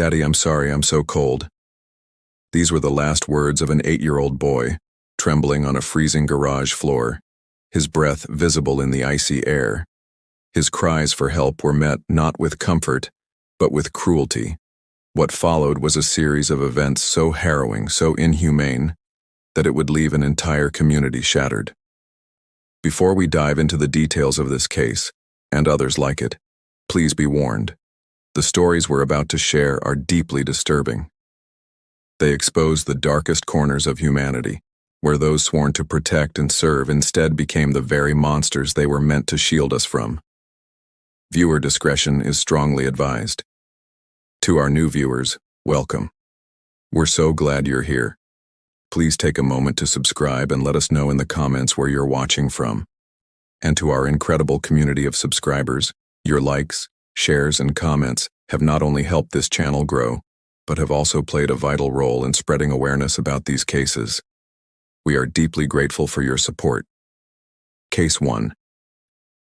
"Daddy, I'm sorry, I'm so cold." These were the last words of an 8-year-old boy, trembling on a freezing garage floor, his breath visible in the icy air. His cries for help were met not with comfort, but with cruelty. What followed was a series of events so harrowing, so inhumane, that it would leave an entire community shattered. Before we dive into the details of this case, and others like it, please be warned. The stories we're about to share are deeply disturbing. They expose the darkest corners of humanity, where those sworn to protect and serve instead became the very monsters they were meant to shield us from. Viewer discretion is strongly advised. To our new viewers, welcome. We're so glad you're here. Please take a moment to subscribe and let us know in the comments where you're watching from. And to our incredible community of subscribers, your likes, shares, and comments have not only helped this channel grow, but have also played a vital role in spreading awareness about these cases. We are deeply grateful for your support. Case 1.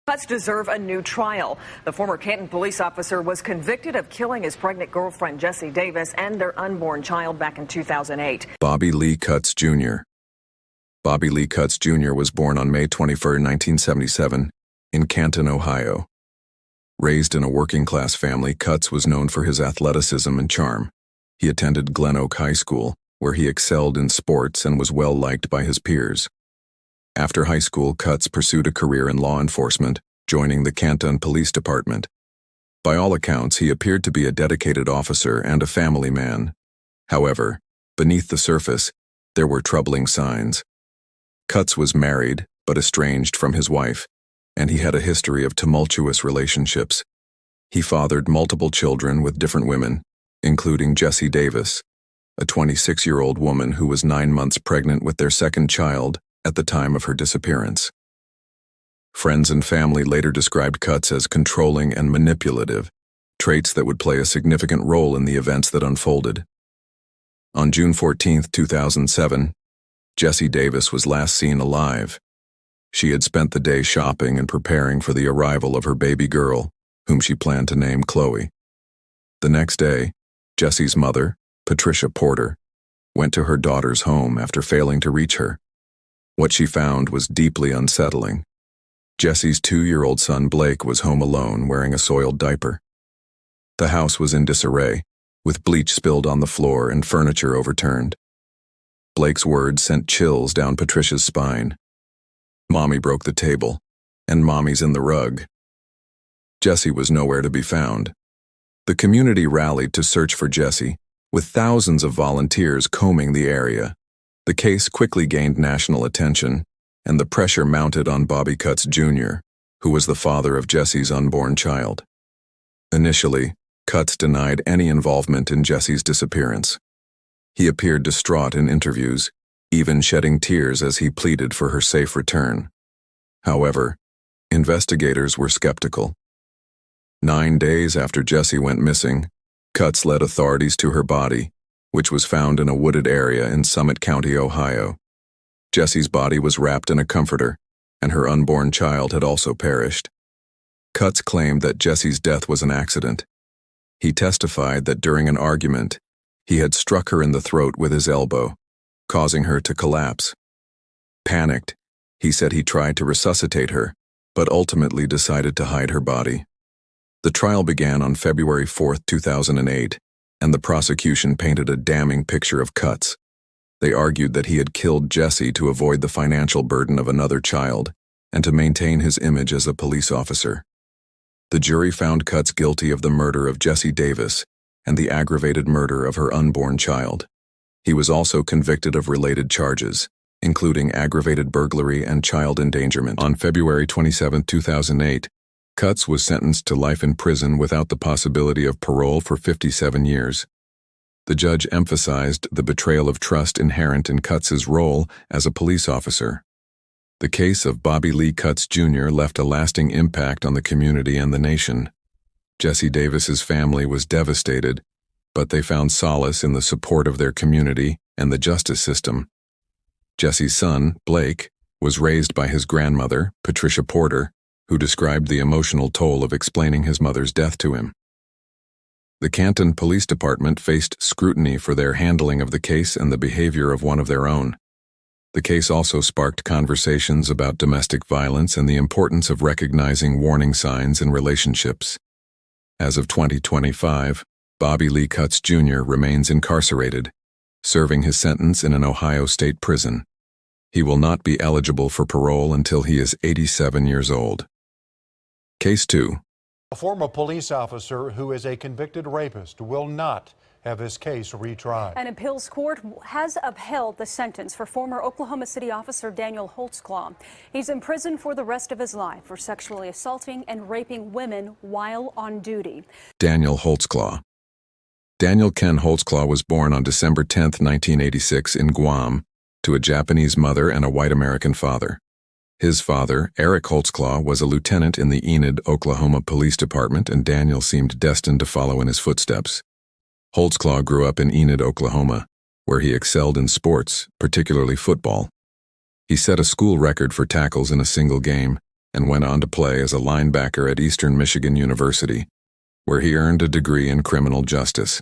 Cuts deserve a new trial. The former Canton police officer was convicted of killing his pregnant girlfriend Jessie Davis and their unborn child back in 2008. Bobby Lee Cutts Jr. Bobby Lee Cutts Jr. was born on May 21, 1977, in Canton, Ohio. Raised in a working-class family, Cutts was known for his athleticism and charm. He attended Glen Oak High School, where he excelled in sports and was well-liked by his peers. After high school, Cutts pursued a career in law enforcement, joining the Canton Police Department. By all accounts, he appeared to be a dedicated officer and a family man. However, beneath the surface, there were troubling signs. Cutts was married, but estranged from his wife, and he had a history of tumultuous relationships. He fathered multiple children with different women, including Jessie Davis, a 26-year-old woman who was 9 months pregnant with their second child at the time of her disappearance. Friends and family later described Cutts as controlling and manipulative, traits that would play a significant role in the events that unfolded. On June 14, 2007, Jessie Davis was last seen alive. She had spent the day shopping and preparing for the arrival of her baby girl, whom she planned to name Chloe. The next day, Jessie's mother, Patricia Porter, went to her daughter's home after failing to reach her. What she found was deeply unsettling. Jessie's 2-year-old son Blake was home alone wearing a soiled diaper. The house was in disarray, with bleach spilled on the floor and furniture overturned. Blake's words sent chills down Patricia's spine. "Mommy broke the table, and Mommy's in the rug." Jessie was nowhere to be found. The community rallied to search for Jessie, with thousands of volunteers combing the area. The case quickly gained national attention, and the pressure mounted on Bobby Cutts Jr., who was the father of Jessie's unborn child. Initially, Cutts denied any involvement in Jessie's disappearance. He appeared distraught in interviews, even shedding tears as he pleaded for her safe return. However, investigators were skeptical. 9 days after Jessie went missing, Cutts led authorities to her body, which was found in a wooded area in Summit County, Ohio. Jessie's body was wrapped in a comforter, and her unborn child had also perished. Cutts claimed that Jessie's death was an accident. He testified that during an argument, he had struck her in the throat with his elbow, causing her to collapse. Panicked, he said he tried to resuscitate her, but ultimately decided to hide her body. The trial began on February 4, 2008, and the prosecution painted a damning picture of Cutts. They argued that he had killed Jessie to avoid the financial burden of another child and to maintain his image as a police officer. The jury found Cutts guilty of the murder of Jessie Davis and the aggravated murder of her unborn child. He was also convicted of related charges, including aggravated burglary and child endangerment. On February 27, 2008, Cutts was sentenced to life in prison without the possibility of parole for 57 years. The judge emphasized the betrayal of trust inherent in Cutts's role as a police officer. The case of Bobby Lee Cutts Jr. left a lasting impact on the community and the nation. Jessie Davis's family was devastated, but they found solace in the support of their community and the justice system. Jessie's son, Blake, was raised by his grandmother, Patricia Porter, who described the emotional toll of explaining his mother's death to him. The Canton Police Department faced scrutiny for their handling of the case and the behavior of one of their own. The case also sparked conversations about domestic violence and the importance of recognizing warning signs in relationships. As of 2025, Bobby Lee Cutts Jr. remains incarcerated, serving his sentence in an Ohio state prison. He will not be eligible for parole until he is 87 years old. Case 2. A former police officer who is a convicted rapist will not have his case retried. An appeals court has upheld the sentence for former Oklahoma City Officer Daniel Holtzclaw. He's in prison for the rest of his life for sexually assaulting and raping women while on duty. Daniel Holtzclaw. Daniel Ken Holtzclaw was born on December 10, 1986 in Guam to a Japanese mother and a white American father. His father, Eric Holtzclaw, was a lieutenant in the Enid, Oklahoma Police Department, and Daniel seemed destined to follow in his footsteps. Holtzclaw grew up in Enid, Oklahoma, where he excelled in sports, particularly football. He set a school record for tackles in a single game and went on to play as a linebacker at Eastern Michigan University, where he earned a degree in criminal justice.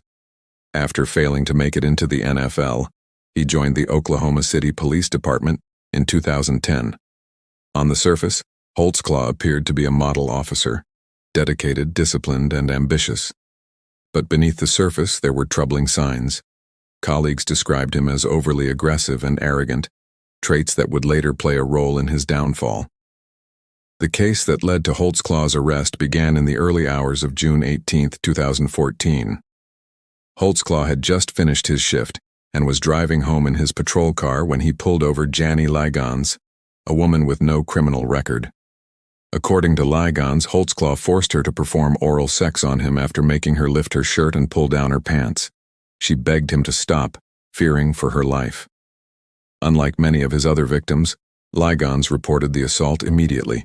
After failing to make it into the NFL, he joined the Oklahoma City Police Department in 2010. On the surface, Holtzclaw appeared to be a model officer, dedicated, disciplined, and ambitious. But beneath the surface, there were troubling signs. Colleagues described him as overly aggressive and arrogant, traits that would later play a role in his downfall. The case that led to Holtzclaw's arrest began in the early hours of June 18, 2014. Holtzclaw had just finished his shift and was driving home in his patrol car when he pulled over Jovanny Ligons, a woman with no criminal record. According to Ligons, Holtzclaw forced her to perform oral sex on him after making her lift her shirt and pull down her pants. She begged him to stop, fearing for her life. Unlike many of his other victims, Ligons reported the assault immediately,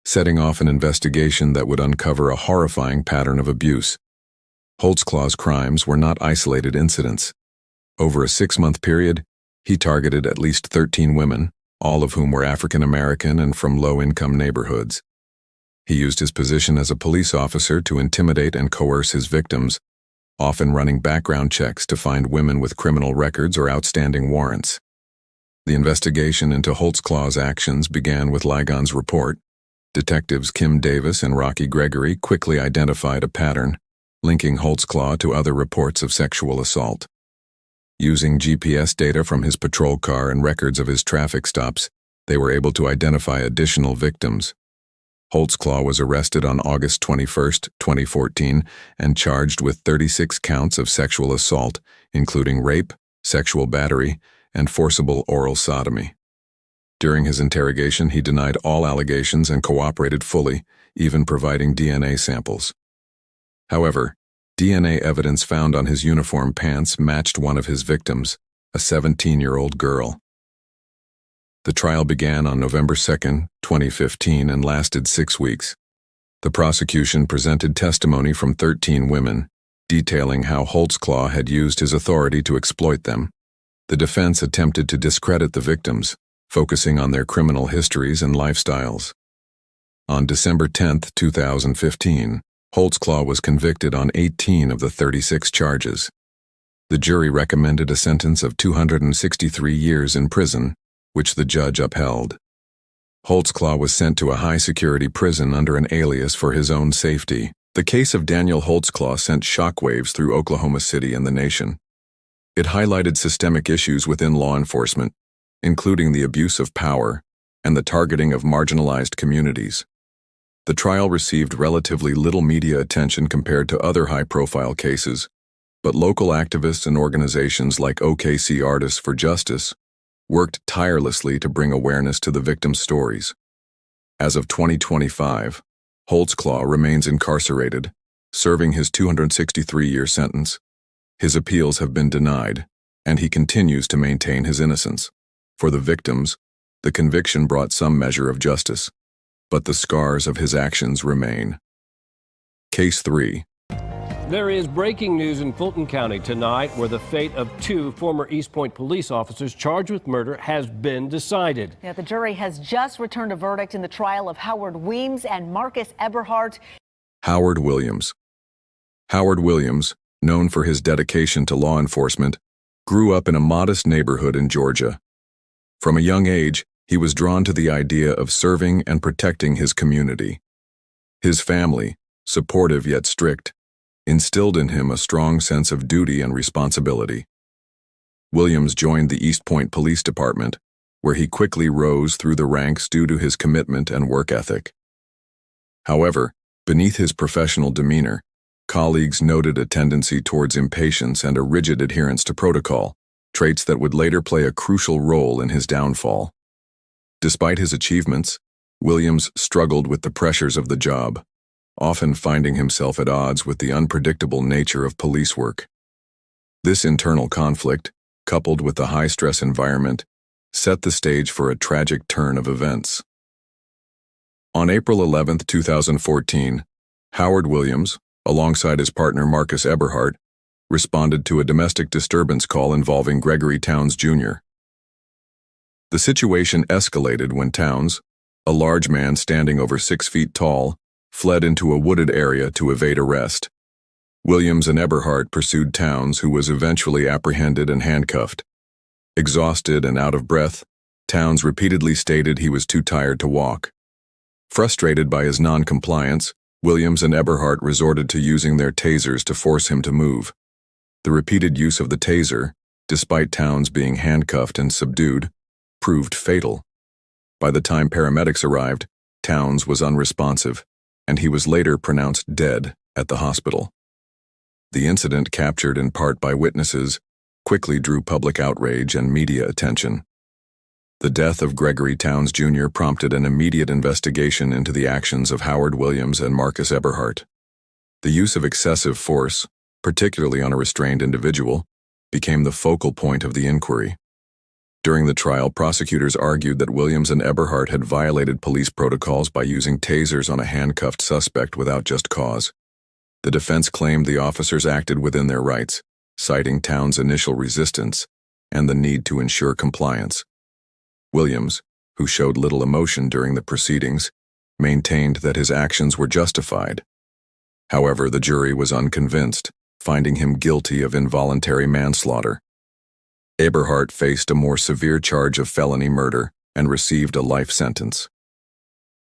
setting off an investigation that would uncover a horrifying pattern of abuse. Holtzclaw's crimes were not isolated incidents. Over a 6-month period, he targeted at least 13 women, all of whom were African American and from low-income neighborhoods. He used his position as a police officer to intimidate and coerce his victims, often running background checks to find women with criminal records or outstanding warrants. The investigation into Holtzclaw's actions began with Ligons' report. Detectives Kim Davis and Rocky Gregory quickly identified a pattern, linking Holtzclaw to other reports of sexual assault. Using GPS data from his patrol car and records of his traffic stops, they were able to identify additional victims. Holtzclaw was arrested on August 21, 2014, and charged with 36 counts of sexual assault, including rape, sexual battery, and forcible oral sodomy. During his interrogation, he denied all allegations and cooperated fully, even providing DNA samples. However, DNA evidence found on his uniform pants matched one of his victims, a 17-year-old girl. The trial began on November 2, 2015, and lasted 6 weeks. The prosecution presented testimony from 13 women, detailing how Holtzclaw had used his authority to exploit them. The defense attempted to discredit the victims, focusing on their criminal histories and lifestyles. On December 10, 2015, Holtzclaw was convicted on 18 of the 36 charges. The jury recommended a sentence of 263 years in prison, which the judge upheld. Holtzclaw was sent to a high-security prison under an alias for his own safety. The case of Daniel Holtzclaw sent shockwaves through Oklahoma City and the nation. It highlighted systemic issues within law enforcement, including the abuse of power and the targeting of marginalized communities. The trial received relatively little media attention compared to other high-profile cases, but local activists and organizations like OKC Artists for Justice worked tirelessly to bring awareness to the victims' stories. As of 2025, Holtzclaw remains incarcerated, serving his 263-year sentence. His appeals have been denied, and he continues to maintain his innocence. For the victims, the conviction brought some measure of justice, but the scars of his actions remain. Case 3. There is breaking news in Fulton County tonight where the fate of 2 former East Point police officers charged with murder has been decided. Yeah, the jury has just returned a verdict in the trial of Howard Weems and Marcus Eberhardt. Howard Williams. Howard Williams, known for his dedication to law enforcement, grew up in a modest neighborhood in Georgia. From a young age, he was drawn to the idea of serving and protecting his community. His family, supportive yet strict, instilled in him a strong sense of duty and responsibility. Williams joined the East Point Police Department, where he quickly rose through the ranks due to his commitment and work ethic. However, beneath his professional demeanor, colleagues noted a tendency towards impatience and a rigid adherence to protocol, traits that would later play a crucial role in his downfall. Despite his achievements, Williams struggled with the pressures of the job, often finding himself at odds with the unpredictable nature of police work. This internal conflict, coupled with the high-stress environment, set the stage for a tragic turn of events. On April 11, 2014, Howard Williams, alongside his partner Marcus Eberhardt, responded to a domestic disturbance call involving Gregory Towns Jr. The situation escalated when Towns, a large man standing over 6 feet tall, fled into a wooded area to evade arrest. Williams and Eberhardt pursued Towns, who was eventually apprehended and handcuffed. Exhausted and out of breath, Towns repeatedly stated he was too tired to walk. Frustrated by his non-compliance, Williams and Eberhardt resorted to using their tasers to force him to move. The repeated use of the taser, despite Towns being handcuffed and subdued, proved fatal. By the time paramedics arrived, Towns was unresponsive, and he was later pronounced dead at the hospital. The incident, captured in part by witnesses, quickly drew public outrage and media attention. The death of Gregory Towns Jr. prompted an immediate investigation into the actions of Howard Williams and Marcus Eberhardt. The use of excessive force, particularly on a restrained individual, became the focal point of the inquiry. During the trial, prosecutors argued that Williams and Eberhardt had violated police protocols by using tasers on a handcuffed suspect without just cause. The defense claimed the officers acted within their rights, citing Towns' initial resistance and the need to ensure compliance. Williams, who showed little emotion during the proceedings, maintained that his actions were justified. However, the jury was unconvinced, finding him guilty of involuntary manslaughter. Eberhardt faced a more severe charge of felony murder and received a life sentence.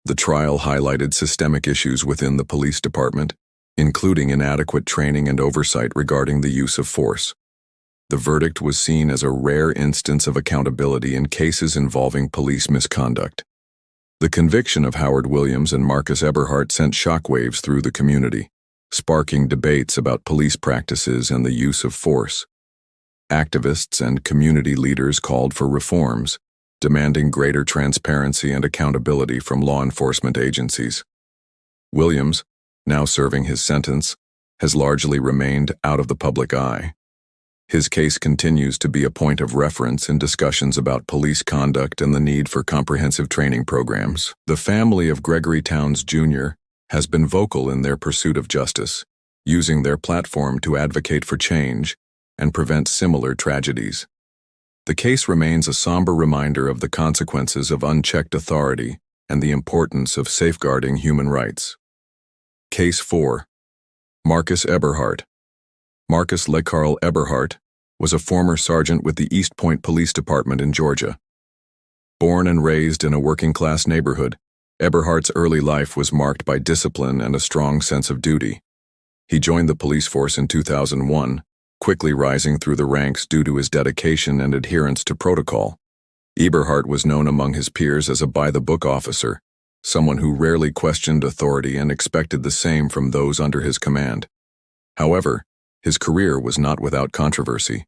The trial highlighted systemic issues within the police department, including inadequate training and oversight regarding the use of force. The verdict was seen as a rare instance of accountability in cases involving police misconduct. The conviction of Howard Williams and Marcus Eberhardt sent shockwaves through the community, sparking debates about police practices and the use of force. Activists and community leaders called for reforms, demanding greater transparency and accountability from law enforcement agencies. Williams, now serving his sentence, has largely remained out of the public eye. His case continues to be a point of reference in discussions about police conduct and the need for comprehensive training programs. The family of Gregory Towns Jr. has been vocal in their pursuit of justice, using their platform to advocate for change and prevent similar tragedies. The case remains a somber reminder of the consequences of unchecked authority and the importance of safeguarding human rights. Case 4. Marcus Eberhardt. Marcus LeCarl Eberhardt was a former sergeant with the East Point Police Department in Georgia. Born and raised in a working-class neighborhood, Eberhardt's early life was marked by discipline and a strong sense of duty. He joined the police force in 2001, quickly rising through the ranks due to his dedication and adherence to protocol. Eberhardt was known among his peers as a by-the-book officer, someone who rarely questioned authority and expected the same from those under his command. However, his career was not without controversy.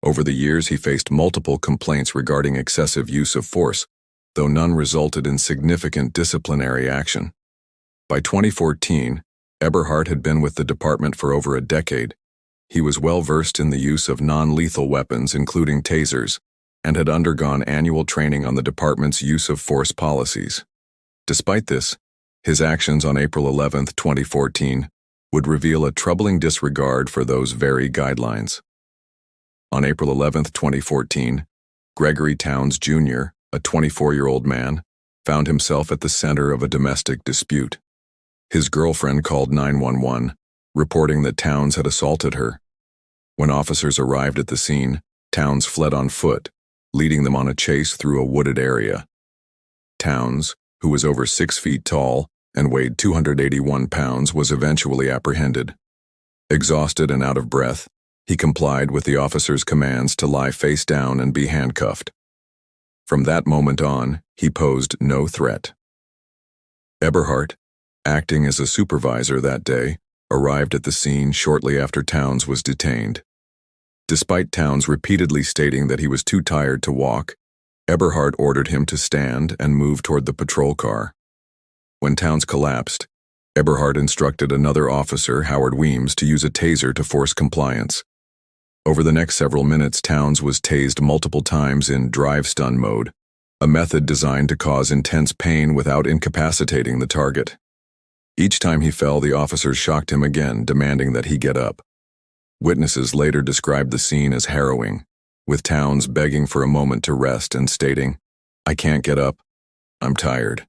Over the years, he faced multiple complaints regarding excessive use of force, though none resulted in significant disciplinary action. By 2014, Eberhardt had been with the department for over a decade. He was well versed in the use of non-lethal weapons, including tasers, and had undergone annual training on the department's use of force policies. Despite this, his actions on April 11, 2014, would reveal a troubling disregard for those very guidelines. On April 11, 2014, Gregory Towns Jr., a 24-year-old man, found himself at the center of a domestic dispute. His girlfriend called 911, reporting that Towns had assaulted her. When officers arrived at the scene, Towns fled on foot, leading them on a chase through a wooded area. Towns, who was over 6 feet tall and weighed 281 pounds, was eventually apprehended. Exhausted and out of breath, he complied with the officer's commands to lie face down and be handcuffed. From that moment on, he posed no threat. Eberhardt, acting as a supervisor that day, arrived at the scene shortly after Towns was detained. Despite Towns repeatedly stating that he was too tired to walk, Eberhardt ordered him to stand and move toward the patrol car. When Towns collapsed, Eberhardt instructed another officer, Howard Weems, to use a taser to force compliance. Over the next several minutes, Towns was tased multiple times in drive-stun mode, a method designed to cause intense pain without incapacitating the target. Each time he fell, the officers shocked him again, demanding that he get up. Witnesses later described the scene as harrowing, with Towns begging for a moment to rest and stating, "I can't get up. I'm tired."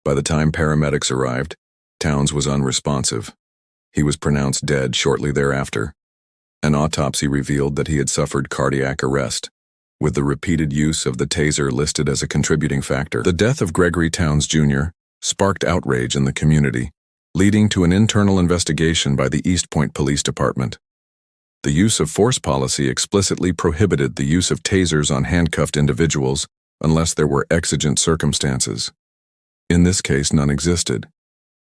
By the time paramedics arrived, Towns was unresponsive. He was pronounced dead shortly thereafter. An autopsy revealed that he had suffered cardiac arrest, with the repeated use of the taser listed as a contributing factor. The death of Gregory Towns Jr. sparked outrage in the community, leading to an internal investigation by the East Point Police Department. The use of force policy explicitly prohibited the use of tasers on handcuffed individuals unless there were exigent circumstances. In this case, none existed.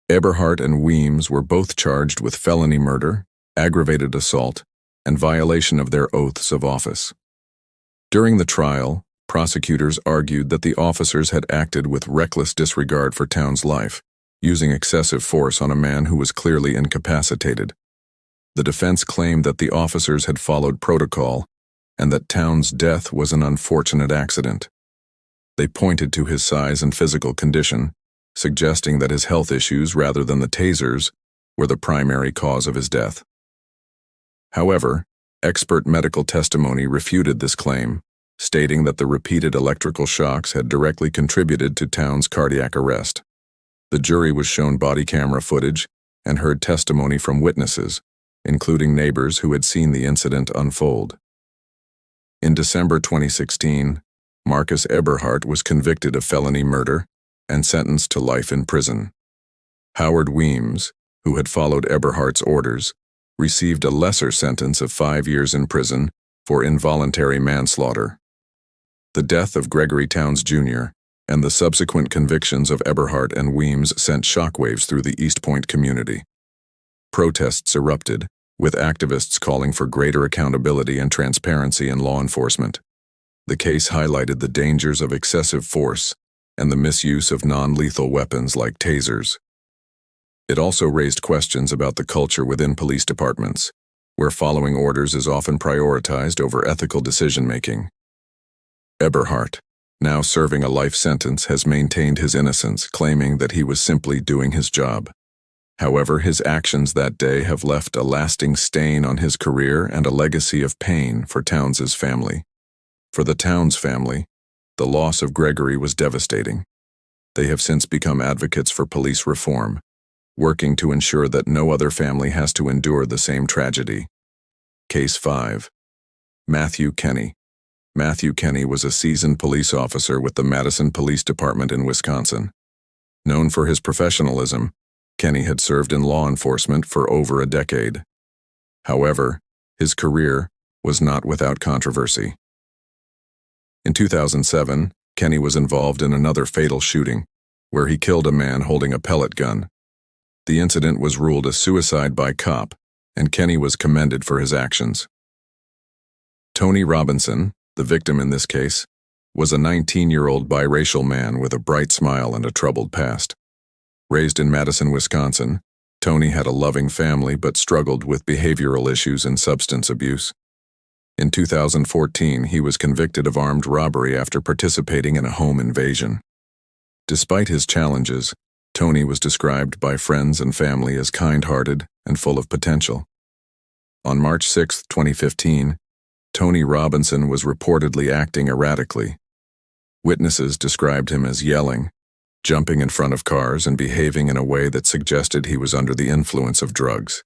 Eberhardt and Weems were both charged with felony murder, aggravated assault, and violation of their oaths of office. During the trial, prosecutors argued that the officers had acted with reckless disregard for Towns' life, using excessive force on a man who was clearly incapacitated. The defense claimed that the officers had followed protocol and that Towns' death was an unfortunate accident. They pointed to his size and physical condition, suggesting that his health issues rather than the tasers were the primary cause of his death. However, expert medical testimony refuted this claim, stating that the repeated electrical shocks had directly contributed to Towns' cardiac arrest. The jury was shown body camera footage and heard testimony from witnesses, including neighbors who had seen the incident unfold. In December 2016, Marcus Eberhardt was convicted of felony murder and sentenced to life in prison. Howard Weems, who had followed Eberhardt's orders, received a lesser sentence of 5 years in prison for involuntary manslaughter. The death of Gregory Towns Jr. and the subsequent convictions of Eberhardt and Weems sent shockwaves through the East Point community. Protests erupted, with activists calling for greater accountability and transparency in law enforcement. The case highlighted the dangers of excessive force and the misuse of non-lethal weapons like tasers. It also raised questions about the culture within police departments, where following orders is often prioritized over ethical decision-making. Eberhardt, now serving a life sentence, has maintained his innocence, claiming that he was simply doing his job. However, his actions that day have left a lasting stain on his career and a legacy of pain for Towns's family. For the Towns family, the loss of Gregory was devastating. They have since become advocates for police reform, working to ensure that no other family has to endure the same tragedy. Case 5. Matthew Kinne. Matthew Kinne was a seasoned police officer with the Madison Police Department in Wisconsin. Known for his professionalism, Kinne had served in law enforcement for over a decade. However, his career was not without controversy. In 2007, Kinne was involved in another fatal shooting, where he killed a man holding a pellet gun. The incident was ruled a suicide by cop, and Kinne was commended for his actions. Tony Robinson, the victim in this case, was a 19-year-old biracial man with a bright smile and a troubled past. Raised in Madison, Wisconsin, Tony had a loving family but struggled with behavioral issues and substance abuse. In 2014, he was convicted of armed robbery after participating in a home invasion. Despite his challenges, Tony was described by friends and family as kind-hearted and full of potential. On March 6, 2015, Tony Robinson was reportedly acting erratically. Witnesses described him as yelling, jumping in front of cars, and behaving in a way that suggested he was under the influence of drugs.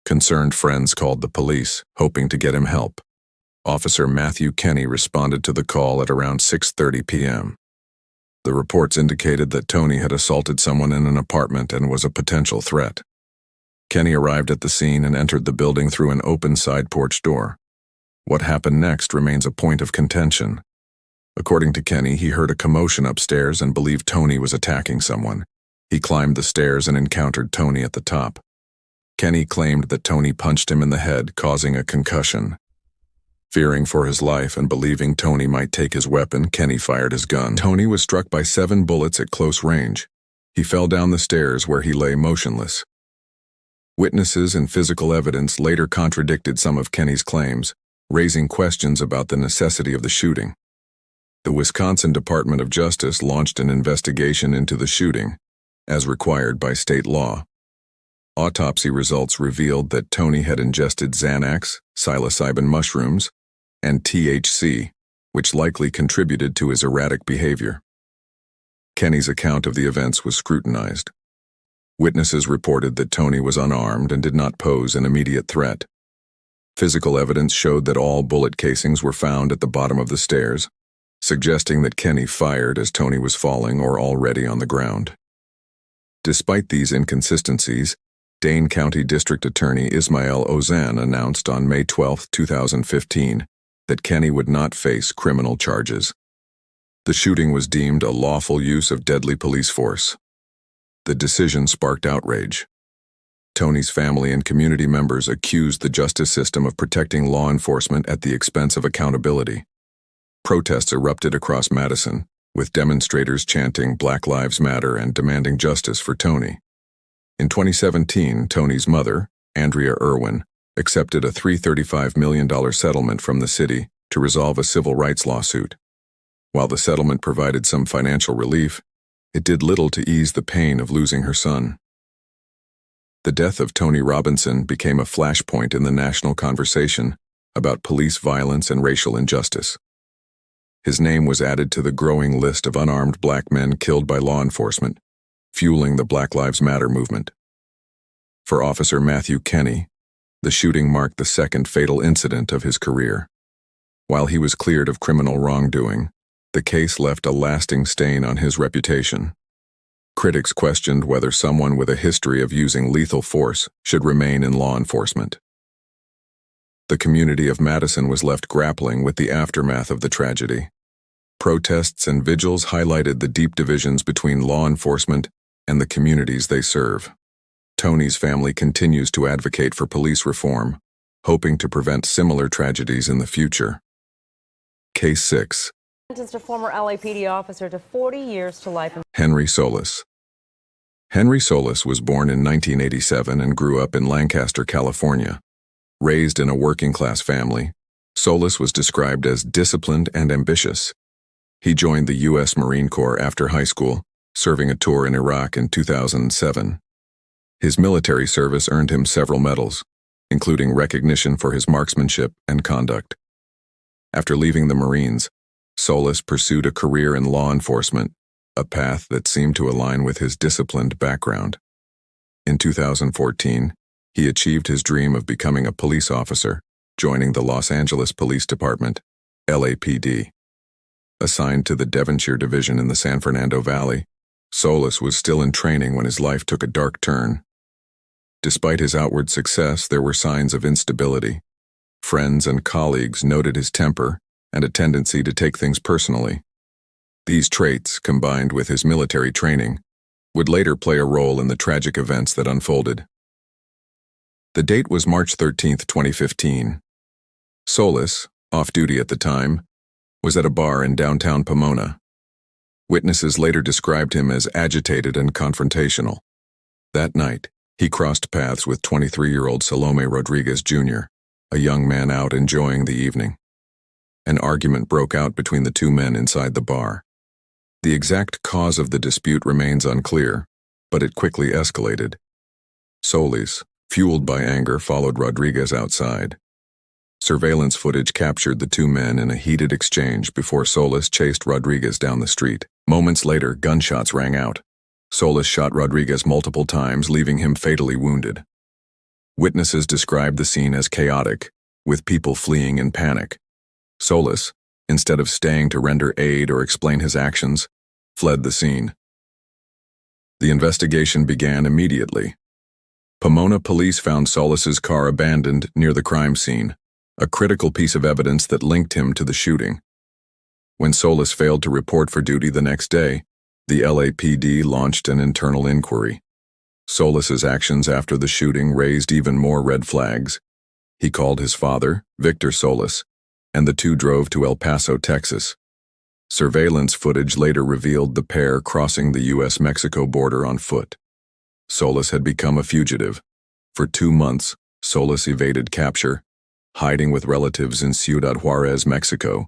Concerned friends called the police, hoping to get him help. Officer Matthew Kinne responded to the call at around 6:30 p.m. The reports indicated that Tony had assaulted someone in an apartment and was a potential threat. Kinne arrived at the scene and entered the building through an open side porch door. What happened next remains a point of contention. According to Kinne, he heard a commotion upstairs and believed Tony was attacking someone. He climbed the stairs and encountered Tony at the top. Kinne claimed that Tony punched him in the head, causing a concussion. Fearing for his life and believing Tony might take his weapon, Kinne fired his gun. Tony was struck by 7 bullets at close range. He fell down the stairs where he lay motionless. Witnesses and physical evidence later contradicted some of Kinne's claims, raising questions about the necessity of the shooting. The Wisconsin Department of Justice launched an investigation into the shooting, as required by state law. Autopsy results revealed that Tony had ingested Xanax, psilocybin mushrooms, and THC, which likely contributed to his erratic behavior. Kinne's account of the events was scrutinized. Witnesses reported that Tony was unarmed and did not pose an immediate threat. Physical evidence showed that all bullet casings were found at the bottom of the stairs, suggesting that Kinne fired as Tony was falling or already on the ground. Despite these inconsistencies, Dane County District Attorney Ismael Ozan announced on May 12, 2015, that Kinne would not face criminal charges. The shooting was deemed a lawful use of deadly police force. The decision sparked outrage. Tony's family and community members accused the justice system of protecting law enforcement at the expense of accountability. Protests erupted across Madison, with demonstrators chanting Black Lives Matter and demanding justice for Tony. In 2017, Tony's mother, Andrea Irwin, accepted a $335 million settlement from the city to resolve a civil rights lawsuit. While the settlement provided some financial relief, it did little to ease the pain of losing her son. The death of Tony Robinson became a flashpoint in the national conversation about police violence and racial injustice. His name was added to the growing list of unarmed black men killed by law enforcement, fueling the Black Lives Matter movement. For Officer Matthew Kinne, the shooting marked the second fatal incident of his career. While he was cleared of criminal wrongdoing, the case left a lasting stain on his reputation. Critics questioned whether someone with a history of using lethal force should remain in law enforcement. The community of Madison was left grappling with the aftermath of the tragedy. Protests and vigils highlighted the deep divisions between law enforcement and the communities they serve. Tony's family continues to advocate for police reform, hoping to prevent similar tragedies in the future. Case 6. Sentenced a former LAPD officer to 40 years to life. Henry Solis. Henry Solis was born in 1987 and grew up in Lancaster, California. Raised in a working-class family, Solis was described as disciplined and ambitious. He joined the U.S. Marine Corps after high school, serving a tour in Iraq in 2007. His military service earned him several medals, including recognition for his marksmanship and conduct. After leaving the Marines, Solis pursued a career in law enforcement, a path that seemed to align with his disciplined background. In 2014, he achieved his dream of becoming a police officer, joining the Los Angeles Police Department, LAPD. Assigned to the Devonshire Division in the San Fernando Valley, Solis was still in training when his life took a dark turn. Despite his outward success, there were signs of instability. Friends and colleagues noted his temper and a tendency to take things personally. These traits, combined with his military training, would later play a role in the tragic events that unfolded. The date was March 13, 2015. Solis, off-duty at the time, was at a bar in downtown Pomona. Witnesses later described him as agitated and confrontational. That night, he crossed paths with 23-year-old Salome Rodriguez Jr., a young man out enjoying the evening. An argument broke out between the two men inside the bar. The exact cause of the dispute remains unclear, but it quickly escalated. Solis, fueled by anger, followed Rodriguez outside. Surveillance footage captured the two men in a heated exchange before Solis chased Rodriguez down the street. Moments later, gunshots rang out. Solis shot Rodriguez multiple times, leaving him fatally wounded. Witnesses described the scene as chaotic, with people fleeing in panic. Solis, instead of staying to render aid or explain his actions, fled the scene. The investigation began immediately. Pomona police found Solis's car abandoned near the crime scene, a critical piece of evidence that linked him to the shooting. When Solis failed to report for duty the next day, the LAPD launched an internal inquiry. Solis's actions after the shooting raised even more red flags. He called his father, Victor Solis, and the two drove to El Paso, Texas. Surveillance footage later revealed the pair crossing the U.S.-Mexico border on foot. Solis had become a fugitive. For 2 months, Solis evaded capture, hiding with relatives in Ciudad Juarez, Mexico.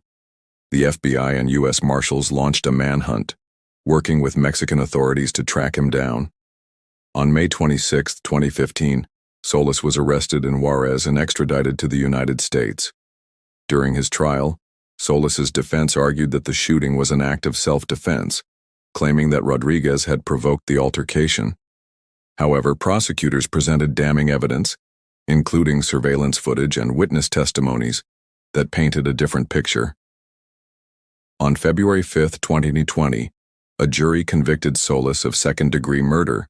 The FBI and U.S. Marshals launched a manhunt, working with Mexican authorities to track him down. On May 26, 2015, Solis was arrested in Juarez and extradited to the United States. During his trial, Solis's defense argued that the shooting was an act of self-defense, claiming that Rodriguez had provoked the altercation. However, prosecutors presented damning evidence, including surveillance footage and witness testimonies, that painted a different picture. On February 5, 2020, a jury convicted Solis of second-degree murder.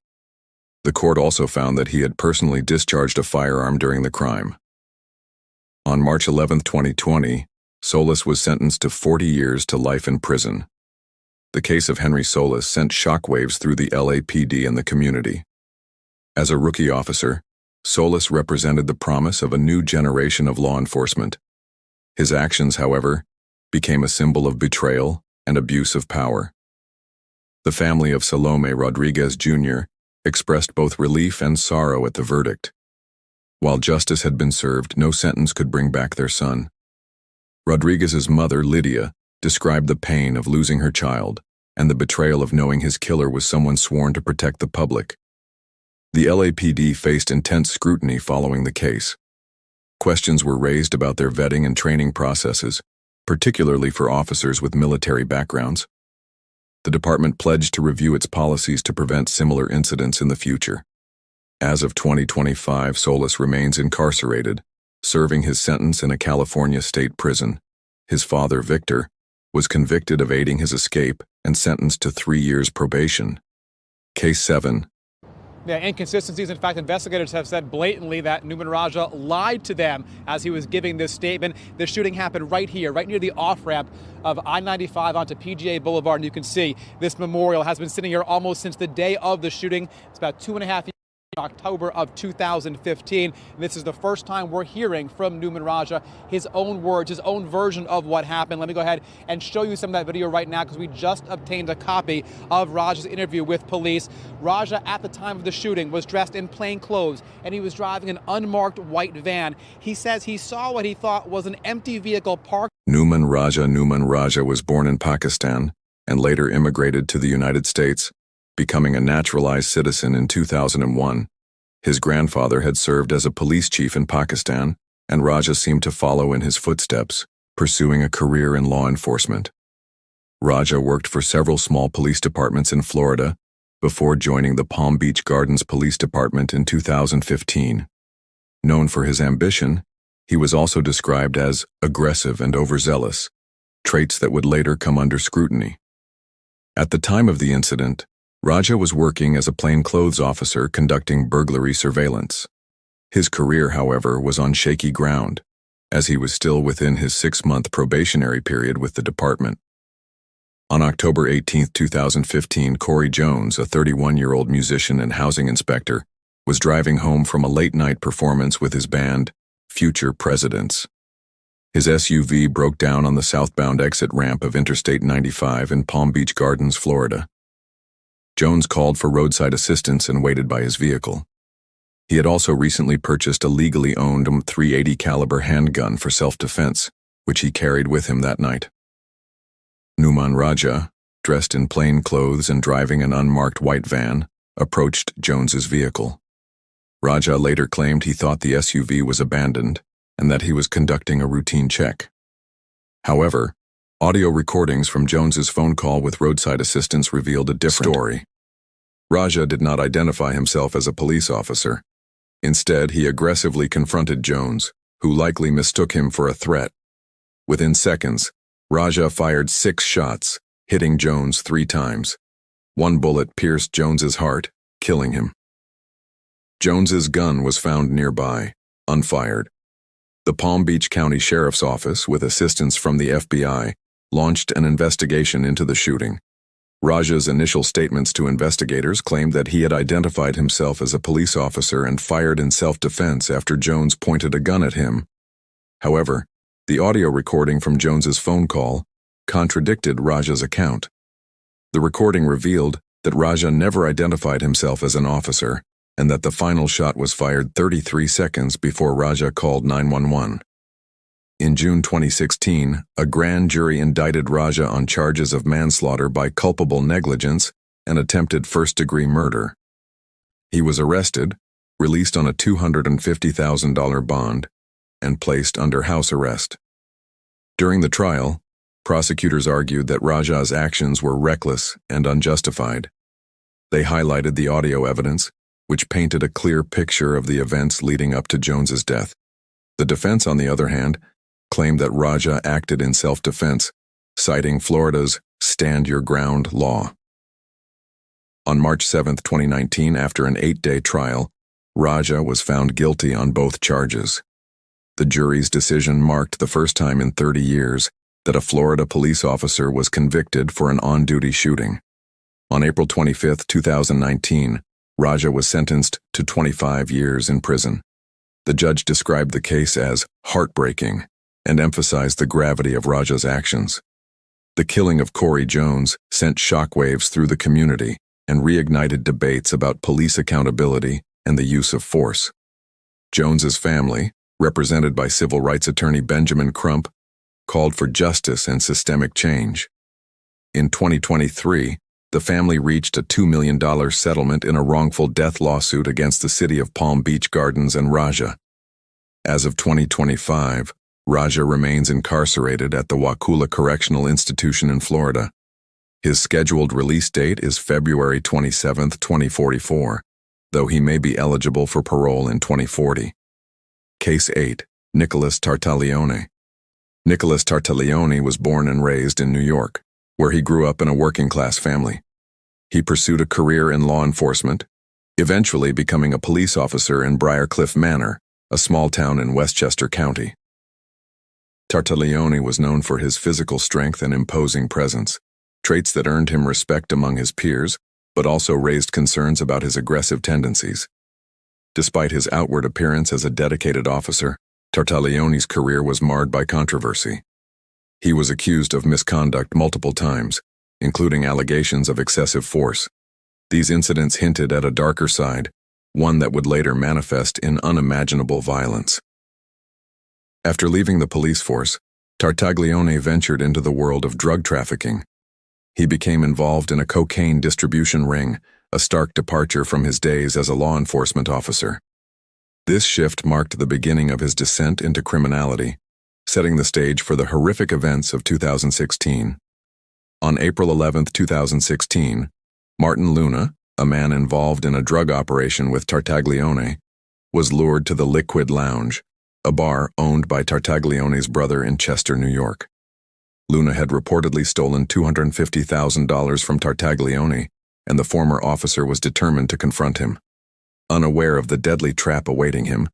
The court also found that he had personally discharged a firearm during the crime. On March 11, 2020, Solis was sentenced to 40 years to life in prison. The case of Henry Solis sent shockwaves through the LAPD and the community. As a rookie officer, Solis represented the promise of a new generation of law enforcement. His actions, however, became a symbol of betrayal and abuse of power. The family of Salome Rodriguez Jr. expressed both relief and sorrow at the verdict. While justice had been served, no sentence could bring back their son. Rodriguez's mother, Lydia, described the pain of losing her child and the betrayal of knowing his killer was someone sworn to protect the public. The LAPD faced intense scrutiny following the case. Questions were raised about their vetting and training processes, particularly for officers with military backgrounds. The department pledged to review its policies to prevent similar incidents in the future. As of 2025, Solis remains incarcerated, serving his sentence in a California state prison. His father, Victor, was convicted of aiding his escape and sentenced to 3 years probation. Case 7. Yeah, inconsistencies. In fact, investigators have said blatantly that Numan Raja lied to them as he was giving this statement. The shooting happened right here, right near the off-ramp of I-95 onto PGA Boulevard. And you can see this memorial has been sitting here almost since the day of the shooting. It's about 2.5 years. October of 2015. And this is the first time we're hearing from Numan Raja, his own words, his own version of what happened. Let me go ahead and show you some of that video right now because we just obtained a copy of Raja's interview with police. Raja, at the time of the shooting, was dressed in plain clothes and he was driving an unmarked white van. He says he saw what he thought was an empty vehicle parked. Numan Raja was born in Pakistan and later immigrated to the United States, becoming a naturalized citizen in 2001. His grandfather had served as a police chief in Pakistan, and Raja seemed to follow in his footsteps, pursuing a career in law enforcement. Raja worked for several small police departments in Florida before joining the Palm Beach Gardens Police Department in 2015. Known for his ambition, he was also described as aggressive and overzealous, traits that would later come under scrutiny. At the time of the incident, Raja was working as a plainclothes officer conducting burglary surveillance. His career, however, was on shaky ground, as he was still within his 6-month probationary period with the department. On October 18, 2015, Corey Jones, a 31-year-old musician and housing inspector, was driving home from a late-night performance with his band, Future Presidents. His SUV broke down on the southbound exit ramp of Interstate 95 in Palm Beach Gardens, Florida. Jones called for roadside assistance and waited by his vehicle. He had also recently purchased a legally owned .380 caliber handgun for self-defense, which he carried with him that night. Numan Raja, dressed in plain clothes and driving an unmarked white van, approached Jones's vehicle. Raja later claimed he thought the SUV was abandoned and that he was conducting a routine check. However, audio recordings from Jones's phone call with roadside assistance revealed a different story. Raja did not identify himself as a police officer. Instead, he aggressively confronted Jones, who likely mistook him for a threat. Within seconds, Raja fired 6 shots, hitting Jones 3 times. One bullet pierced Jones's heart, killing him. Jones's gun was found nearby, unfired. The Palm Beach County Sheriff's Office, with assistance from the FBI, launched an investigation into the shooting. Raja's initial statements to investigators claimed that he had identified himself as a police officer and fired in self-defense after Jones pointed a gun at him. However, the audio recording from Jones's phone call contradicted Raja's account. The recording revealed that Raja never identified himself as an officer and that the final shot was fired 33 seconds before Raja called 911. In June 2016, a grand jury indicted Raja on charges of manslaughter by culpable negligence and attempted first-degree murder. He was arrested, released on a $250,000 bond, and placed under house arrest. During the trial, prosecutors argued that Raja's actions were reckless and unjustified. They highlighted the audio evidence, which painted a clear picture of the events leading up to Jones's death. The defense, on the other hand, claimed that Raja acted in self-defense, citing Florida's Stand Your Ground law. On March 7, 2019, after an 8-day trial, Raja was found guilty on both charges. The jury's decision marked the first time in 30 years that a Florida police officer was convicted for an on-duty shooting. On April 25, 2019, Raja was sentenced to 25 years in prison. The judge described the case as heartbreaking and emphasized the gravity of Raja's actions. The killing of Corey Jones sent shockwaves through the community and reignited debates about police accountability and the use of force. Jones's family, represented by civil rights attorney Benjamin Crump, called for justice and systemic change. In 2023, the family reached a $2 million settlement in a wrongful death lawsuit against the city of Palm Beach Gardens and Raja. As of 2025, Raja remains incarcerated at the Wakulla Correctional Institution in Florida. His scheduled release date is February 27, 2044, though he may be eligible for parole in 2040. Case 8. Nicholas Tartaglione. Nicholas Tartaglione was born and raised in New York, where he grew up in a working-class family. He pursued a career in law enforcement, eventually becoming a police officer in Briarcliff Manor, a small town in Westchester County. Tartaglione was known for his physical strength and imposing presence, traits that earned him respect among his peers, but also raised concerns about his aggressive tendencies. Despite his outward appearance as a dedicated officer, Tartaglione's career was marred by controversy. He was accused of misconduct multiple times, including allegations of excessive force. These incidents hinted at a darker side, one that would later manifest in unimaginable violence. After leaving the police force, Tartaglione ventured into the world of drug trafficking. He became involved in a cocaine distribution ring, a stark departure from his days as a law enforcement officer. This shift marked the beginning of his descent into criminality, setting the stage for the horrific events of 2016. On April 11, 2016, Martin Luna, a man involved in a drug operation with Tartaglione, was lured to the Liquid Lounge, a bar owned by Tartaglione's brother in Chester, New York. Luna had reportedly stolen $250,000 from Tartaglione, and the former officer was determined to confront him. Unaware of the deadly trap awaiting him,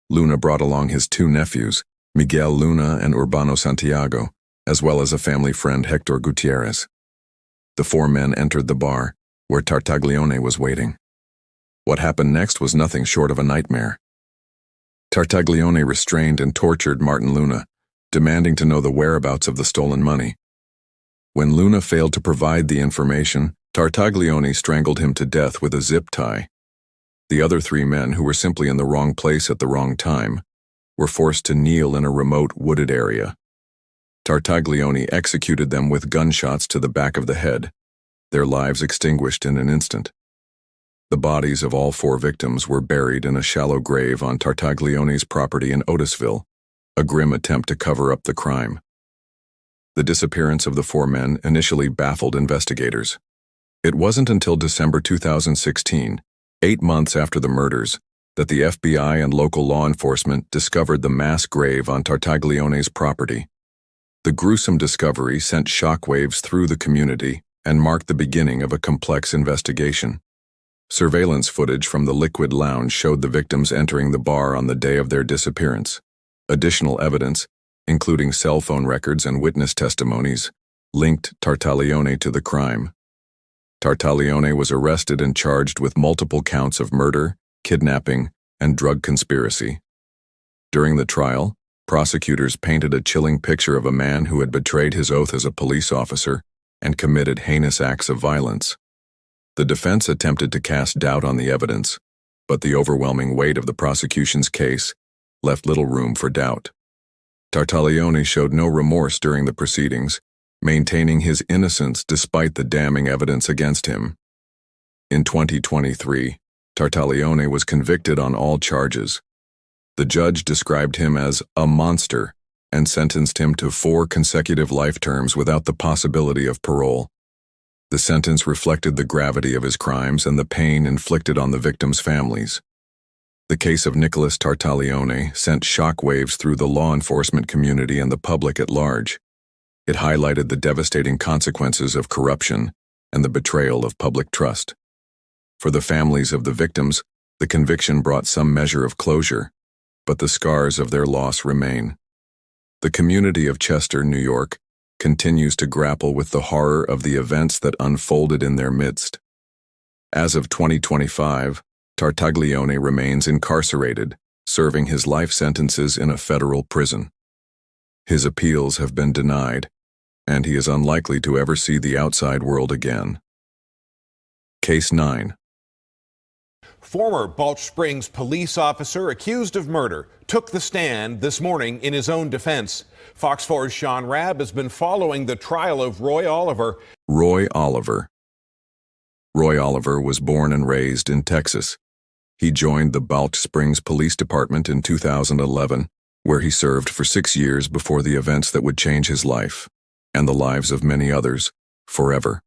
Luna brought along his 2 nephews, Miguel Luna and Urbano Santiago, as well as a family friend, Hector Gutierrez. The 4 men entered the bar, where Tartaglione was waiting. What happened next was nothing short of a nightmare. Tartaglione restrained and tortured Martin Luna, demanding to know the whereabouts of the stolen money. When Luna failed to provide the information, Tartaglione strangled him to death with a zip tie. The other 3 men, who were simply in the wrong place at the wrong time, were forced to kneel in a remote wooded area. Tartaglione executed them with gunshots to the back of the head, their lives extinguished in an instant. The bodies of all 4 victims were buried in a shallow grave on Tartaglione's property in Otisville, a grim attempt to cover up the crime. The disappearance of the 4 men initially baffled investigators. It wasn't until December 2016, 8 months after the murders, that the FBI and local law enforcement discovered the mass grave on Tartaglione's property. The gruesome discovery sent shockwaves through the community and marked the beginning of a complex investigation. Surveillance footage from the Liquid Lounge showed the victims entering the bar on the day of their disappearance. Additional evidence, including cell phone records and witness testimonies, linked Tartaglione to the crime. Tartaglione was arrested and charged with multiple counts of murder, kidnapping, and drug conspiracy. During the trial, prosecutors painted a chilling picture of a man who had betrayed his oath as a police officer and committed heinous acts of violence. The defense attempted to cast doubt on the evidence, but the overwhelming weight of the prosecution's case left little room for doubt. Tartaglione showed no remorse during the proceedings, maintaining his innocence despite the damning evidence against him. In 2023, Tartaglione was convicted on all charges. The judge described him as a monster and sentenced him to 4 consecutive life terms without the possibility of parole. The sentence reflected the gravity of his crimes and the pain inflicted on the victims' families. The case of Nicholas Tartaglione sent shockwaves through the law enforcement community and the public at large. It highlighted the devastating consequences of corruption and the betrayal of public trust. For the families of the victims, the conviction brought some measure of closure, but the scars of their loss remain. The community of Chester, New York, continues to grapple with the horror of the events that unfolded in their midst. As of 2025, Tartaglione remains incarcerated, serving his life sentences in a federal prison. His appeals have been denied, and he is unlikely to ever see the outside world again. Case 9. Former Balch Springs police officer accused of murder took the stand this morning in his own defense. Fox 4's Sean Rabb has been following the trial of Roy Oliver. Roy Oliver. Roy Oliver was born and raised in Texas. He joined the Balch Springs Police Department in 2011, where he served for 6 years before the events that would change his life, and the lives of many others, forever.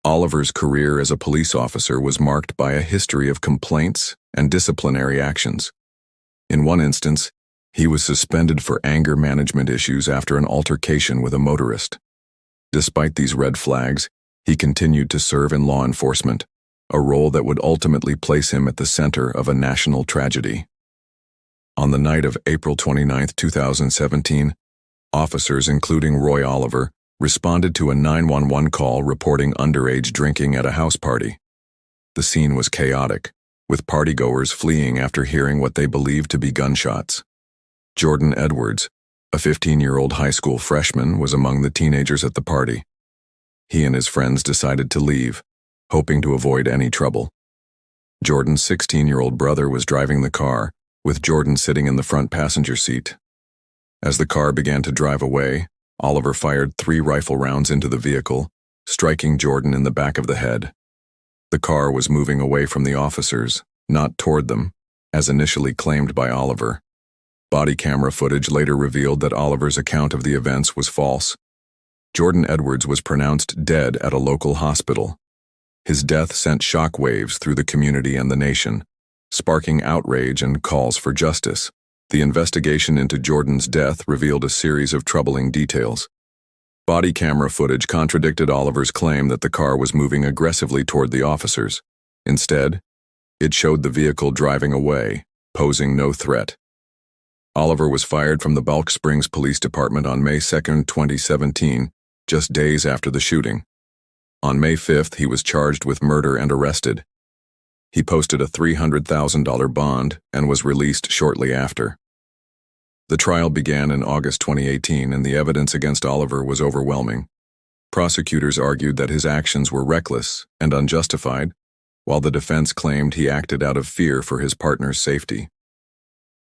Oliver's career as a police officer was marked by a history of complaints and disciplinary actions. In one instance, he was suspended for anger management issues after an altercation with a motorist. Despite these red flags, he continued to serve in law enforcement, a role that would ultimately place him at the center of a national tragedy. On the night of April 29, 2017, officers including Roy Oliver responded to a 911 call reporting underage drinking at a house party. The scene was chaotic, with partygoers fleeing after hearing what they believed to be gunshots. Jordan Edwards, a 15-year-old high school freshman, was among the teenagers at the party. He and his friends decided to leave, hoping to avoid any trouble. Jordan's 16-year-old brother was driving the car, with Jordan sitting in the front passenger seat. As the car began to drive away, Oliver fired 3 rifle rounds into the vehicle, striking Jordan in the back of the head. The car was moving away from the officers, not toward them, as initially claimed by Oliver. Body camera footage later revealed that Oliver's account of the events was false. Jordan Edwards was pronounced dead at a local hospital. His death sent shockwaves through the community and the nation, sparking outrage and calls for justice. The investigation into Jordan's death revealed a series of troubling details. Body camera footage contradicted Oliver's claim that the car was moving aggressively toward the officers. Instead, it showed the vehicle driving away, posing no threat. Oliver was fired from the Balch Springs Police Department on May 2, 2017, just days after the shooting. On May 5th, he was charged with murder and arrested. He posted a $300,000 bond and was released shortly after. The trial began in August 2018, and the evidence against Oliver was overwhelming. Prosecutors argued that his actions were reckless and unjustified, while the defense claimed he acted out of fear for his partner's safety.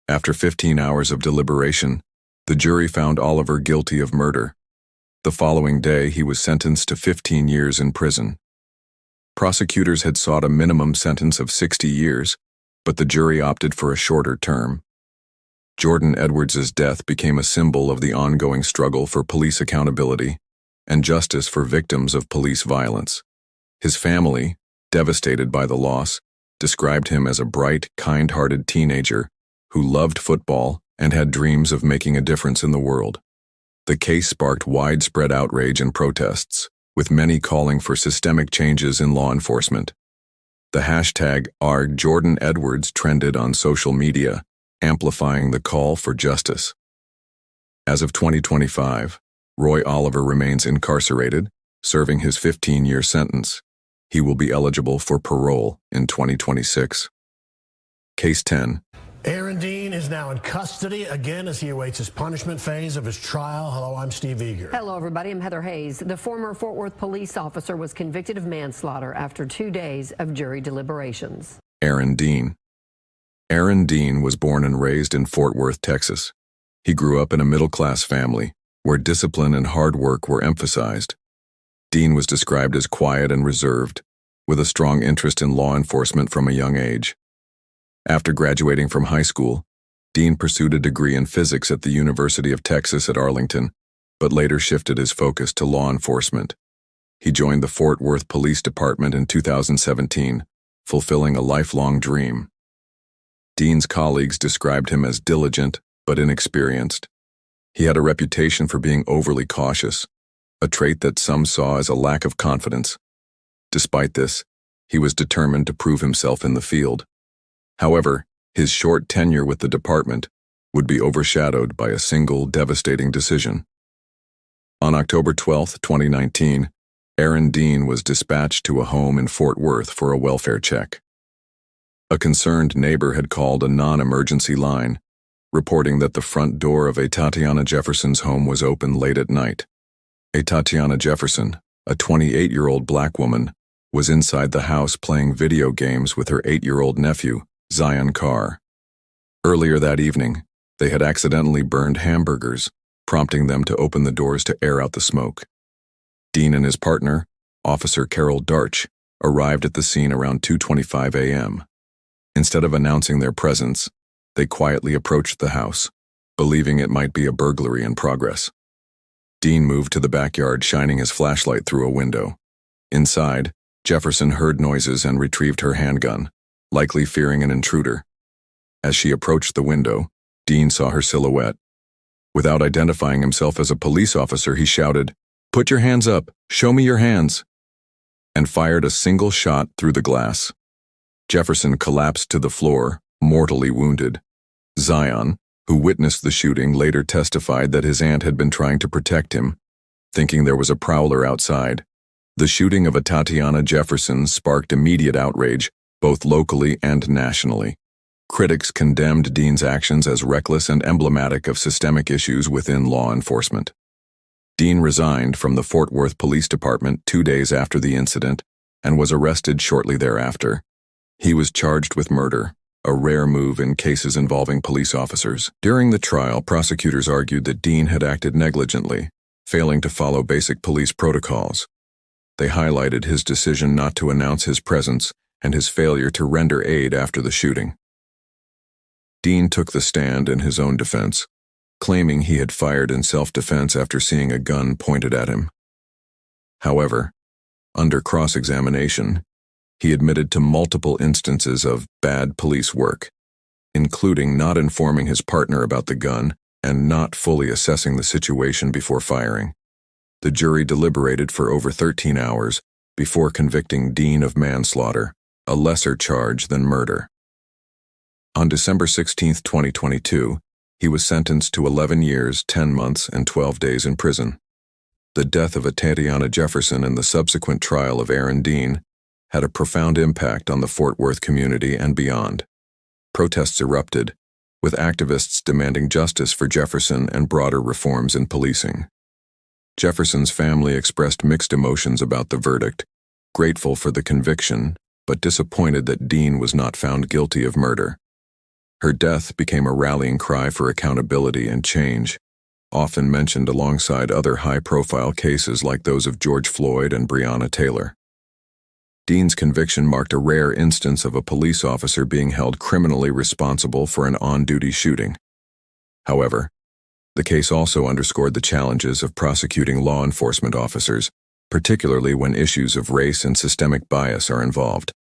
After 15 hours of deliberation, the jury found Oliver guilty of murder. The following day, he was sentenced to 15 years in prison. Prosecutors had sought a minimum sentence of 60 years, but the jury opted for a shorter term. Jordan Edwards' death became a symbol of the ongoing struggle for police accountability and justice for victims of police violence. His family, devastated by the loss, described him as a bright, kind-hearted teenager who loved football and had dreams of making a difference in the world. The case sparked widespread outrage and protests, with many calling for systemic changes in law enforcement. The hashtag #RJordanEdwards trended on social media, amplifying the call for justice. As of 2025, Roy Oliver remains incarcerated, serving his 15-year sentence. He will be eligible for parole in 2026. Case 10. Aaron Dean is now in custody again as he awaits his punishment phase of his trial. Hello, I'm Steve Eager. Hello, everybody. I'm Heather Hayes. The former Fort Worth police officer was convicted of manslaughter after 2 days of jury deliberations. Aaron Dean. Aaron Dean was born and raised in Fort Worth, Texas. He grew up in a middle-class family where discipline and hard work were emphasized. Dean was described as quiet and reserved, with a strong interest in law enforcement from a young age. After graduating from high school, Dean pursued a degree in physics at the University of Texas at Arlington, but later shifted his focus to law enforcement. He joined the Fort Worth Police Department in 2017, fulfilling a lifelong dream. Dean's colleagues described him as diligent but inexperienced. He had a reputation for being overly cautious, a trait that some saw as a lack of confidence. Despite this, he was determined to prove himself in the field. However, his short tenure with the department would be overshadowed by a single devastating decision. On October 12, 2019, Aaron Dean was dispatched to a home in Fort Worth for a welfare check. A concerned neighbor had called a non-emergency line, reporting that the front door of a Tatiana Jefferson's home was open late at night. A Tatiana Jefferson, a 28-year-old black woman, was inside the house playing video games with her 8-year-old nephew, Zion Carr. Earlier that evening, they had accidentally burned hamburgers, prompting them to open the doors to air out the smoke. Dean and his partner, Officer Carol Darch, arrived at the scene around 2:25 a.m. Instead of announcing their presence, they quietly approached the house, believing it might be a burglary in progress. Dean moved to the backyard, shining his flashlight through a window. Inside, Jefferson heard noises and retrieved her handgun, likely fearing an intruder. As she approached the window, Dean saw her silhouette. Without identifying himself as a police officer, he shouted, "Put your hands up, show me your hands," and fired a single shot through the glass. Jefferson collapsed to the floor, mortally wounded. Zion, who witnessed the shooting, later testified that his aunt had been trying to protect him, thinking there was a prowler outside. The shooting of a Tatiana Jefferson sparked immediate outrage, both locally and nationally. Critics condemned Dean's actions as reckless and emblematic of systemic issues within law enforcement. Dean resigned from the Fort Worth Police Department 2 days after the incident and was arrested shortly thereafter. He was charged with murder, a rare move in cases involving police officers. During the trial, prosecutors argued that Dean had acted negligently, failing to follow basic police protocols. They highlighted his decision not to announce his presence and his failure to render aid after the shooting. Dean took the stand in his own defense, claiming he had fired in self-defense after seeing a gun pointed at him. However, under cross-examination, he admitted to multiple instances of bad police work, including not informing his partner about the gun and not fully assessing the situation before firing. The jury deliberated for over 13 hours before convicting Dean of manslaughter, a lesser charge than murder. On December 16, 2022, he was sentenced to 11 years, 10 months, and 12 days in prison. The death of Tatiana Jefferson and the subsequent trial of Aaron Dean had a profound impact on the Fort Worth community and beyond. Protests erupted, with activists demanding justice for Jefferson and broader reforms in policing. Jefferson's family expressed mixed emotions about the verdict, grateful for the conviction, but disappointed that Dean was not found guilty of murder. Her death became a rallying cry for accountability and change, often mentioned alongside other high-profile cases like those of George Floyd and Breonna Taylor. Dean's conviction marked a rare instance of a police officer being held criminally responsible for an on-duty shooting. However, the case also underscored the challenges of prosecuting law enforcement officers, particularly when issues of race and systemic bias are involved.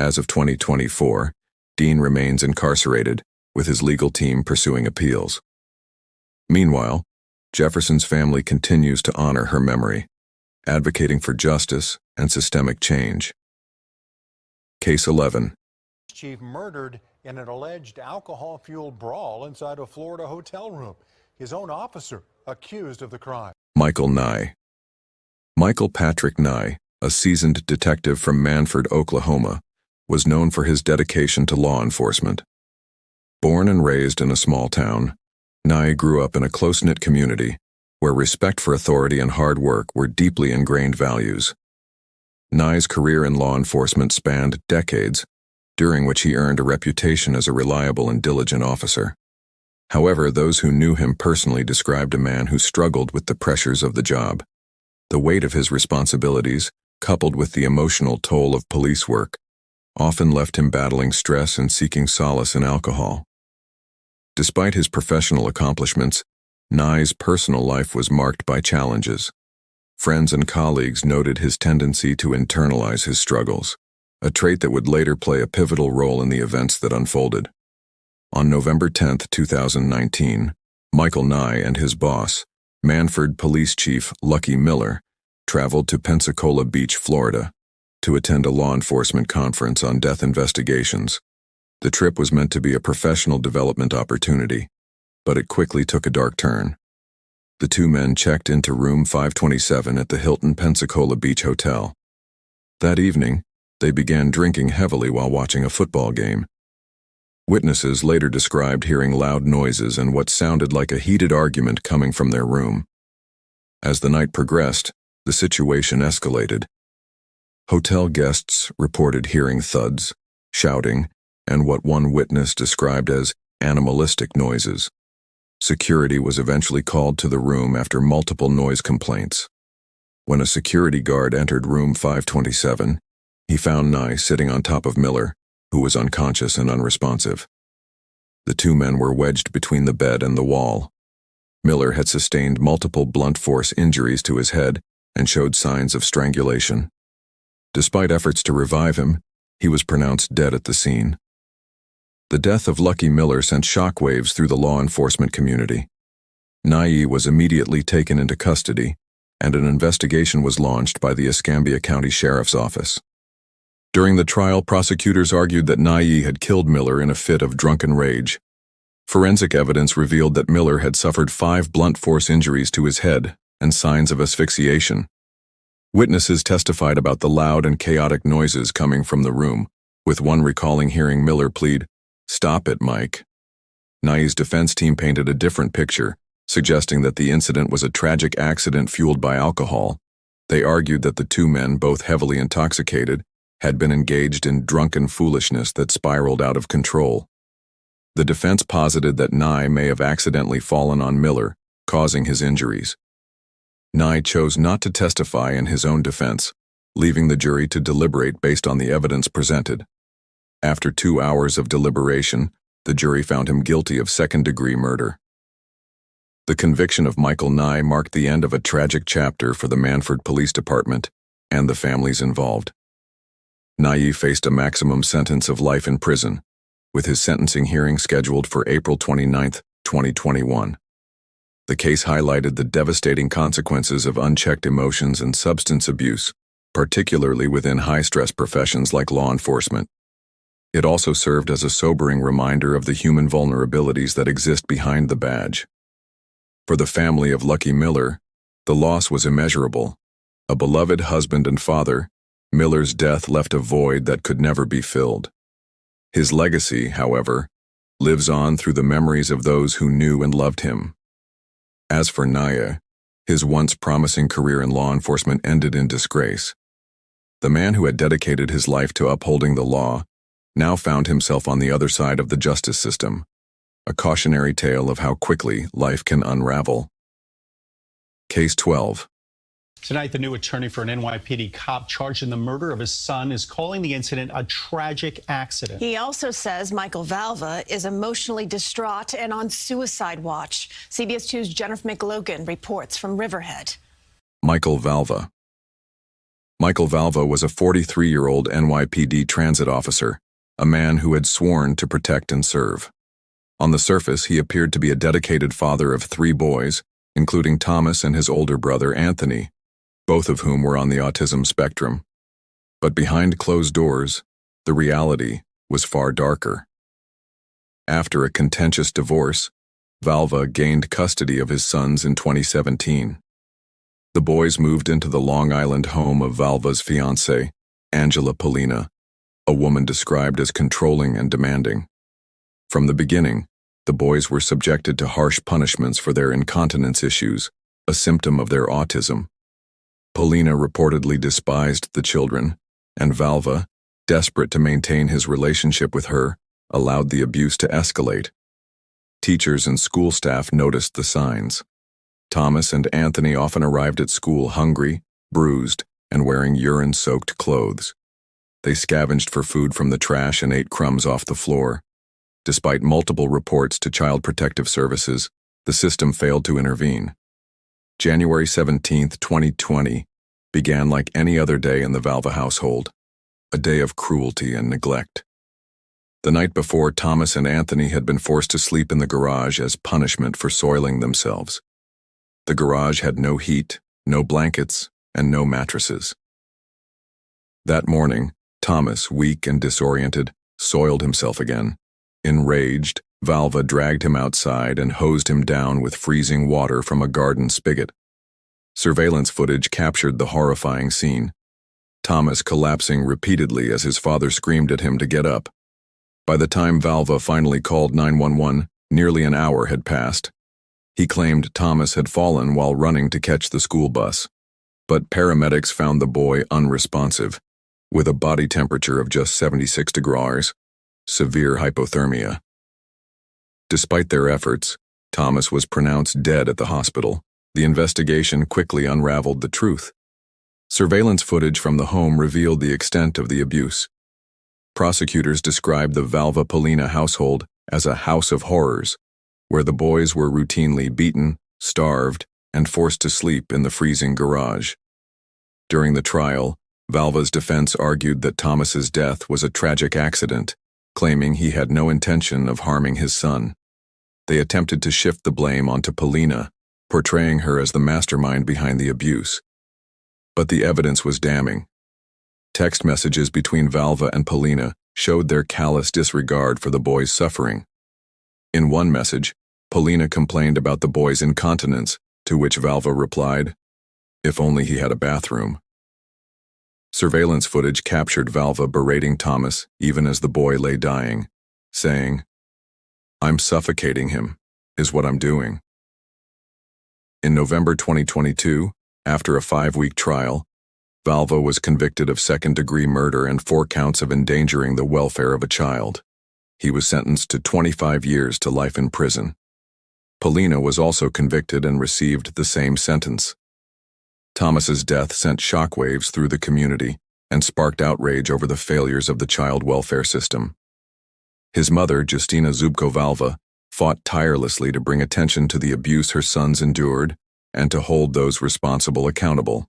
As of 2024, Dean remains incarcerated, with his legal team pursuing appeals. Meanwhile, Jefferson's family continues to honor her memory, advocating for justice and systemic change. Case 11. Chief murdered in an alleged alcohol-fueled brawl inside a Florida hotel room. His own officer accused of the crime. Michael Nye. Michael Patrick Nye, a seasoned detective from Manford, Oklahoma, was known for his dedication to law enforcement. Born and raised in a small town, Nye grew up in a close-knit community where respect for authority and hard work were deeply ingrained values. Nye's career in law enforcement spanned decades, during which he earned a reputation as a reliable and diligent officer. However, those who knew him personally described a man who struggled with the pressures of the job. The weight of his responsibilities, coupled with the emotional toll of police work, often left him battling stress and seeking solace in alcohol. Despite his professional accomplishments, Nye's personal life was marked by challenges. Friends and colleagues noted his tendency to internalize his struggles, a trait that would later play a pivotal role in the events that unfolded. On November 10, 2019, Michael Nye and his boss, Manford Police Chief Lucky Miller, traveled to Pensacola Beach, Florida, to attend a law enforcement conference on death investigations. The trip was meant to be a professional development opportunity, but it quickly took a dark turn. The two men checked into room 527 at the Hilton Pensacola Beach Hotel. That evening, they began drinking heavily while watching a football game. Witnesses later described hearing loud noises and what sounded like a heated argument coming from their room. As the night progressed, the situation escalated. Hotel guests reported hearing thuds, shouting, and what one witness described as animalistic noises. Security was eventually called to the room after multiple noise complaints. When a security guard entered room 527, he found Nye sitting on top of Miller, who was unconscious and unresponsive. The two men were wedged between the bed and the wall. Miller had sustained multiple blunt force injuries to his head and showed signs of strangulation. Despite efforts to revive him, he was pronounced dead at the scene. The death of Lucky Miller sent shockwaves through the law enforcement community. Nye was immediately taken into custody, and an investigation was launched by the Escambia County Sheriff's Office. During the trial, prosecutors argued that Nye had killed Miller in a fit of drunken rage. Forensic evidence revealed that Miller had suffered 5 blunt force injuries to his head and signs of asphyxiation. Witnesses testified about the loud and chaotic noises coming from the room, with one recalling hearing Miller plead, "Stop it, Mike." Nye's defense team painted a different picture, suggesting that the incident was a tragic accident fueled by alcohol. They argued that the two men, both heavily intoxicated, had been engaged in drunken foolishness that spiraled out of control. The defense posited that Nye may have accidentally fallen on Miller, causing his injuries. Nye chose not to testify in his own defense, leaving the jury to deliberate based on the evidence presented. After 2 hours of deliberation, the jury found him guilty of second-degree murder. The conviction of Michael Nye marked the end of a tragic chapter for the Manford Police Department and the families involved. Nye faced a maximum sentence of life in prison, with his sentencing hearing scheduled for April 29, 2021. The case highlighted the devastating consequences of unchecked emotions and substance abuse, particularly within high-stress professions like law enforcement. It also served as a sobering reminder of the human vulnerabilities that exist behind the badge. For the family of Lucky Miller, the loss was immeasurable. A beloved husband and father, Miller's death left a void that could never be filled. His legacy, however, lives on through the memories of those who knew and loved him. As for Nye, his once promising career in law enforcement ended in disgrace. The man who had dedicated his life to upholding the law now found himself on the other side of the justice system, a cautionary tale of how quickly life can unravel. Case 12. Tonight, the new attorney for an NYPD cop charged in the murder of his son is calling the incident a tragic accident. He also says Michael Valva is emotionally distraught and on suicide watch. CBS 2's Jennifer McLogan reports from Riverhead. Michael Valva. Michael Valva was a 43-year-old NYPD transit officer, a man who had sworn to protect and serve. On the surface, he appeared to be a dedicated father of 3 boys, including Thomas and his older brother Anthony, both of whom were on the autism spectrum. But behind closed doors, the reality was far darker. After a contentious divorce, Valva gained custody of his sons in 2017. The boys moved into the Long Island home of Valva's fiancée, Angela Polina, a woman described as controlling and demanding. From the beginning, the boys were subjected to harsh punishments for their incontinence issues, a symptom of their autism. Polina reportedly despised the children, and Valva, desperate to maintain his relationship with her, allowed the abuse to escalate. Teachers and school staff noticed the signs. Thomas and Anthony often arrived at school hungry, bruised, and wearing urine-soaked clothes. They scavenged for food from the trash and ate crumbs off the floor. Despite multiple reports to Child Protective Services, the system failed to intervene. January 17, 2020, began like any other day in the Valva household, a day of cruelty and neglect. The night before, Thomas and Anthony had been forced to sleep in the garage as punishment for soiling themselves. The garage had no heat, no blankets, and no mattresses. That morning, Thomas, weak and disoriented, soiled himself again. Enraged, Valva dragged him outside and hosed him down with freezing water from a garden spigot. Surveillance footage captured the horrifying scene. Thomas collapsing repeatedly as his father screamed at him to get up. By the time Valva finally called 911, nearly an hour had passed. He claimed Thomas had fallen while running to catch the school bus, but paramedics found the boy unresponsive, with a body temperature of just 76 degrees, severe hypothermia. Despite their efforts, Thomas was pronounced dead at the hospital. The investigation quickly unraveled the truth. Surveillance footage from the home revealed the extent of the abuse. Prosecutors described the Valva Polina household as a house of horrors, where the boys were routinely beaten, starved, and forced to sleep in the freezing garage. During the trial, Valva's defense argued that Thomas's death was a tragic accident, claiming he had no intention of harming his son. They attempted to shift the blame onto Polina, portraying her as the mastermind behind the abuse. But the evidence was damning. Text messages between Valva and Polina showed their callous disregard for the boy's suffering. In one message, Polina complained about the boy's incontinence, to which Valva replied, "If only he had a bathroom." Surveillance footage captured Valva berating Thomas even as the boy lay dying, saying, "I'm suffocating him, is what I'm doing." In November 2022, after a 5-week trial, Valva was convicted of second-degree murder and 4 counts of endangering the welfare of a child. He was sentenced to 25 years to life in prison. Polina was also convicted and received the same sentence. Thomas's death sent shockwaves through the community and sparked outrage over the failures of the child welfare system. His mother, Justina Zubko Valva, fought tirelessly to bring attention to the abuse her sons endured and to hold those responsible accountable.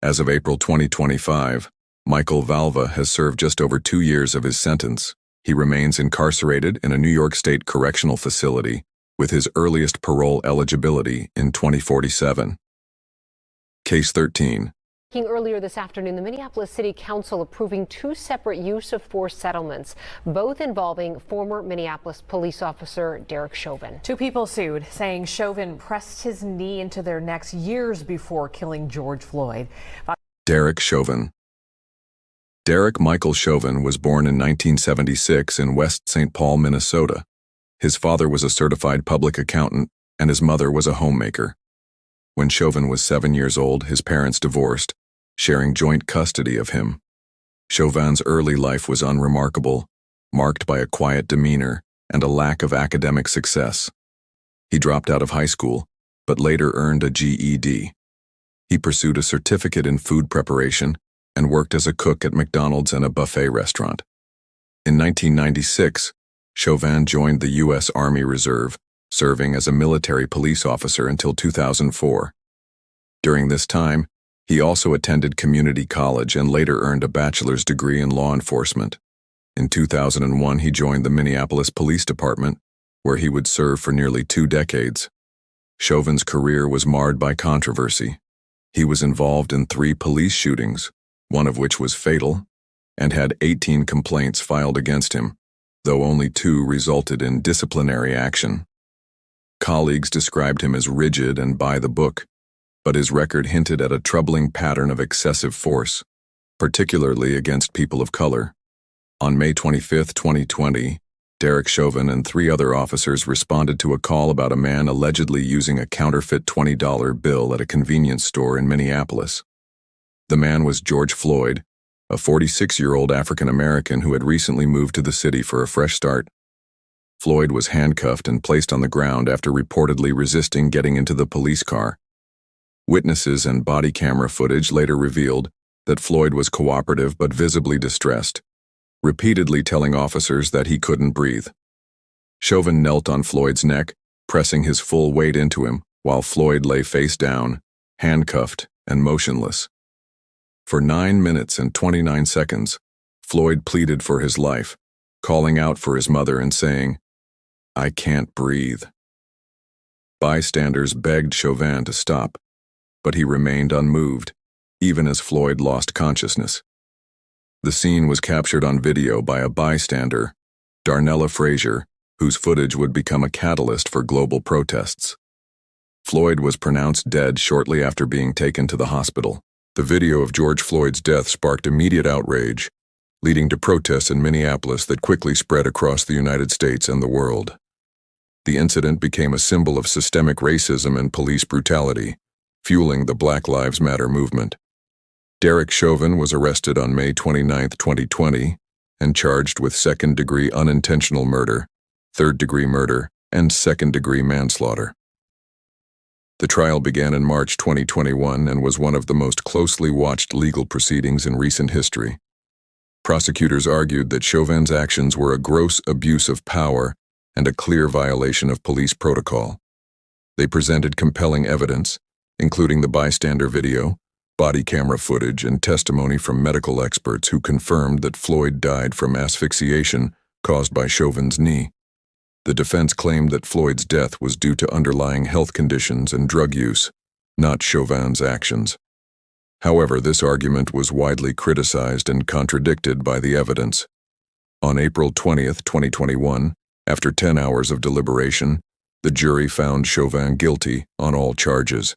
As of April 2025, Michael Valva has served just over 2 years of his sentence. He remains incarcerated in a New York State correctional facility with his earliest parole eligibility in 2047. Case 13. Earlier this afternoon, the Minneapolis City Council approving 2 separate use of force settlements, both involving former Minneapolis police officer Derek Chauvin. 2 people sued, saying Chauvin pressed his knee into their necks years before killing George Floyd. Derek Chauvin. Derek Michael Chauvin was born in 1976 in West St. Paul, Minnesota. His father was a certified public accountant, and his mother was a homemaker. When Chauvin was 7 years old, his parents divorced, sharing joint custody of him. Chauvin's early life was unremarkable, marked by a quiet demeanor and a lack of academic success. He dropped out of high school, but later earned a GED. He pursued a certificate in food preparation and worked as a cook at McDonald's and a buffet restaurant. In 1996, Chauvin joined the U.S. Army Reserve, serving as a military police officer until 2004. During this time, He also attended community college and later earned a bachelor's degree in law enforcement. In 2001, he joined the Minneapolis Police Department, where he would serve for nearly 2 decades. Chauvin's career was marred by controversy. He was involved in 3 police shootings, one of which was fatal, and had 18 complaints filed against him, though only 2 resulted in disciplinary action. Colleagues described him as rigid and by the book, but his record hinted at a troubling pattern of excessive force, particularly against people of color. On May 25, 2020, Derek Chauvin and 3 other officers responded to a call about a man allegedly using a counterfeit $20 bill at a convenience store in Minneapolis. The man was George Floyd, a 46-year-old African-American who had recently moved to the city for a fresh start. Floyd was handcuffed and placed on the ground after reportedly resisting getting into the police car. Witnesses and body camera footage later revealed that Floyd was cooperative but visibly distressed, repeatedly telling officers that he couldn't breathe. Chauvin knelt on Floyd's neck, pressing his full weight into him, while Floyd lay face down, handcuffed and motionless. For 9 minutes and 29 seconds, Floyd pleaded for his life, calling out for his mother and saying, "I can't breathe." Bystanders begged Chauvin to stop, but he remained unmoved, even as Floyd lost consciousness. The scene was captured on video by a bystander, Darnella Frazier, whose footage would become a catalyst for global protests. Floyd was pronounced dead shortly after being taken to the hospital. The video of George Floyd's death sparked immediate outrage, leading to protests in Minneapolis that quickly spread across the United States and the world. The incident became a symbol of systemic racism and police brutality, fueling the Black Lives Matter movement. Derek Chauvin was arrested on May 29, 2020, and charged with second-degree unintentional murder, third-degree murder, and second-degree manslaughter. The trial began in March 2021 and was one of the most closely watched legal proceedings in recent history. Prosecutors argued that Chauvin's actions were a gross abuse of power and a clear violation of police protocol. They presented compelling evidence, including the bystander video, body camera footage, and testimony from medical experts who confirmed that Floyd died from asphyxiation caused by Chauvin's knee. The defense claimed that Floyd's death was due to underlying health conditions and drug use, not Chauvin's actions. However, this argument was widely criticized and contradicted by the evidence. On April 20, 2021, after 10 hours of deliberation, the jury found Chauvin guilty on all charges.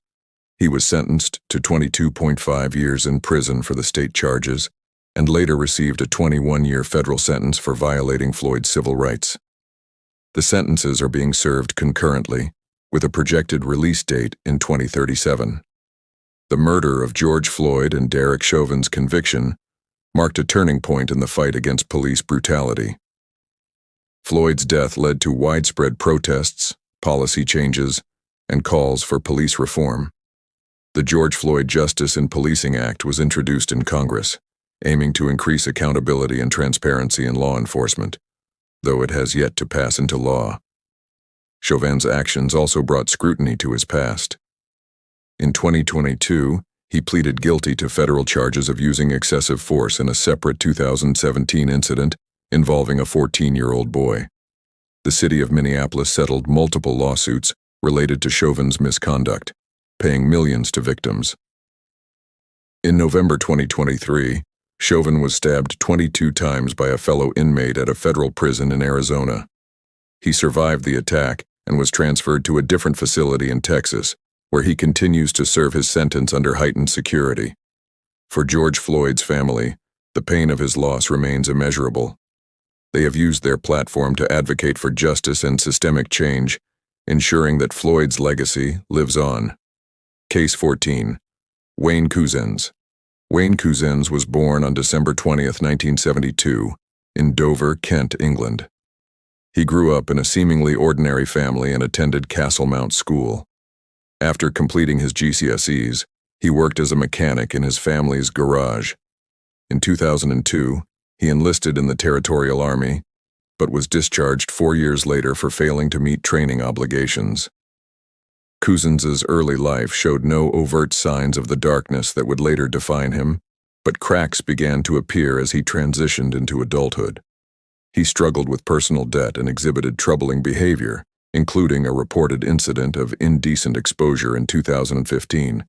He was sentenced to 22.5 years in prison for the state charges, and later received a 21-year federal sentence for violating Floyd's civil rights. The sentences are being served concurrently, with a projected release date in 2037. The murder of George Floyd and Derek Chauvin's conviction marked a turning point in the fight against police brutality. Floyd's death led to widespread protests, policy changes, and calls for police reform. The George Floyd Justice in Policing Act was introduced in Congress, aiming to increase accountability and transparency in law enforcement, though it has yet to pass into law. Chauvin's actions also brought scrutiny to his past. In 2022, he pleaded guilty to federal charges of using excessive force in a separate 2017 incident involving a 14-year-old boy. The city of Minneapolis settled multiple lawsuits related to Chauvin's misconduct, paying millions to victims. In November 2023, Chauvin was stabbed 22 times by a fellow inmate at a federal prison in Arizona. He survived the attack and was transferred to a different facility in Texas, where he continues to serve his sentence under heightened security. For George Floyd's family, the pain of his loss remains immeasurable. They have used their platform to advocate for justice and systemic change, ensuring that Floyd's legacy lives on. Case 14. Wayne Couzens. Wayne Couzens was born on December 20, 1972, in Dover, Kent, England. He grew up in a seemingly ordinary family and attended Castlemount School. After completing his GCSEs, he worked as a mechanic in his family's garage. In 2002, he enlisted in the Territorial Army, but was discharged 4 years later for failing to meet training obligations. Couzens' early life showed no overt signs of the darkness that would later define him, but cracks began to appear as he transitioned into adulthood. He struggled with personal debt and exhibited troubling behavior, including a reported incident of indecent exposure in 2015.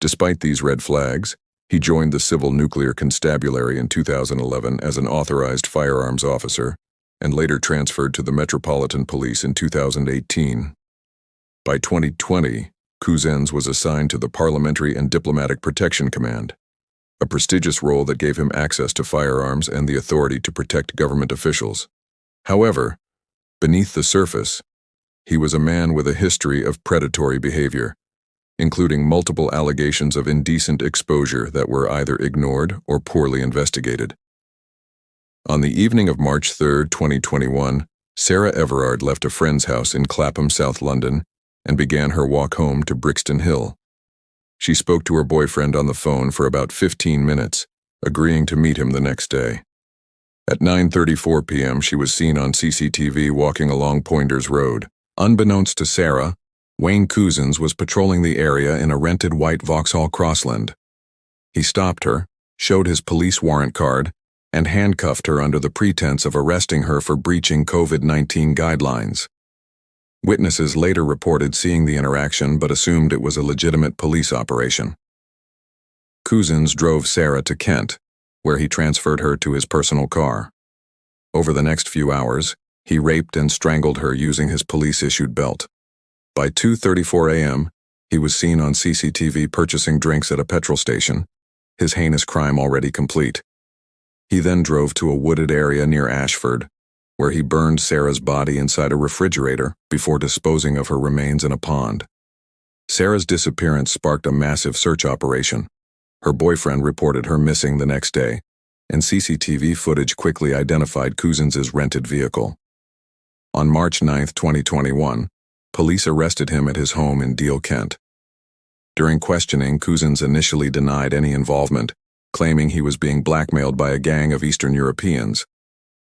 Despite these red flags, he joined the Civil Nuclear Constabulary in 2011 as an authorized firearms officer and later transferred to the Metropolitan Police in 2018. By 2020, Couzens was assigned to the Parliamentary and Diplomatic Protection Command, a prestigious role that gave him access to firearms and the authority to protect government officials. However, beneath the surface, he was a man with a history of predatory behavior, including multiple allegations of indecent exposure that were either ignored or poorly investigated. On the evening of March 3, 2021, Sarah Everard left a friend's house in Clapham, South London, and began her walk home to Brixton Hill. She spoke to her boyfriend on the phone for about 15 minutes, agreeing to meet him the next day. At 9:34 p.m., she was seen on CCTV walking along Poinders Road. Unbeknownst to Sarah, Wayne Couzens was patrolling the area in a rented white Vauxhall Crossland. He stopped her, showed his police warrant card, and handcuffed her under the pretense of arresting her for breaching COVID-19 guidelines. Witnesses later reported seeing the interaction but assumed it was a legitimate police operation. Couzens drove Sarah to Kent, where he transferred her to his personal car. Over the next few hours, he raped and strangled her using his police-issued belt. By 2:34 a.m., he was seen on CCTV purchasing drinks at a petrol station, his heinous crime already complete. He then drove to a wooded area near Ashford, where he burned Sarah's body inside a refrigerator before disposing of her remains in a pond. Sarah's disappearance sparked a massive search operation. Her boyfriend reported her missing the next day, and CCTV footage quickly identified Couzens' rented vehicle. On March 9, 2021, police arrested him at his home in Deal, Kent. During questioning, Couzens initially denied any involvement, claiming he was being blackmailed by a gang of Eastern Europeans.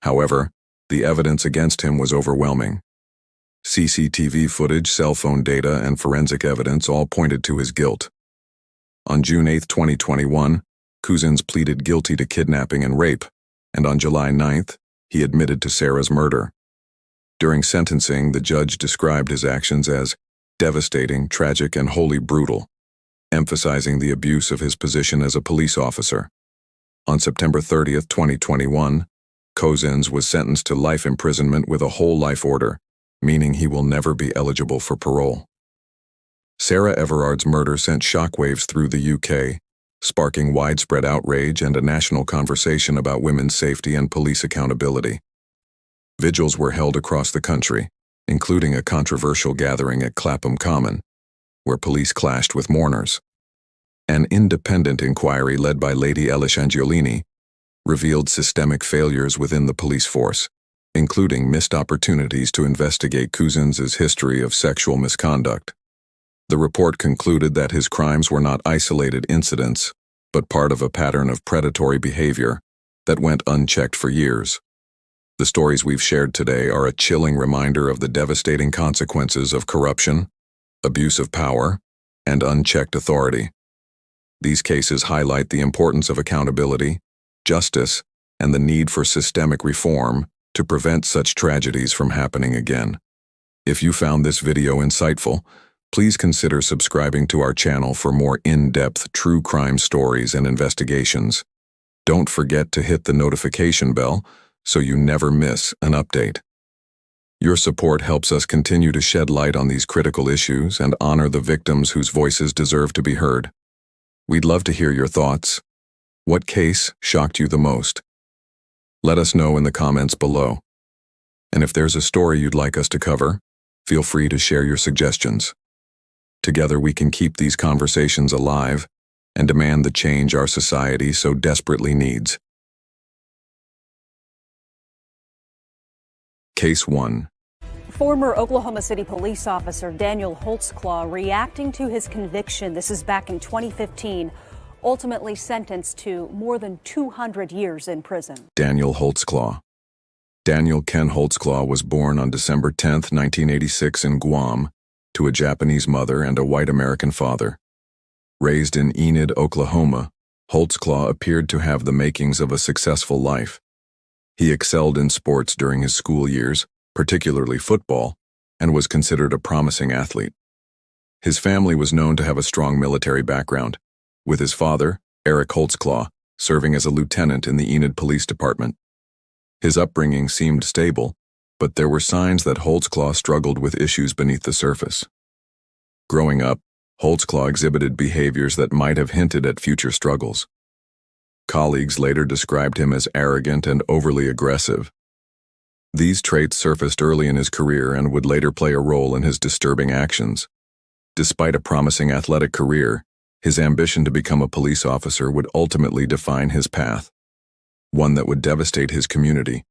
However, the evidence against him was overwhelming. CCTV footage, cell phone data, and forensic evidence all pointed to his guilt. On June 8, 2021, Couzens pleaded guilty to kidnapping and rape, and on July 9th, he admitted to Sarah's murder. During sentencing, the judge described his actions as devastating, tragic, and wholly brutal, emphasizing the abuse of his position as a police officer. On September 30, 2021, Couzens was sentenced to life imprisonment with a whole life order, meaning he will never be eligible for parole. Sarah Everard's murder sent shockwaves through the UK, sparking widespread outrage and a national conversation about women's safety and police accountability. Vigils were held across the country, including a controversial gathering at Clapham Common, where police clashed with mourners. An independent inquiry led by Lady Elish Angiolini revealed systemic failures within the police force, including missed opportunities to investigate Couzens' history of sexual misconduct. The report concluded that his crimes were not isolated incidents, but part of a pattern of predatory behavior that went unchecked for years. The stories we've shared today are a chilling reminder of the devastating consequences of corruption, abuse of power, and unchecked authority. These cases highlight the importance of accountability, justice, and the need for systemic reform to prevent such tragedies from happening again. If you found this video insightful, please consider subscribing to our channel for more in-depth true crime stories and investigations. Don't forget to hit the notification bell so you never miss an update. Your support helps us continue to shed light on these critical issues and honor the victims whose voices deserve to be heard. We'd love to hear your thoughts. What case shocked you the most? Let us know in the comments below. And if there's a story you'd like us to cover, feel free to share your suggestions. Together we can keep these conversations alive and demand the change our society so desperately needs. Case 1. Former Oklahoma City police officer Daniel Holtzclaw reacting to his conviction, this is back in 2015, ultimately sentenced to more than 200 years in prison. Daniel Holtzclaw. Daniel Ken Holtzclaw was born on December 10, 1986 in Guam, to a Japanese mother and a white American father. Raised in Enid, Oklahoma, Holtzclaw appeared to have the makings of a successful life. He excelled in sports during his school years, particularly football, and was considered a promising athlete. His family was known to have a strong military background, with his father, Eric Holtzclaw, serving as a lieutenant in the Enid Police Department. His upbringing seemed stable, but there were signs that Holtzclaw struggled with issues beneath the surface. Growing up, Holtzclaw exhibited behaviors that might have hinted at future struggles. Colleagues later described him as arrogant and overly aggressive. These traits surfaced early in his career and would later play a role in his disturbing actions. Despite a promising athletic career, his ambition to become a police officer would ultimately define his path, one that would devastate his community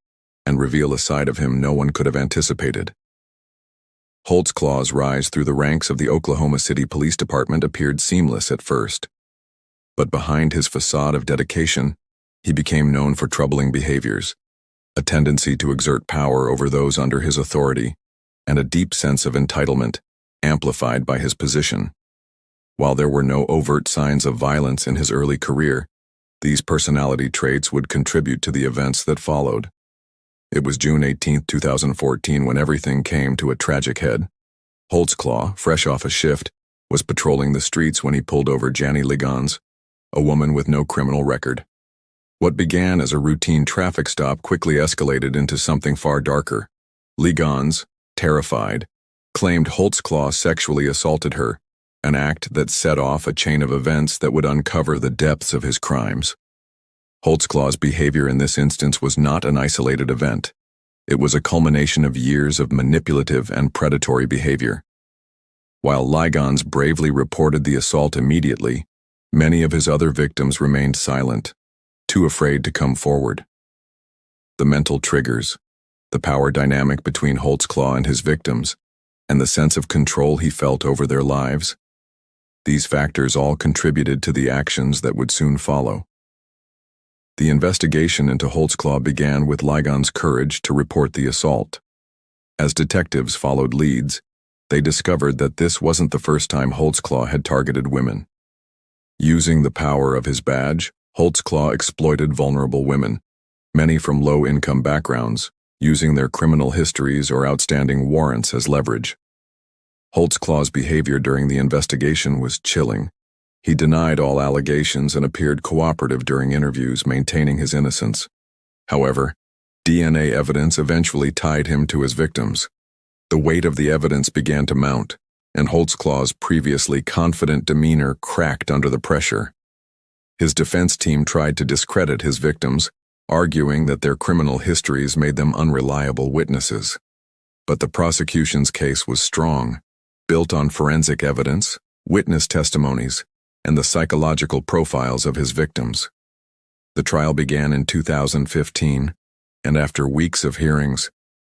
and reveal a side of him no one could have anticipated. Holtzclaw's rise through the ranks of the Oklahoma City Police Department appeared seamless at first. But behind his facade of dedication, he became known for troubling behaviors, a tendency to exert power over those under his authority, and a deep sense of entitlement, amplified by his position. While there were no overt signs of violence in his early career, these personality traits would contribute to the events that followed. It was June 18, 2014 when everything came to a tragic head. Holtzclaw, fresh off a shift, was patrolling the streets when he pulled over Jovanny Ligons, a woman with no criminal record. What began as a routine traffic stop quickly escalated into something far darker. Ligons, terrified, claimed Holtzclaw sexually assaulted her, an act that set off a chain of events that would uncover the depths of his crimes. Holtzclaw's behavior in this instance was not an isolated event. It was a culmination of years of manipulative and predatory behavior. While Ligons bravely reported the assault immediately, many of his other victims remained silent, too afraid to come forward. The mental triggers, the power dynamic between Holtzclaw and his victims, and the sense of control he felt over their lives, these factors all contributed to the actions that would soon follow. The investigation into Holtzclaw began with Ligon's courage to report the assault. As detectives followed leads, they discovered that this wasn't the first time Holtzclaw had targeted women. Using the power of his badge, Holtzclaw exploited vulnerable women, many from low-income backgrounds, using their criminal histories or outstanding warrants as leverage. Holtzclaw's behavior during the investigation was chilling. He denied all allegations and appeared cooperative during interviews, maintaining his innocence. However, DNA evidence eventually tied him to his victims. The weight of the evidence began to mount, and Holtzclaw's previously confident demeanor cracked under the pressure. His defense team tried to discredit his victims, arguing that their criminal histories made them unreliable witnesses. But the prosecution's case was strong, built on forensic evidence, witness testimonies, and the psychological profiles of his victims. The trial began in 2015, and after weeks of hearings,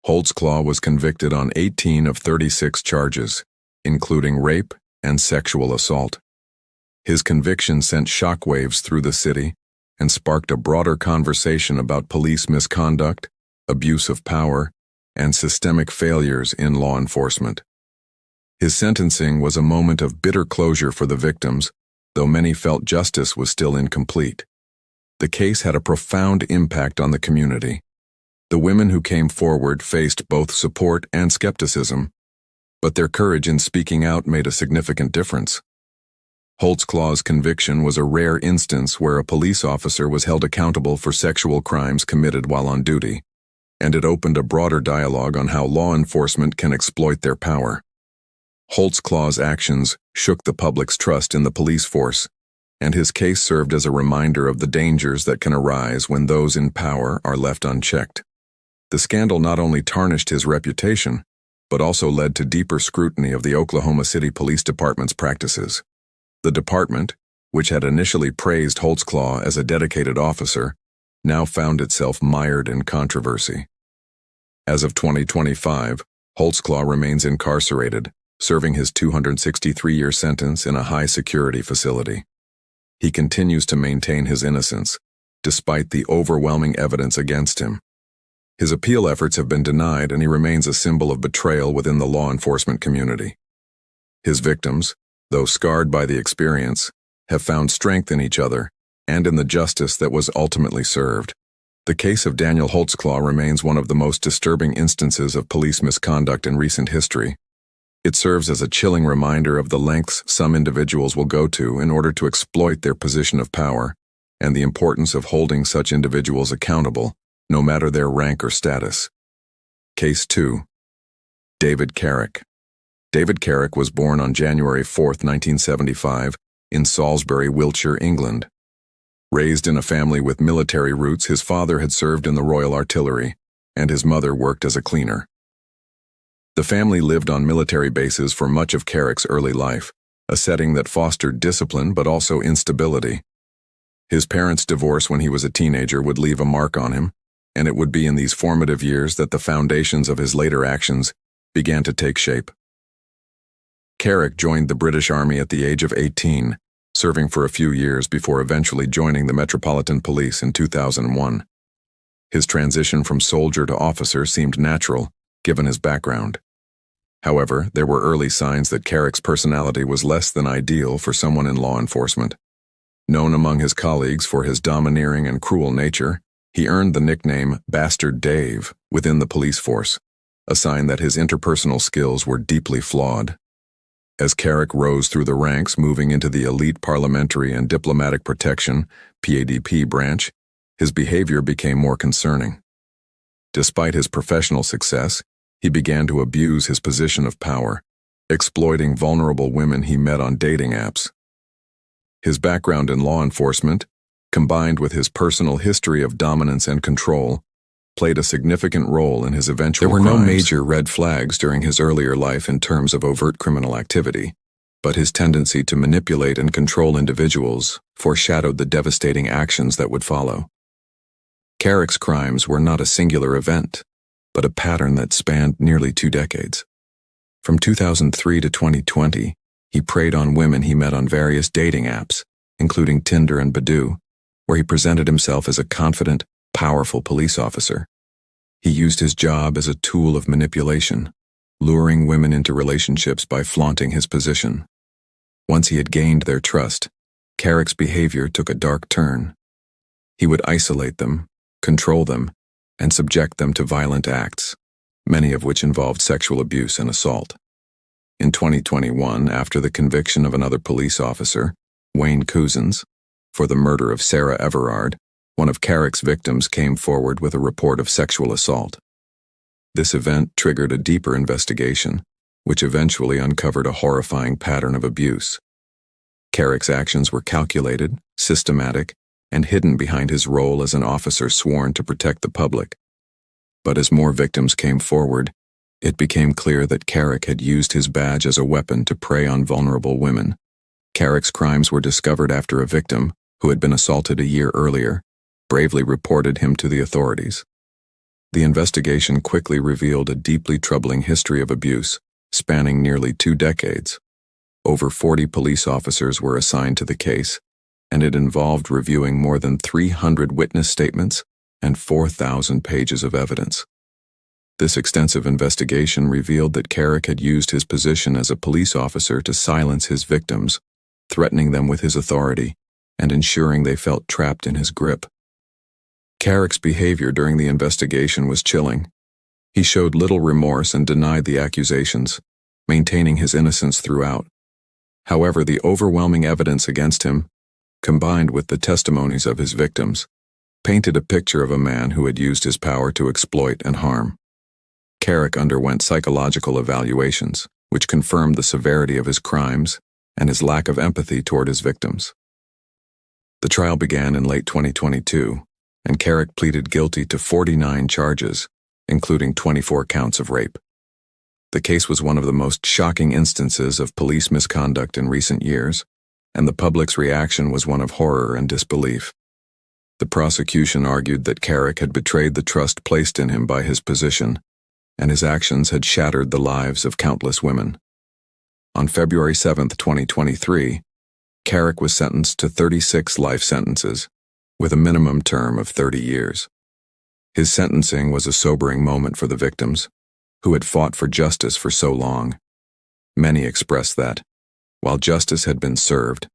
Holtzclaw was convicted on 18 of 36 charges, including rape and sexual assault. His conviction sent shockwaves through the city and sparked a broader conversation about police misconduct, abuse of power, and systemic failures in law enforcement. His sentencing was a moment of bitter closure for the victims, though many felt justice was still incomplete. The case had a profound impact on the community. The women who came forward faced both support and skepticism, but their courage in speaking out made a significant difference. Holtzclaw's conviction was a rare instance where a police officer was held accountable for sexual crimes committed while on duty, and it opened a broader dialogue on how law enforcement can exploit their power. Holtzclaw's actions shook the public's trust in the police force, and his case served as a reminder of the dangers that can arise when those in power are left unchecked. The scandal not only tarnished his reputation, but also led to deeper scrutiny of the Oklahoma City Police Department's practices. The department, which had initially praised Holtzclaw as a dedicated officer, now found itself mired in controversy. As of 2025, Holtzclaw remains incarcerated, serving his 263-year sentence in a high-security facility. He continues to maintain his innocence, despite the overwhelming evidence against him. His appeal efforts have been denied, and he remains a symbol of betrayal within the law enforcement community. His victims, though scarred by the experience, have found strength in each other and in the justice that was ultimately served. The case of Daniel Holtzclaw remains one of the most disturbing instances of police misconduct in recent history. It serves as a chilling reminder of the lengths some individuals will go to in order to exploit their position of power, and the importance of holding such individuals accountable, no matter their rank or status. Case 2. David Carrick. David Carrick was born on January 4, 1975, in Salisbury, Wiltshire, England. Raised in a family with military roots, his father had served in the Royal Artillery, and his mother worked as a cleaner. The family lived on military bases for much of Carrick's early life, a setting that fostered discipline but also instability. His parents' divorce when he was a teenager would leave a mark on him, and it would be in these formative years that the foundations of his later actions began to take shape. Carrick joined the British Army at the age of 18, serving for a few years before eventually joining the Metropolitan Police in 2001. His transition from soldier to officer seemed natural, given his background. However, there were early signs that Carrick's personality was less than ideal for someone in law enforcement. Known among his colleagues for his domineering and cruel nature, he earned the nickname Bastard Dave within the police force, a sign that his interpersonal skills were deeply flawed. As Carrick rose through the ranks, moving into the elite Parliamentary and Diplomatic Protection (PADP) branch, his behavior became more concerning. Despite his professional success, he began to abuse his position of power, exploiting vulnerable women he met on dating apps. His background in law enforcement, combined with his personal history of dominance and control, played a significant role in his eventual crimes. There were no major red flags during his earlier life in terms of overt criminal activity, but his tendency to manipulate and control individuals foreshadowed the devastating actions that would follow. Carrick's crimes were not a singular event, but a pattern that spanned nearly 2 decades. From 2003 to 2020, he preyed on women he met on various dating apps, including Tinder and Badoo, where he presented himself as a confident, powerful police officer. He used his job as a tool of manipulation, luring women into relationships by flaunting his position. Once he had gained their trust, Carrick's behavior took a dark turn. He would isolate them, control them, and subject them to violent acts, many of which involved sexual abuse and assault. In 2021, after the conviction of another police officer, Wayne Couzens, for the murder of Sarah Everard, one of Carrick's victims came forward with a report of sexual assault. This event triggered a deeper investigation, which eventually uncovered a horrifying pattern of abuse. Carrick's actions were calculated, systematic, and hidden behind his role as an officer sworn to protect the public. But as more victims came forward, it became clear that Carrick had used his badge as a weapon to prey on vulnerable women. Carrick's crimes were discovered after a victim, who had been assaulted a year earlier, bravely reported him to the authorities. The investigation quickly revealed a deeply troubling history of abuse, spanning nearly 2 decades. Over 40 police officers were assigned to the case, and it involved reviewing more than 300 witness statements and 4,000 pages of evidence. This extensive investigation revealed that Carrick had used his position as a police officer to silence his victims, threatening them with his authority and ensuring they felt trapped in his grip. Carrick's behavior during the investigation was chilling. He showed little remorse and denied the accusations, maintaining his innocence throughout. However, the overwhelming evidence against him, combined with the testimonies of his victims, painted a picture of a man who had used his power to exploit and harm. Carrick underwent psychological evaluations, which confirmed the severity of his crimes and his lack of empathy toward his victims. The trial began in late 2022, and Carrick pleaded guilty to 49 charges, including 24 counts of rape. The case was one of the most shocking instances of police misconduct in recent years, and the public's reaction was one of horror and disbelief. The prosecution argued that Carrick had betrayed the trust placed in him by his position, and his actions had shattered the lives of countless women. On February 7, 2023, Carrick was sentenced to 36 life sentences, with a minimum term of 30 years. His sentencing was a sobering moment for the victims, who had fought for justice for so long. Many expressed that, while justice had been served,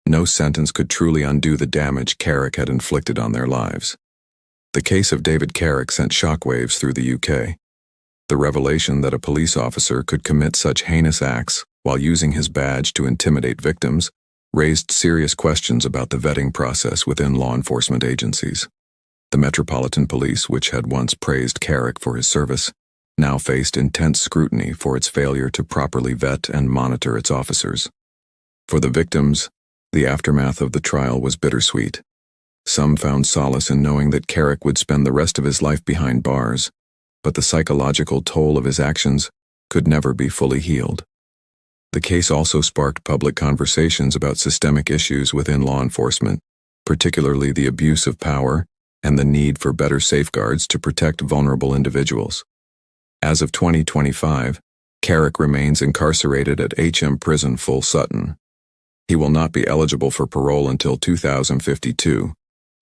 no sentence could truly undo the damage Carrick had inflicted on their lives. The case of David Carrick sent shockwaves through the UK. The revelation that a police officer could commit such heinous acts while using his badge to intimidate victims raised serious questions about the vetting process within law enforcement agencies. The Metropolitan Police, which had once praised Carrick for his service, now faced intense scrutiny for its failure to properly vet and monitor its officers. For the victims, the aftermath of the trial was bittersweet. Some found solace in knowing that Carrick would spend the rest of his life behind bars, but the psychological toll of his actions could never be fully healed. The case also sparked public conversations about systemic issues within law enforcement, particularly the abuse of power and the need for better safeguards to protect vulnerable individuals. As of 2025, Carrick remains incarcerated at HM Prison Full Sutton. He will not be eligible for parole until 2052,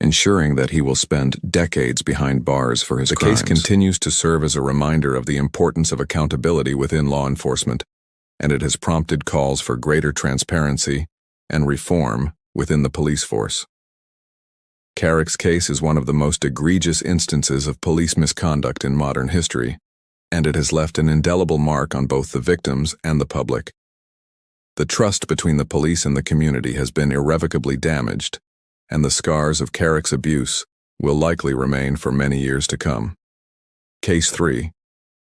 ensuring that he will spend decades behind bars for his crimes. The case continues to serve as a reminder of the importance of accountability within law enforcement, and it has prompted calls for greater transparency and reform within the police force. Carrick's case is one of the most egregious instances of police misconduct in modern history, and it has left an indelible mark on both the victims and the public. The trust between the police and the community has been irrevocably damaged, and the scars of Carrick's abuse will likely remain for many years to come. Case 3.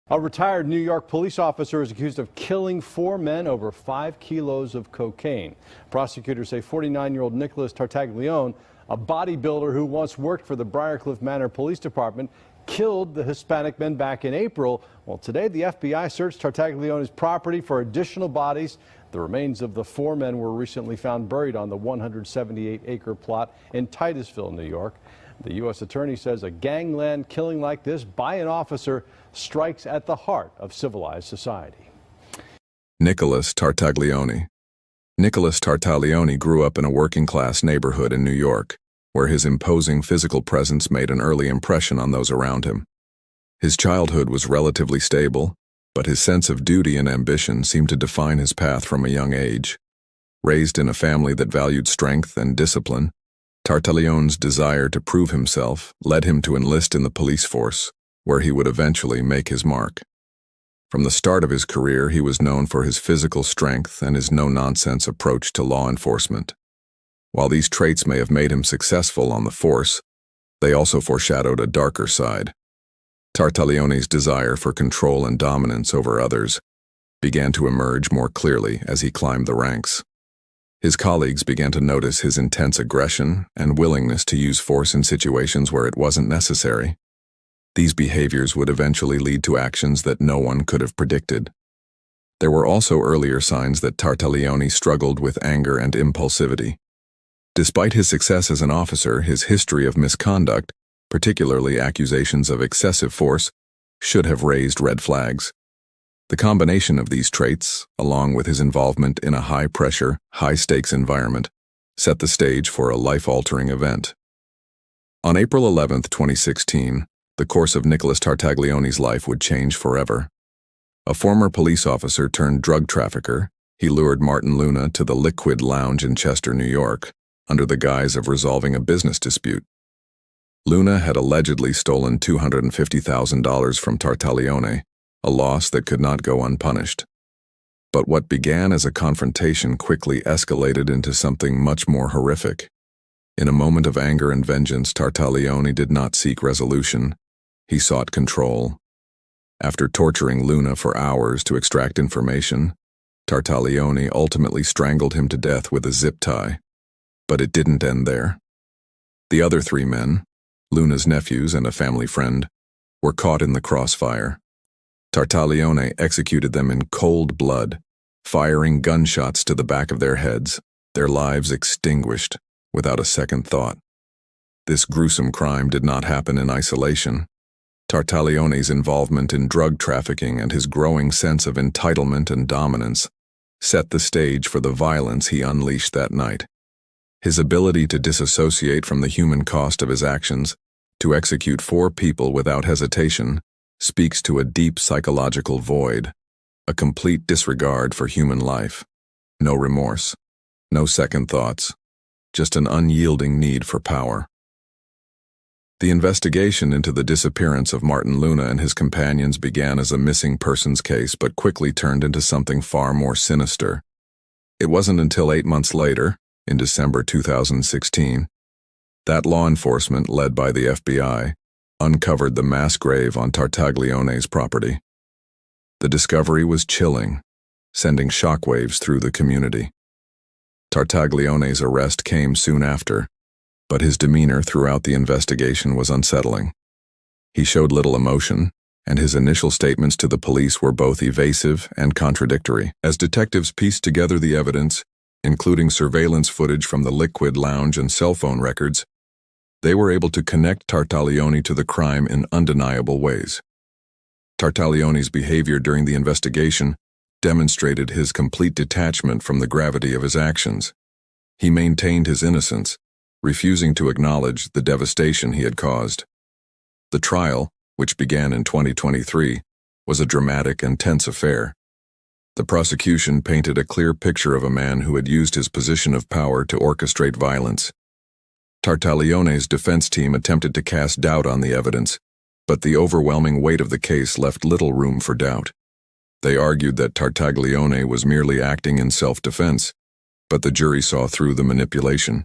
A retired New York police officer is accused of killing 4 men over 5 kilos of cocaine. Prosecutors say 49-year-old Nicholas Tartaglione, a bodybuilder who once worked for the Briarcliff Manor Police Department, killed the Hispanic men back in April. Well, today the FBI searched Tartaglione's property for additional bodies. The remains of the 4 men were recently found buried on the 178-acre plot in Titusville, New York. The U.S. Attorney says a gangland killing like this by an officer strikes at the heart of civilized society. Nicholas Tartaglione. Nicholas Tartaglione grew up in a working-class neighborhood in New York, where his imposing physical presence made an early impression on those around him. His childhood was relatively stable, but his sense of duty and ambition seemed to define his path from a young age. Raised in a family that valued strength and discipline, Tartaglione's desire to prove himself led him to enlist in the police force, where he would eventually make his mark. From the start of his career, he was known for his physical strength and his no-nonsense approach to law enforcement. While these traits may have made him successful on the force, they also foreshadowed a darker side. Tartaglione's desire for control and dominance over others began to emerge more clearly as he climbed the ranks. His colleagues began to notice his intense aggression and willingness to use force in situations where it wasn't necessary. These behaviors would eventually lead to actions that no one could have predicted. There were also earlier signs that Tartaglione struggled with anger and impulsivity. Despite his success as an officer, his history of misconduct, particularly accusations of excessive force, should have raised red flags. The combination of these traits, along with his involvement in a high-pressure, high-stakes environment, set the stage for a life-altering event. On April 11, 2016, the course of Nicholas Tartaglione's life would change forever. A former police officer turned drug trafficker, he lured Martin Luna to the Liquid Lounge in Chester, New York, under the guise of resolving a business dispute. Luna had allegedly stolen $250,000 from Tartaglione, a loss that could not go unpunished. But what began as a confrontation quickly escalated into something much more horrific. In a moment of anger and vengeance, Tartaglione did not seek resolution. He sought control. After torturing Luna for hours to extract information, Tartaglione ultimately strangled him to death with a zip tie. But it didn't end there. The other 3 men, Luna's nephews and a family friend, were caught in the crossfire. Tartaglione executed them in cold blood, firing gunshots to the back of their heads, their lives extinguished without a second thought. This gruesome crime did not happen in isolation. Tartaglione's involvement in drug trafficking and his growing sense of entitlement and dominance set the stage for the violence he unleashed that night. His ability to disassociate from the human cost of his actions, to execute 4 people without hesitation, speaks to a deep psychological void, A complete disregard for human life. No remorse. No second thoughts. Just an unyielding need for power. The investigation into the disappearance of Martin Luna and his companions began as a missing persons case but quickly turned into something far more sinister. It wasn't until 8 months later, in December 2016, that law enforcement, led by the FBI, uncovered the mass grave on Tartaglione's property. The discovery was chilling, sending shockwaves through the community. Tartaglione's arrest came soon after, but his demeanor throughout the investigation was unsettling. He showed little emotion, and his initial statements to the police were both evasive and contradictory. As detectives pieced together the evidence, including surveillance footage from the Liquid Lounge and cell phone records, they were able to connect Tartaglione to the crime in undeniable ways. Tartaglione's behavior during the investigation demonstrated his complete detachment from the gravity of his actions. He maintained his innocence, refusing to acknowledge the devastation he had caused. The trial, which began in 2023, was a dramatic and tense affair. The prosecution painted a clear picture of a man who had used his position of power to orchestrate violence. Tartaglione's defense team attempted to cast doubt on the evidence, but the overwhelming weight of the case left little room for doubt. They argued that Tartaglione was merely acting in self-defense, but the jury saw through the manipulation.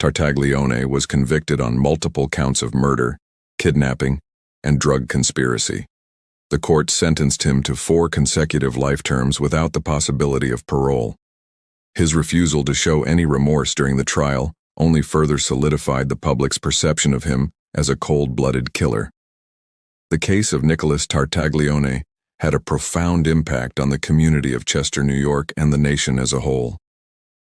Tartaglione was convicted on multiple counts of murder, kidnapping, and drug conspiracy. The court sentenced him to 4 consecutive life terms without the possibility of parole. His refusal to show any remorse during the trial only further solidified the public's perception of him as a cold-blooded killer. The case of Nicholas Tartaglione had a profound impact on the community of Chester, New York, and the nation as a whole.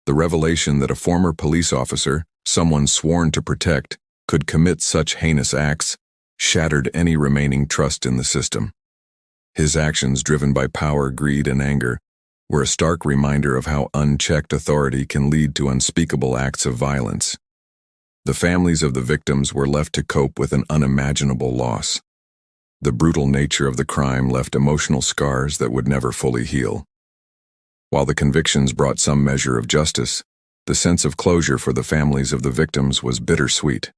The revelation that a former police officer, someone sworn to protect, could commit such heinous acts shattered any remaining trust in the system. His actions, driven by power, greed, and anger, were a stark reminder of how unchecked authority can lead to unspeakable acts of violence. The families of the victims were left to cope with an unimaginable loss. The brutal nature of the crime left emotional scars that would never fully heal. While the convictions brought some measure of justice, the sense of closure for the families of the victims was bittersweet.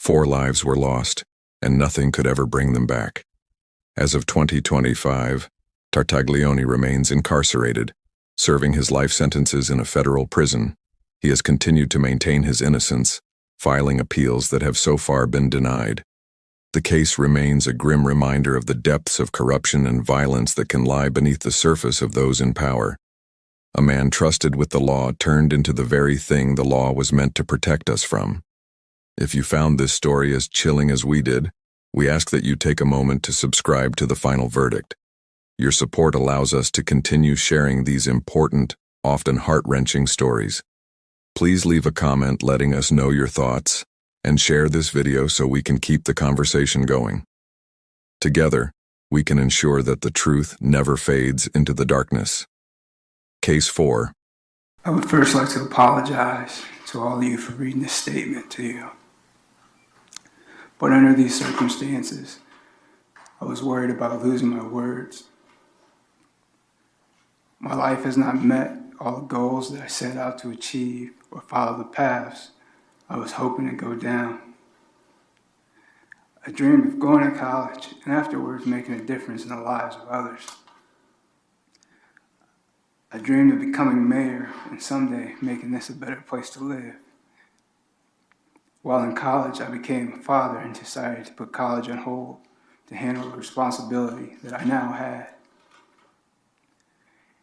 4 lives were lost, and nothing could ever bring them back. As of 2025, Tartaglione remains incarcerated, serving his life sentences in a federal prison. He has continued to maintain his innocence, filing appeals that have so far been denied. The case remains a grim reminder of the depths of corruption and violence that can lie beneath the surface of those in power. A man trusted with the law turned into the very thing the law was meant to protect us from. If you found this story as chilling as we did, we ask that you take a moment to subscribe to The Final Verdict. Your support allows us to continue sharing these important, often heart-wrenching stories. Please leave a comment letting us know your thoughts, and share this video so we can keep the conversation going. Together, we can ensure that the truth never fades into the darkness. Case 4. I would first like to apologize to all of you for reading this statement to you. But under these circumstances, I was worried about losing my words. My life has not met all the goals that I set out to achieve or follow the paths I was hoping to go down. I dreamed of going to college and afterwards making a difference in the lives of others. I dreamed of becoming mayor and someday making this a better place to live. While in college, I became a father and decided to put college on hold to handle the responsibility that I now had.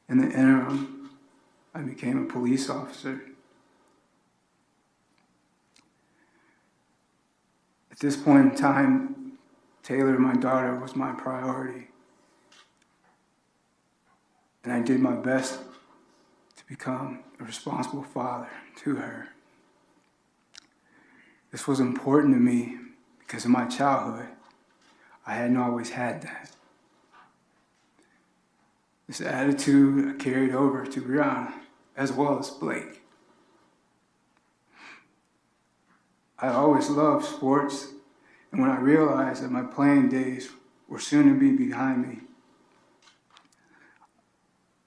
In the interim, I became a police officer. At this point in time, Taylor, my daughter, was my priority. And I did my best to become a responsible father to her. This was important to me because in my childhood, I hadn't always had that. This attitude I carried over to Brianna, as well as Blake. I always loved sports, and when I realized that my playing days were soon to be behind me,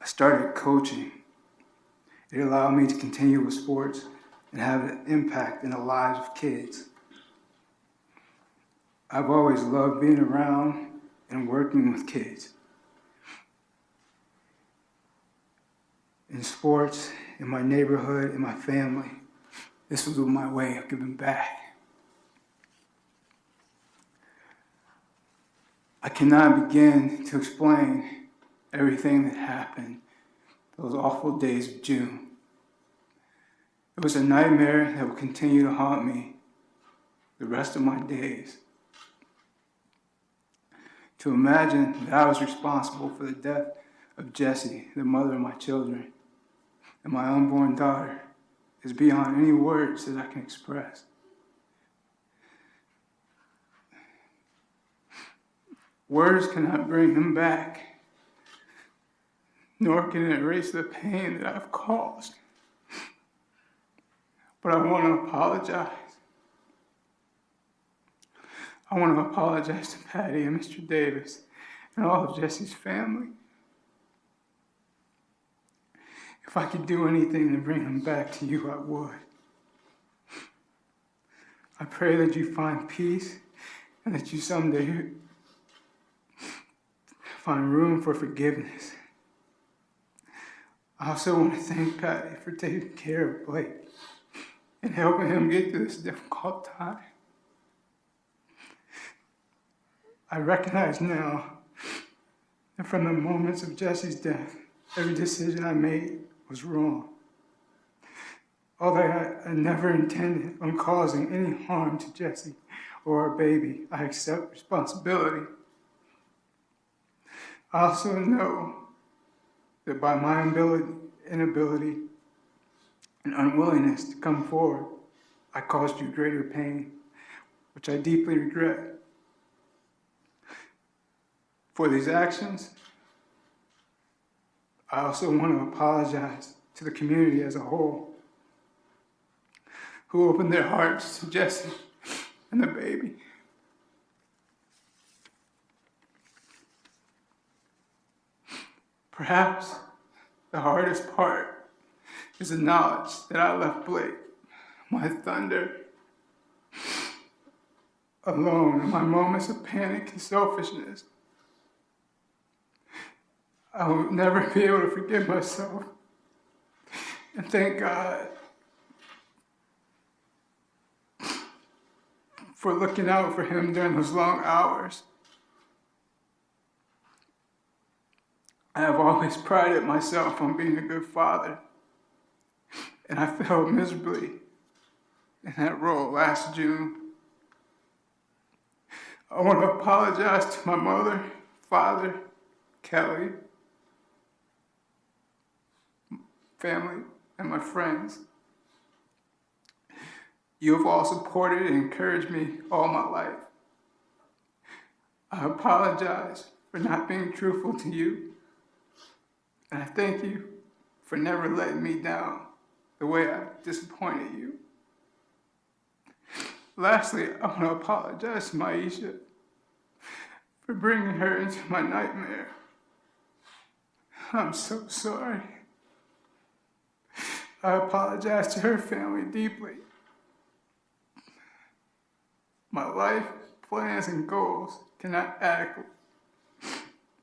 I started coaching. It allowed me to continue with sports and have an impact in the lives of kids. I've always loved being around and working with kids. In sports, in my neighborhood, in my family, this was my way of giving back. I cannot begin to explain everything that happened those awful days of June. It was a nightmare that will continue to haunt me the rest of my days. To imagine that I was responsible for the death of Jessie, the mother of my children, and my unborn daughter is beyond any words that I can express. Words cannot bring him back, nor can it erase the pain that I've caused. But I want to apologize. I want to apologize to Patty and Mr. Davis and all of Jessie's family. If I could do anything to bring him back to you, I would. I pray that you find peace and that you someday find room for forgiveness. I also want to thank Patty for taking care of Blake and helping him get through this difficult time. I recognize now that from the moments of Jessie's death, every decision I made was wrong. Although I never intended on causing any harm to Jessie or our baby, I accept responsibility. I also know that by my inability and unwillingness to come forward, I caused you greater pain, which I deeply regret. For these actions, I also want to apologize to the community as a whole, who opened their hearts to Jessie and the baby. Perhaps the hardest part is the knowledge that I left Blake, my thunder, alone in my moments of panic and selfishness. I will never be able to forgive myself. And thank God for looking out for him during those long hours. I have always prided myself on being a good father, and I failed miserably in that role last June. I want to apologize to my mother, father, Kelly, family, and my friends. You have all supported and encouraged me all my life. I apologize for not being truthful to you. And I thank you for never letting me down the way I disappointed you. Lastly, I want to apologize to Maisha for bringing her into my nightmare. I'm so sorry. I apologize to her family deeply. My life, plans, and goals cannot adequately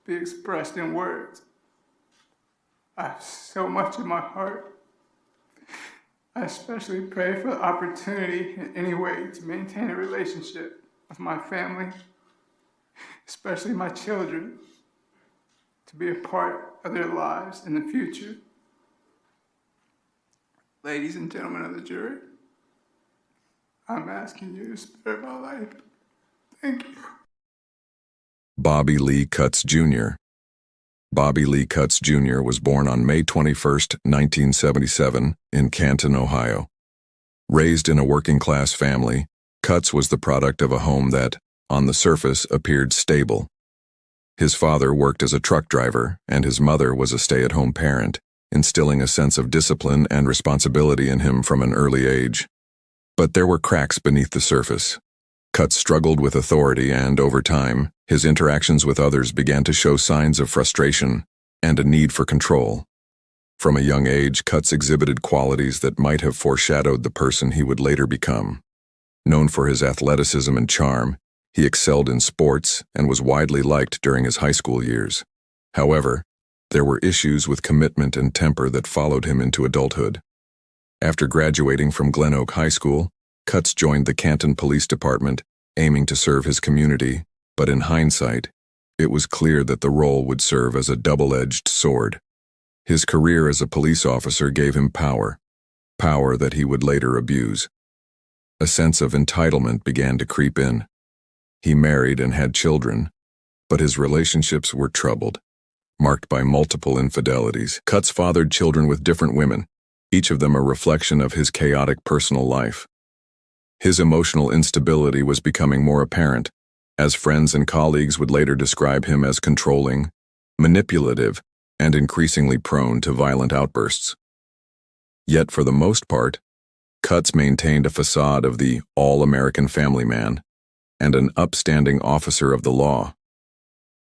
be expressed in words. I have so much in my heart. I especially pray for the opportunity in any way to maintain a relationship with my family, especially my children, to be a part of their lives in the future. Ladies and gentlemen of the jury, I'm asking you to spare my life. Thank you. Bobby Lee Cutts Jr. Bobby Lee Cutts Jr. was born on May 21, 1977, in Canton, Ohio. Raised in a working-class family, Cutts was the product of a home that, on the surface, appeared stable. His father worked as a truck driver, and his mother was a stay-at-home parent, instilling a sense of discipline and responsibility in him from an early age. But there were cracks beneath the surface. Cutts struggled with authority and, over time, his interactions with others began to show signs of frustration. and a need for control. From a young age, Cutts exhibited qualities that might have foreshadowed the person he would later become. Known for his athleticism and charm, he excelled in sports and was widely liked during his high school years. However, there were issues with commitment and temper that followed him into adulthood. After graduating from Glen Oak High School, Cutts joined the Canton Police Department, aiming to serve his community, but in hindsight, it was clear that the role would serve as a double-edged sword. His career as a police officer gave him power that he would later abuse. A sense of entitlement began to creep in. He married and had children, but his relationships were troubled, marked by multiple infidelities. Cutts fathered children with different women, each of them a reflection of his chaotic personal life. His emotional instability was becoming more apparent, as friends and colleagues would later describe him as controlling, manipulative, and increasingly prone to violent outbursts. Yet for the most part, Cutts maintained a facade of the all-American family man and an upstanding officer of the law.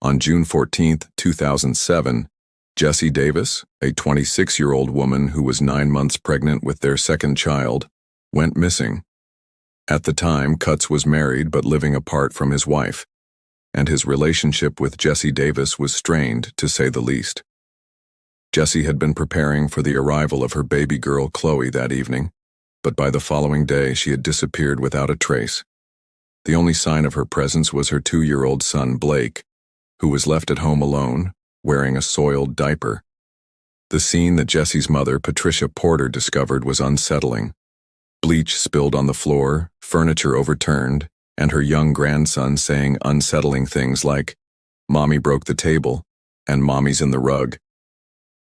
On June 14, 2007, Jessie Davis, a 26-year-old woman who was 9 months pregnant with their second child, went missing. At the time, Cutts was married but living apart from his wife, and his relationship with Jessie Davis was strained, to say the least. Jessie had been preparing for the arrival of her baby girl Chloe that evening, but by the following day she had disappeared without a trace. The only sign of her presence was her 2-year-old son Blake, who was left at home alone, wearing a soiled diaper. The scene that Jessie's mother, Patricia Porter, discovered was unsettling. Bleach spilled on the floor, furniture overturned, and her young grandson saying unsettling things like, "Mommy broke the table," and "Mommy's in the rug."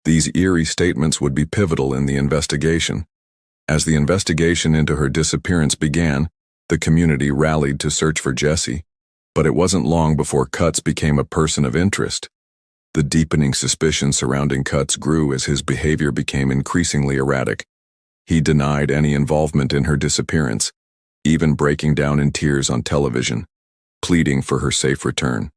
These eerie statements would be pivotal in the investigation. As the investigation into her disappearance began, the community rallied to search for Jessie, but it wasn't long before Cutts became a person of interest. The deepening suspicion surrounding Cutts grew as his behavior became increasingly erratic. He denied any involvement in her disappearance, even breaking down in tears on television, pleading for her safe return.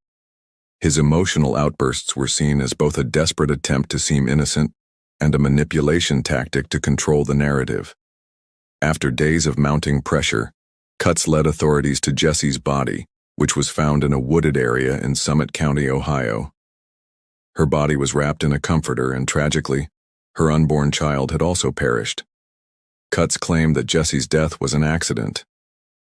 His emotional outbursts were seen as both a desperate attempt to seem innocent and a manipulation tactic to control the narrative. After days of mounting pressure, Cutts led authorities to Jessie's body, which was found in a wooded area in Summit County, Ohio. Her body was wrapped in a comforter and, tragically, her unborn child had also perished. Cutts claimed that Jessie's death was an accident.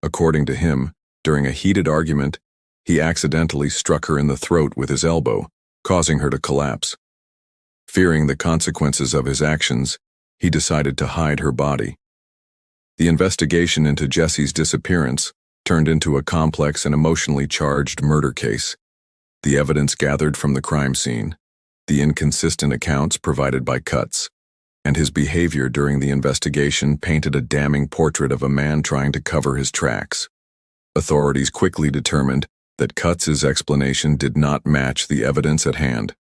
According to him, during a heated argument, he accidentally struck her in the throat with his elbow, causing her to collapse. Fearing the consequences of his actions, he decided to hide her body. The investigation into Jessie's disappearance turned into a complex and emotionally charged murder case. The evidence gathered from the crime scene, the inconsistent accounts provided by Cutts, and his behavior during the investigation painted a damning portrait of a man trying to cover his tracks. Authorities quickly determined that Cutts's explanation did not match the evidence at hand.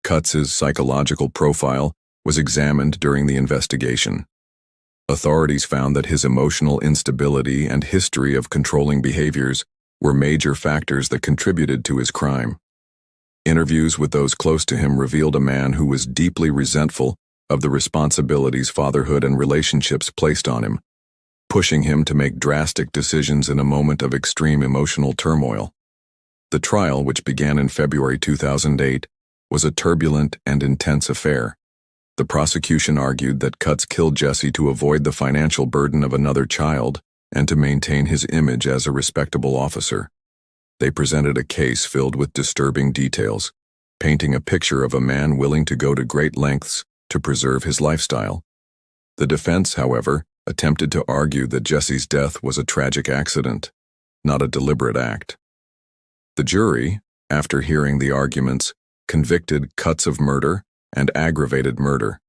Cutts's psychological profile was examined during the investigation. Authorities found that his emotional instability and history of controlling behaviors were major factors that contributed to his crime. Interviews with those close to him revealed a man who was deeply resentful of the responsibilities fatherhood and relationships placed on him, pushing him to make drastic decisions in a moment of extreme emotional turmoil. The trial, which began in February 2008, was a turbulent and intense affair. The prosecution argued that Cutts killed Jessie to avoid the financial burden of another child and to maintain his image as a respectable officer. They presented a case filled with disturbing details, painting a picture of a man willing to go to great lengths to preserve his lifestyle. The defense, however, attempted to argue that Jessie's death was a tragic accident, not a deliberate act. The jury, after hearing the arguments, convicted Cutts of murder and aggravated murder.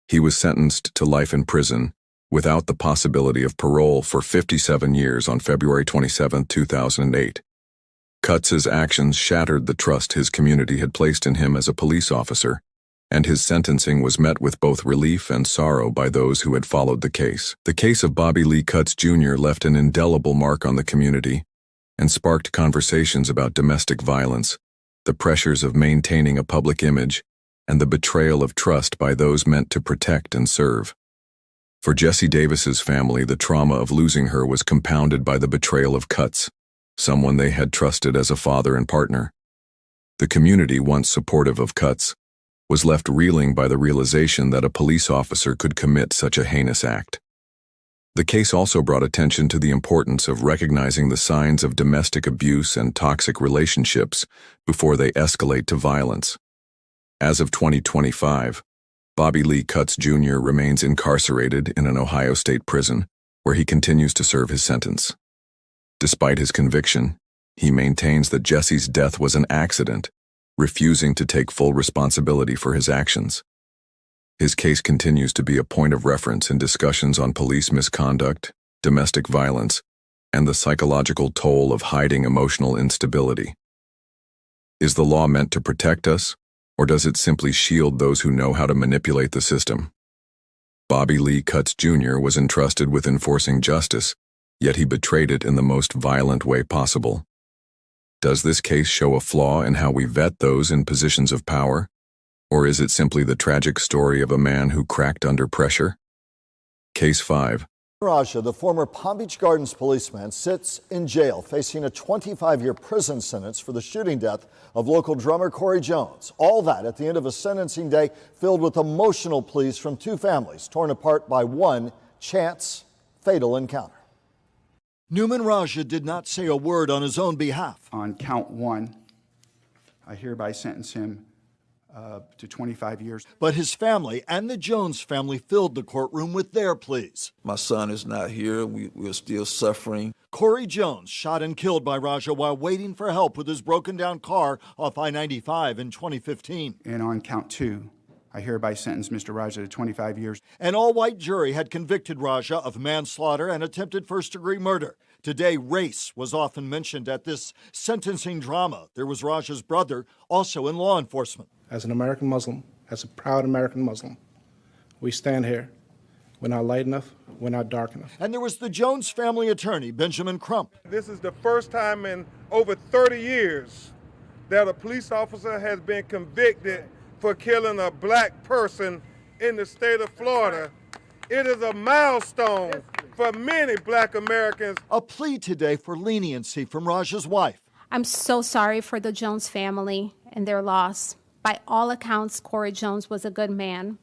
He was sentenced to life in prison without the possibility of parole for 57 years on February 27, 2008. Cutts's actions shattered the trust his community had placed in him as a police officer, and his sentencing was met with both relief and sorrow by those who had followed the case. The case of Bobby Lee Cutts Jr. left an indelible mark on the community and sparked conversations about domestic violence, the pressures of maintaining a public image, and the betrayal of trust by those meant to protect and serve. For Jessie Davis's family, the trauma of losing her was compounded by the betrayal of Coutts, someone they had trusted as a father and partner. The community, once supportive of Coutts, was left reeling by the realization that a police officer could commit such a heinous act. The case also brought attention to the importance of recognizing the signs of domestic abuse and toxic relationships before they escalate to violence. As of 2025, Bobby Lee Coutts Jr. remains incarcerated in an Ohio state prison, where he continues to serve his sentence. Despite his conviction, he maintains that Jessie's death was an accident, refusing to take full responsibility for his actions. His case continues to be a point of reference in discussions on police misconduct, domestic violence, and the psychological toll of hiding emotional instability. Is the law meant to protect us, or does it simply shield those who know how to manipulate the system? Bobby Lee Coutts Jr. was entrusted with enforcing justice, yet he betrayed it in the most violent way possible. Does this case show a flaw in how we vet those in positions of power? Or is it simply the tragic story of a man who cracked under pressure? Case 5. Raja, the former Palm Beach Gardens policeman, sits in jail facing a 25-year prison sentence for the shooting death of local drummer Corey Jones. All that at the end of a sentencing day filled with emotional pleas from two families torn apart by one chance fatal encounter. Newman Raja did not say a word on his own behalf. On count 1, I hereby sentence him to 25 years. But his family and the Jones family filled the courtroom with their pleas. My son is not here. We're still suffering. Corey Jones shot and killed by Raja while waiting for help with his broken-down car off I-95 in 2015. And on count 2, I hereby sentence Mr. Raja to 25 years. An all-white jury had convicted Raja of manslaughter and attempted first-degree murder. Today, race was often mentioned at this sentencing drama. There was Raja's brother, also in law enforcement. As an American Muslim, as a proud American Muslim, we stand here. We're not light enough, we're not dark enough. And there was the Jones family attorney, Benjamin Crump. This is the first time in over 30 years that a police officer has been convicted for killing a black person in the state of Florida. It is a milestone for many black Americans. A plea today for leniency from Raja's wife. I'm so sorry for the Jones family and their loss. By all accounts, Corey Jones was a good man.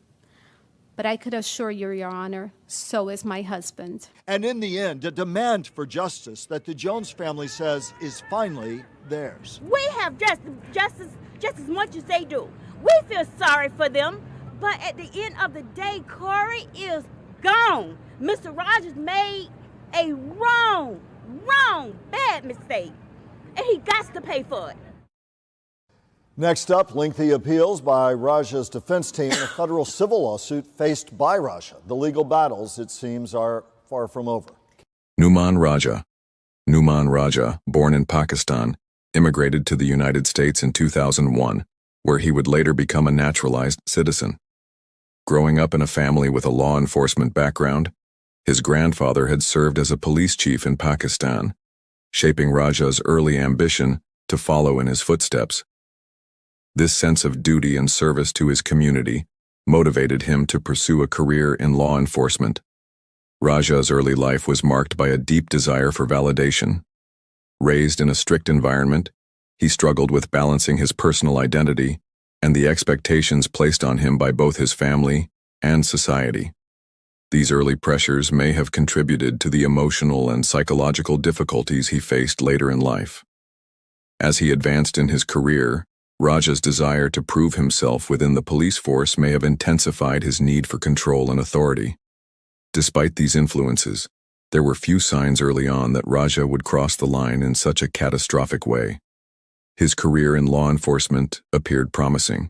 But I could assure you, Your Honor, so is my husband. And in the end, a demand for justice that the Jones family says is finally theirs. We have justice just as much as they do. We feel sorry for them, but at the end of the day, Corey is gone. Mr. Rogers made a wrong, bad mistake, and he got to pay for it. Next up, lengthy appeals by Raja's defense team in a federal civil lawsuit faced by Raja. The legal battles, it seems, are far from over. Numan Raja, born in Pakistan, immigrated to the United States in 2001, where he would later become a naturalized citizen. Growing up in a family with a law enforcement background, his grandfather had served as a police chief in Pakistan, shaping Raja's early ambition to follow in his footsteps. This sense of duty and service to his community motivated him to pursue a career in law enforcement. Raja's early life was marked by a deep desire for validation. Raised in a strict environment, he struggled with balancing his personal identity and the expectations placed on him by both his family and society. These early pressures may have contributed to the emotional and psychological difficulties he faced later in life. As he advanced in his career, Raja's desire to prove himself within the police force may have intensified his need for control and authority. Despite these influences, there were few signs early on that Raja would cross the line in such a catastrophic way. His career in law enforcement appeared promising.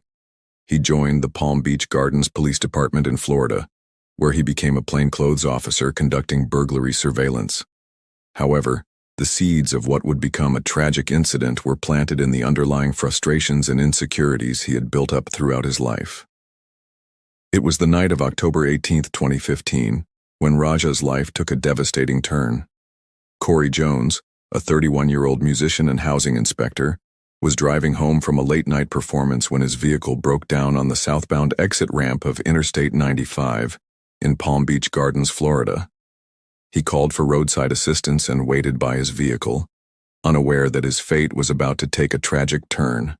He joined the Palm Beach Gardens Police Department in Florida, where he became a plainclothes officer conducting burglary surveillance. However, the seeds of what would become a tragic incident were planted in the underlying frustrations and insecurities he had built up throughout his life. It was the night of October 18, 2015, when Raja's life took a devastating turn. Corey Jones, a 31-year-old musician and housing inspector, was driving home from a late-night performance when his vehicle broke down on the southbound exit ramp of Interstate 95 in Palm Beach Gardens, Florida. He called for roadside assistance and waited by his vehicle, unaware that his fate was about to take a tragic turn.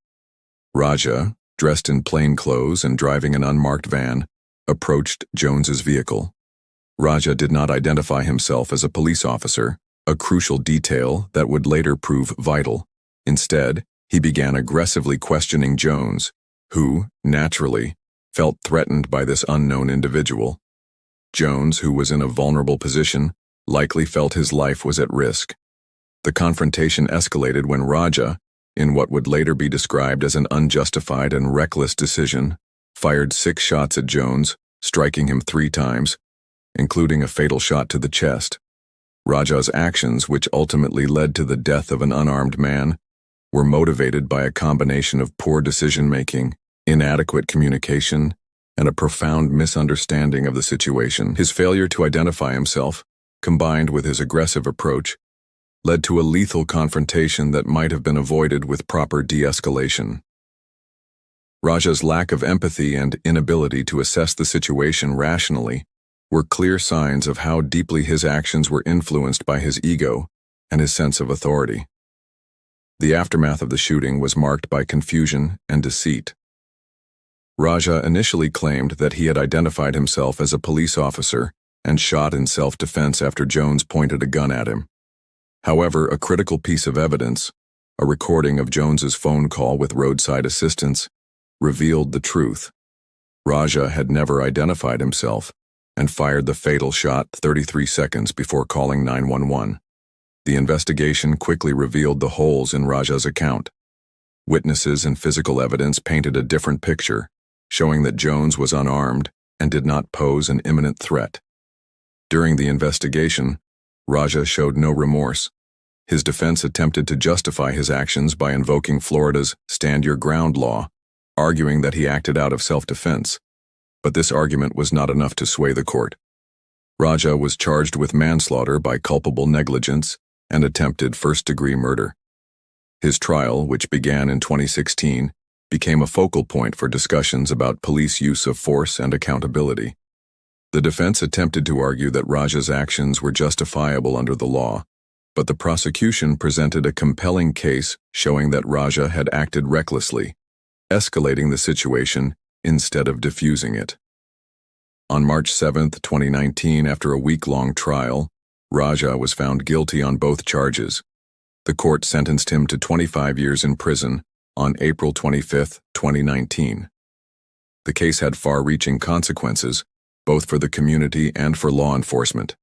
Raja, dressed in plain clothes and driving an unmarked van, approached Jones's vehicle. Raja did not identify himself as a police officer, a crucial detail that would later prove vital. Instead, he began aggressively questioning Jones, who, naturally, felt threatened by this unknown individual. Jones, who was in a vulnerable position, likely felt his life was at risk. The confrontation escalated when Raja, in what would later be described as an unjustified and reckless decision, fired 6 shots at Jones, striking him 3 times, including a fatal shot to the chest. Raja's actions, which ultimately led to the death of an unarmed man, were motivated by a combination of poor decision-making, inadequate communication, and a profound misunderstanding of the situation. His failure to identify himself, combined with his aggressive approach, led to a lethal confrontation that might have been avoided with proper de-escalation. Raja's lack of empathy and inability to assess the situation rationally were clear signs of how deeply his actions were influenced by his ego and his sense of authority. The aftermath of the shooting was marked by confusion and deceit. Raja initially claimed that he had identified himself as a police officer and shot in self-defense after Jones pointed a gun at him. However, a critical piece of evidence, a recording of Jones's phone call with roadside assistance, revealed the truth. Raja had never identified himself and fired the fatal shot 33 seconds before calling 911. The investigation quickly revealed the holes in Raja's account. Witnesses and physical evidence painted a different picture, showing that Jones was unarmed and did not pose an imminent threat. During the investigation, Raja showed no remorse. His defense attempted to justify his actions by invoking Florida's Stand Your Ground law, arguing that he acted out of self-defense. But this argument was not enough to sway the court. Raja was charged with manslaughter by culpable negligence and attempted first-degree murder. His trial, which began in 2016, became a focal point for discussions about police use of force and accountability. The defense attempted to argue that Raja's actions were justifiable under the law, but the prosecution presented a compelling case showing that Raja had acted recklessly, escalating the situation instead of diffusing it. On March 7, 2019, after a week-long trial, Raja was found guilty on both charges. The court sentenced him to 25 years in prison on April 25, 2019. The case had far-reaching consequences, both for the community and for law enforcement.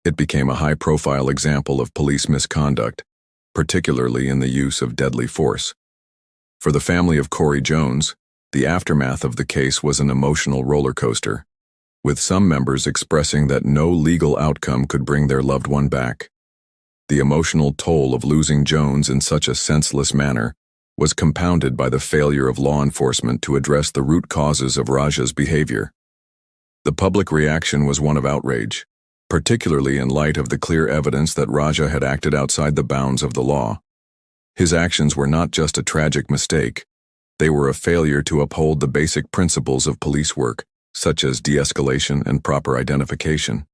It became a high-profile example of police misconduct, particularly in the use of deadly force. For the family of Corey Jones, the aftermath of the case was an emotional roller coaster, with some members expressing that no legal outcome could bring their loved one back. The emotional toll of losing Jones in such a senseless manner was compounded by the failure of law enforcement to address the root causes of Raja's behavior. The public reaction was one of outrage, particularly in light of the clear evidence that Raja had acted outside the bounds of the law. His actions were not just a tragic mistake, they were a failure to uphold the basic principles of police work, such as de-escalation and proper identification.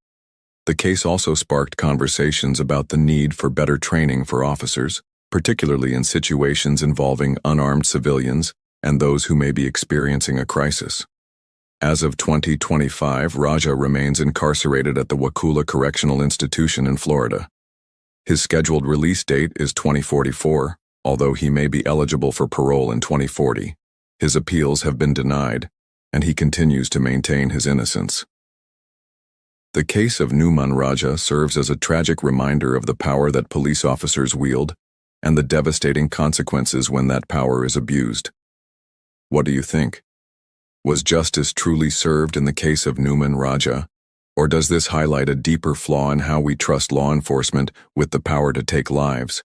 The case also sparked conversations about the need for better training for officers, particularly in situations involving unarmed civilians and those who may be experiencing a crisis. As of 2025, Raja remains incarcerated at the Wakulla Correctional Institution in Florida. His scheduled release date is 2044, although he may be eligible for parole in 2040. His appeals have been denied, and he continues to maintain his innocence. The case of Numan Raja serves as a tragic reminder of the power that police officers wield and the devastating consequences when that power is abused. What do you think? Was justice truly served in the case of Numan Raja, or does this highlight a deeper flaw in how we trust law enforcement with the power to take lives?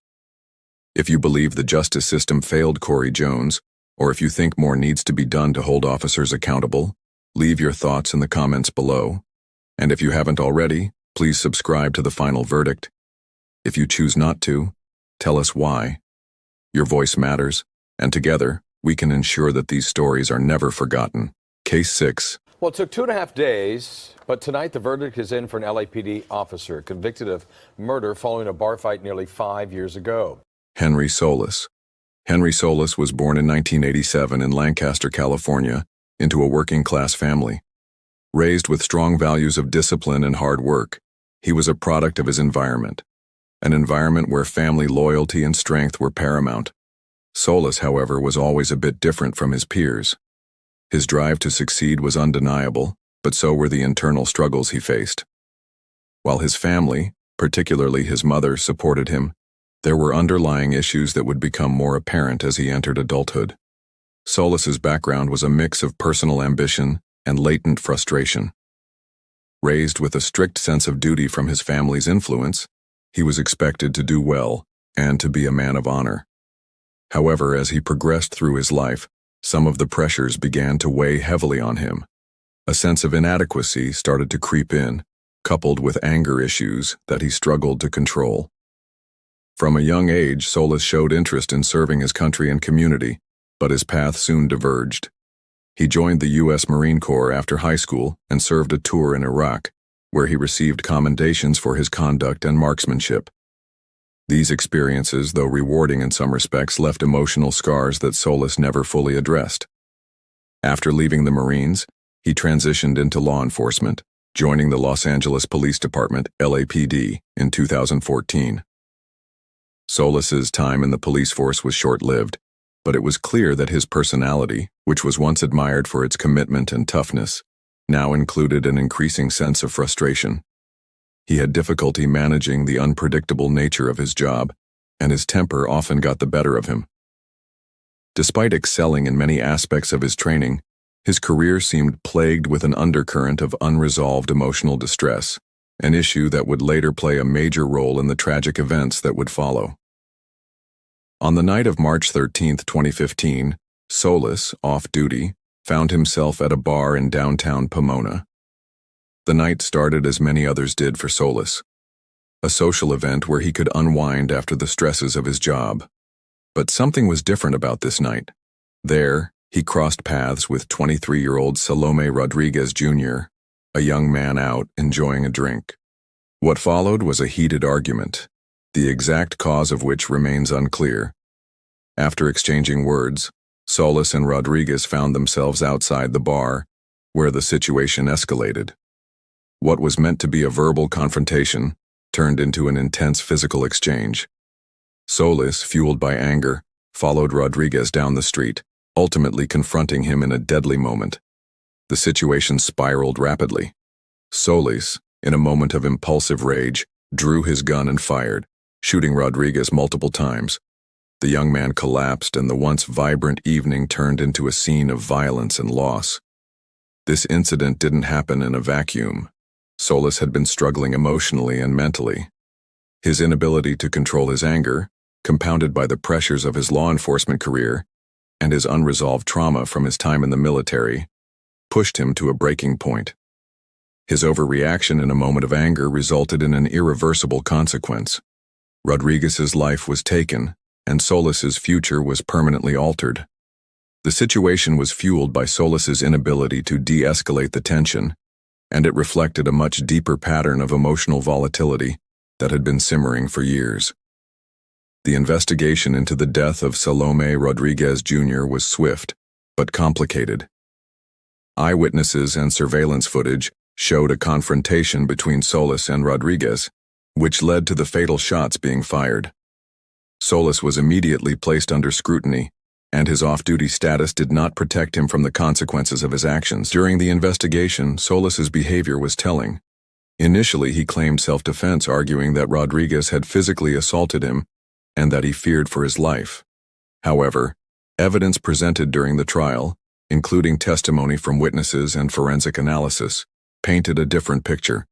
If you believe the justice system failed Corey Jones, or if you think more needs to be done to hold officers accountable, leave your thoughts in the comments below. And if you haven't already, please subscribe to The Final Verdict. If you choose not to, tell us why. Your voice matters, and together, we can ensure that these stories are never forgotten. Case 6. Well, it took 2.5 days, but tonight the verdict is in for an LAPD officer convicted of murder following a bar fight nearly 5 years ago. Henry Solis. Henry Solis was born in 1987 in Lancaster, California, into a working-class family. Raised with strong values of discipline and hard work, he was a product of his environment, an environment where family loyalty and strength were paramount. Solis, however, was always a bit different from his peers. His drive to succeed was undeniable, but so were the internal struggles he faced. While his family, particularly his mother, supported him, there were underlying issues that would become more apparent as he entered adulthood. Solis's background was a mix of personal ambition and latent frustration. Raised with a strict sense of duty from his family's influence, he was expected to do well and to be a man of honor. However, as he progressed through his life, some of the pressures began to weigh heavily on him. A sense of inadequacy started to creep in, coupled with anger issues that he struggled to control. From a young age, Solis showed interest in serving his country and community, but his path soon diverged. He joined the U.S. Marine Corps after high school and served a tour in Iraq, where he received commendations for his conduct and marksmanship. These experiences, though rewarding in some respects, left emotional scars that Solis never fully addressed. After leaving the Marines, he transitioned into law enforcement, joining the Los Angeles Police Department, LAPD, in 2014. Solis's time in the police force was short-lived, but it was clear that his personality, which was once admired for its commitment and toughness, now included an increasing sense of frustration. He had difficulty managing the unpredictable nature of his job, and his temper often got the better of him. Despite excelling in many aspects of his training, his career seemed plagued with an undercurrent of unresolved emotional distress, an issue that would later play a major role in the tragic events that would follow. On the night of March 13, 2015, Solis, off-duty, found himself at a bar in downtown Pomona. The night started as many others did for Solis, a social event where he could unwind after the stresses of his job. But something was different about this night. There, he crossed paths with 23-year-old Salome Rodriguez Jr., a young man out enjoying a drink. What followed was a heated argument, the exact cause of which remains unclear. After exchanging words, Solis and Rodriguez found themselves outside the bar, where the situation escalated. What was meant to be a verbal confrontation turned into an intense physical exchange. Solis, fueled by anger, followed Rodriguez down the street, ultimately confronting him in a deadly moment. The situation spiraled rapidly. Solis, in a moment of impulsive rage, drew his gun and fired, shooting Rodriguez multiple times. The young man collapsed, and the once vibrant evening turned into a scene of violence and loss. This incident didn't happen in a vacuum. Solis had been struggling emotionally and mentally. His inability to control his anger, compounded by the pressures of his law enforcement career and his unresolved trauma from his time in the military, pushed him to a breaking point. His overreaction in a moment of anger resulted in an irreversible consequence. Rodriguez's life was taken, and Solis's future was permanently altered. The situation was fueled by Solis's inability to de-escalate the tension, and it reflected a much deeper pattern of emotional volatility that had been simmering for years. The investigation into the death of Salome Rodriguez Jr. was swift, but complicated. Eyewitnesses and surveillance footage showed a confrontation between Solis and Rodriguez, which led to the fatal shots being fired. Solis was immediately placed under scrutiny, and his off-duty status did not protect him from the consequences of his actions. During the investigation, Solis's behavior was telling. Initially, he claimed self-defense, arguing that Rodriguez had physically assaulted him and that he feared for his life. However, evidence presented during the trial, including testimony from witnesses and forensic analysis, painted a different picture.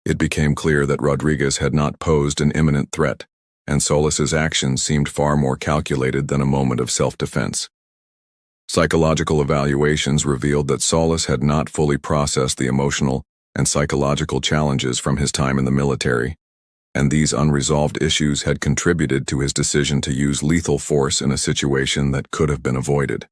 It became clear that Rodriguez had not posed an imminent threat, and Solis's actions seemed far more calculated than a moment of self-defense. Psychological evaluations revealed that Solis had not fully processed the emotional and psychological challenges from his time in the military. and these unresolved issues had contributed to his decision to use lethal force in a situation that could have been avoided.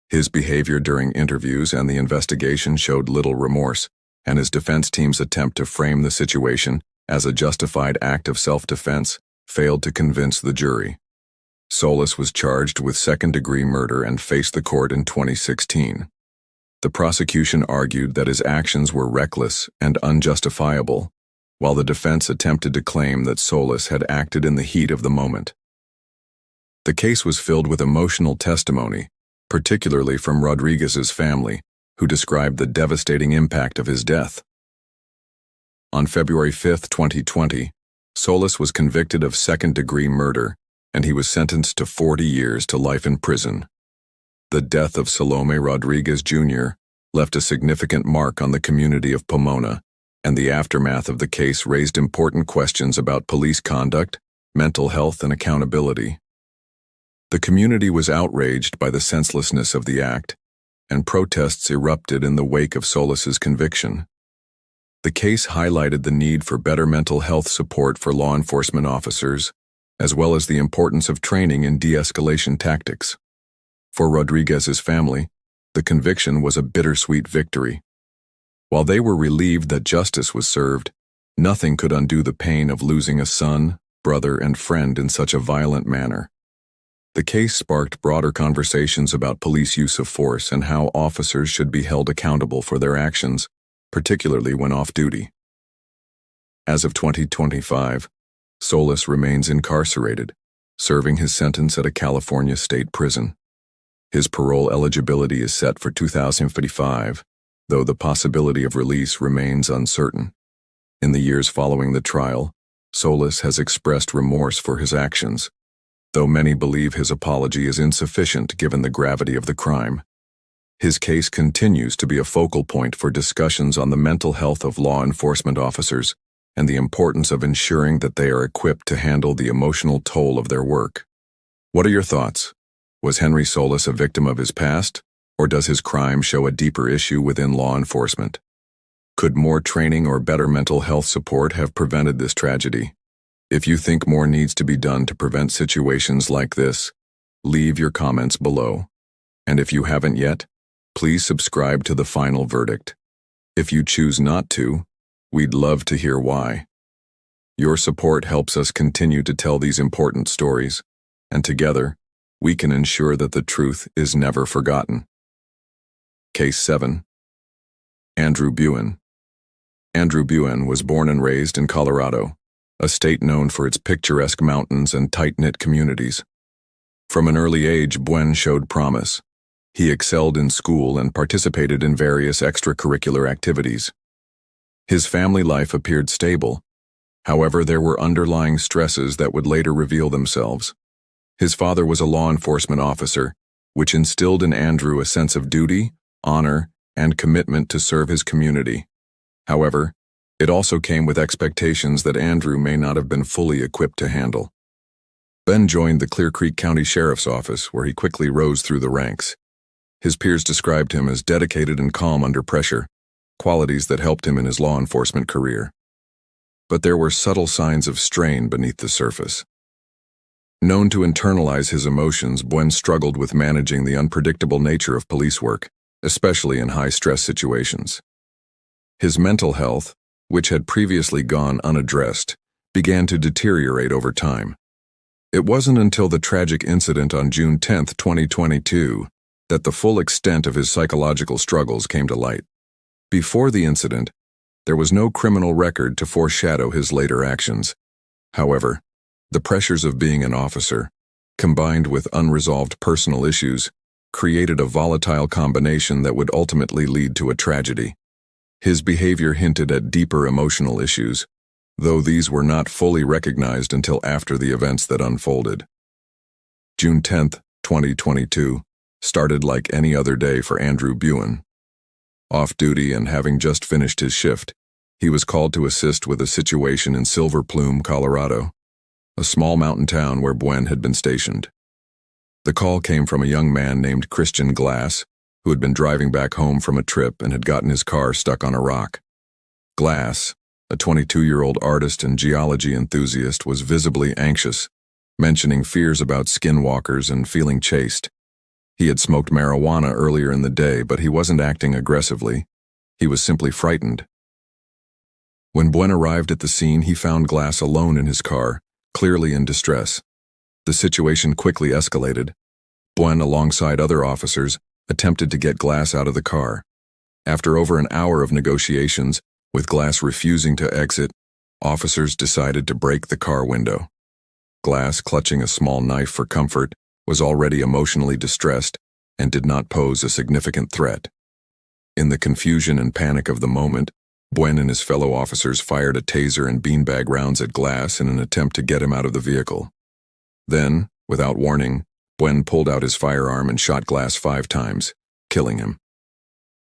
His behavior during interviews and the investigation showed little remorse, and his defense team's attempt to frame the situation as a justified act of self-defense failed to convince the jury. Solis was charged with second-degree murder and faced the court in 2016. The prosecution argued that his actions were reckless and unjustifiable, while the defense attempted to claim that Solis had acted in the heat of the moment. The case was filled with emotional testimony, particularly from Rodriguez's family, who described the devastating impact of his death. On February 5, 2020, Solis was convicted of second-degree murder, and he was sentenced to 40 years to life in prison. The death of Salome Rodriguez Jr. left a significant mark on the community of Pomona, and the aftermath of the case raised important questions about police conduct, mental health, and accountability. The community was outraged by the senselessness of the act, and protests erupted in the wake of Solis's conviction. The case highlighted the need for better mental health support for law enforcement officers, as well as the importance of training in de-escalation tactics. For Rodriguez's family, the conviction was a bittersweet victory. While they were relieved that justice was served, nothing could undo the pain of losing a son, brother, and friend in such a violent manner. The case sparked broader conversations about police use of force and how officers should be held accountable for their actions, particularly when off-duty. As of 2025, Solis remains incarcerated, serving his sentence at a California state prison. His parole eligibility is set for 2055, though the possibility of release remains uncertain. In the years following the trial, Solis has expressed remorse for his actions, though many believe his apology is insufficient given the gravity of the crime. His case continues to be a focal point for discussions on the mental health of law enforcement officers and the importance of ensuring that they are equipped to handle the emotional toll of their work. What are your thoughts? Was Henry Solis a victim of his past, or does his crime show a deeper issue within law enforcement? Could more training or better mental health support have prevented this tragedy? If you think more needs to be done to prevent situations like this, leave your comments below. And if you haven't yet, please subscribe to The Final Verdict. If you choose not to, we'd love to hear why. Your support helps us continue to tell these important stories, and together, we can ensure that the truth is never forgotten. Case 7. Andrew Buen. Andrew Buen was born and raised in Colorado, a state known for its picturesque mountains and tight-knit communities. From an early age, Buen showed promise. He excelled in school and participated in various extracurricular activities. His family life appeared stable. However, there were underlying stresses that would later reveal themselves. His father was a law enforcement officer, which instilled in Andrew a sense of duty, honor, and commitment to serve his community. However, it also came with expectations that Andrew may not have been fully equipped to handle. Ben joined the Clear Creek County Sheriff's Office, where he quickly rose through the ranks. His peers described him as dedicated and calm under pressure, qualities that helped him in his law enforcement career. But there were subtle signs of strain beneath the surface. Known to internalize his emotions, Buen struggled with managing the unpredictable nature of police work, especially in high-stress situations. His mental health, which had previously gone unaddressed, began to deteriorate over time. It wasn't until the tragic incident on June 10, 2022, that the full extent of his psychological struggles came to light. Before the incident, there was no criminal record to foreshadow his later actions. However, the pressures of being an officer, combined with unresolved personal issues, created a volatile combination that would ultimately lead to a tragedy. His behavior hinted at deeper emotional issues, though these were not fully recognized until after the events that unfolded. June 10, 2022, started like any other day for Andrew Buen. Off-duty and having just finished his shift, he was called to assist with a situation in Silver Plume, Colorado, a small mountain town where Buen had been stationed. The call came from a young man named Christian Glass, who had been driving back home from a trip and had gotten his car stuck on a rock. Glass, a 22-year-old artist and geology enthusiast, was visibly anxious, mentioning fears about skinwalkers and feeling chased. He had smoked marijuana earlier in the day, but he wasn't acting aggressively. He was simply frightened. When Buen arrived at the scene, he found Glass alone in his car, clearly in distress. The situation quickly escalated. Buen, alongside other officers, attempted to get Glass out of the car. After over an hour of negotiations, with Glass refusing to exit, officers decided to break the car window. Glass, clutching a small knife for comfort, was already emotionally distressed and did not pose a significant threat. In the confusion and panic of the moment, Buen and his fellow officers fired a taser and beanbag rounds at Glass in an attempt to get him out of the vehicle. Then, without warning, Buen pulled out his firearm and shot Glass 5 times, killing him.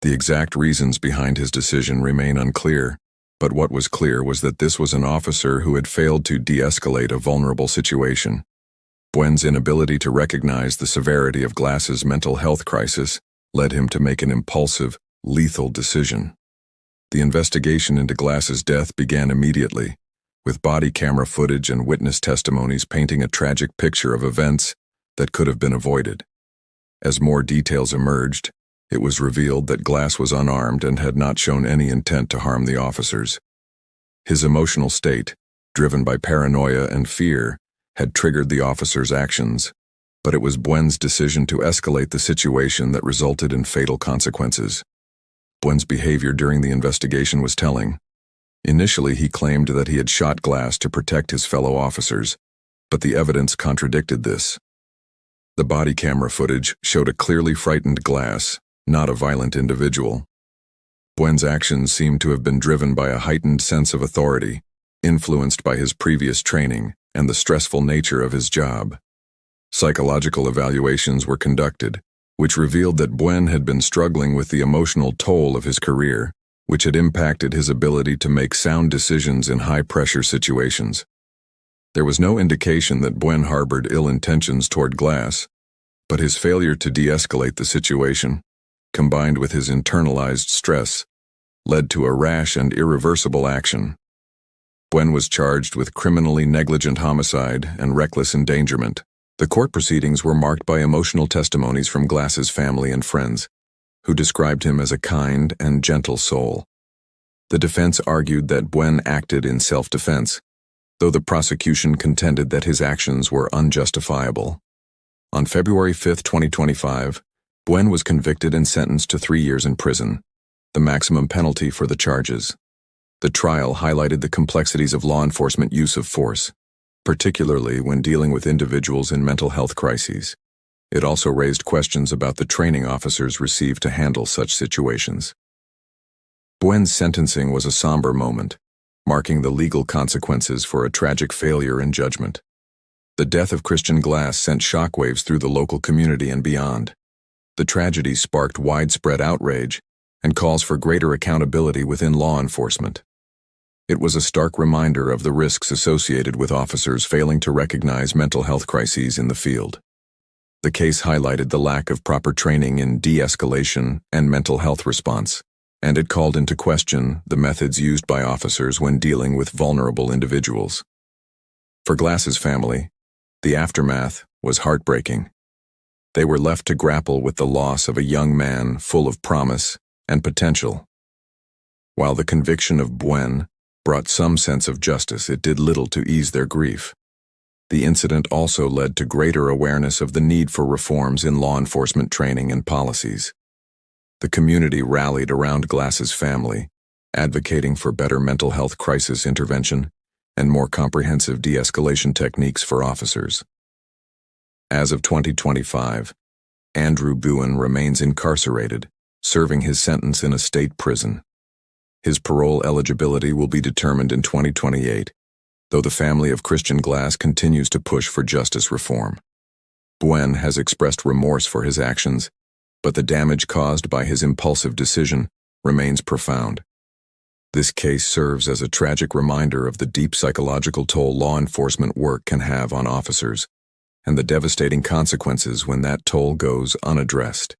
The exact reasons behind his decision remain unclear, but what was clear was that this was an officer who had failed to de-escalate a vulnerable situation. Buen's inability to recognize the severity of Glass's mental health crisis led him to make an impulsive, lethal decision. The investigation into Glass's death began immediately, with body camera footage and witness testimonies painting a tragic picture of events that could have been avoided. As more details emerged, it was revealed that Glass was unarmed and had not shown any intent to harm the officers. His emotional state, driven by paranoia and fear, had triggered the officers' actions, but it was Buen's decision to escalate the situation that resulted in fatal consequences. Buen's behavior during the investigation was telling. Initially, he claimed that he had shot Glass to protect his fellow officers, but the evidence contradicted this. The body camera footage showed a clearly frightened Glass, not a violent individual. Buen's actions seemed to have been driven by a heightened sense of authority, influenced by his previous training and the stressful nature of his job. Psychological evaluations were conducted, which revealed that Buen had been struggling with the emotional toll of his career, which had impacted his ability to make sound decisions in high-pressure situations. There was no indication that Buen harbored ill intentions toward Glass, but his failure to de-escalate the situation, combined with his internalized stress, led to a rash and irreversible action. Buen was charged with criminally negligent homicide and reckless endangerment. The court proceedings were marked by emotional testimonies from Glass's family and friends, who described him as a kind and gentle soul. The defense argued that Buen acted in self-defense, though the prosecution contended that his actions were unjustifiable. On February 5, 2025, Buen was convicted and sentenced to 3 years in prison, the maximum penalty for the charges. The trial highlighted the complexities of law enforcement use of force, particularly when dealing with individuals in mental health crises. It also raised questions about the training officers received to handle such situations. Buen's sentencing was a somber moment, marking the legal consequences for a tragic failure in judgment. The death of Christian Glass sent shockwaves through the local community and beyond. The tragedy sparked widespread outrage and calls for greater accountability within law enforcement. It was a stark reminder of the risks associated with officers failing to recognize mental health crises in the field. The case highlighted the lack of proper training in de-escalation and mental health response, and it called into question the methods used by officers when dealing with vulnerable individuals. For Glass's family, the aftermath was heartbreaking. They were left to grapple with the loss of a young man full of promise and potential. While the conviction of Buen brought some sense of justice, it did little to ease their grief. The incident also led to greater awareness of the need for reforms in law enforcement training and policies. The community rallied around Glass's family, advocating for better mental health crisis intervention and more comprehensive de-escalation techniques for officers. As of 2025, Andrew Buen remains incarcerated, serving his sentence in a state prison. His parole eligibility will be determined in 2028, though the family of Christian Glass continues to push for justice reform. Buen has expressed remorse for his actions, but the damage caused by his impulsive decision remains profound. This case serves as a tragic reminder of the deep psychological toll law enforcement work can have on officers, and the devastating consequences when that toll goes unaddressed.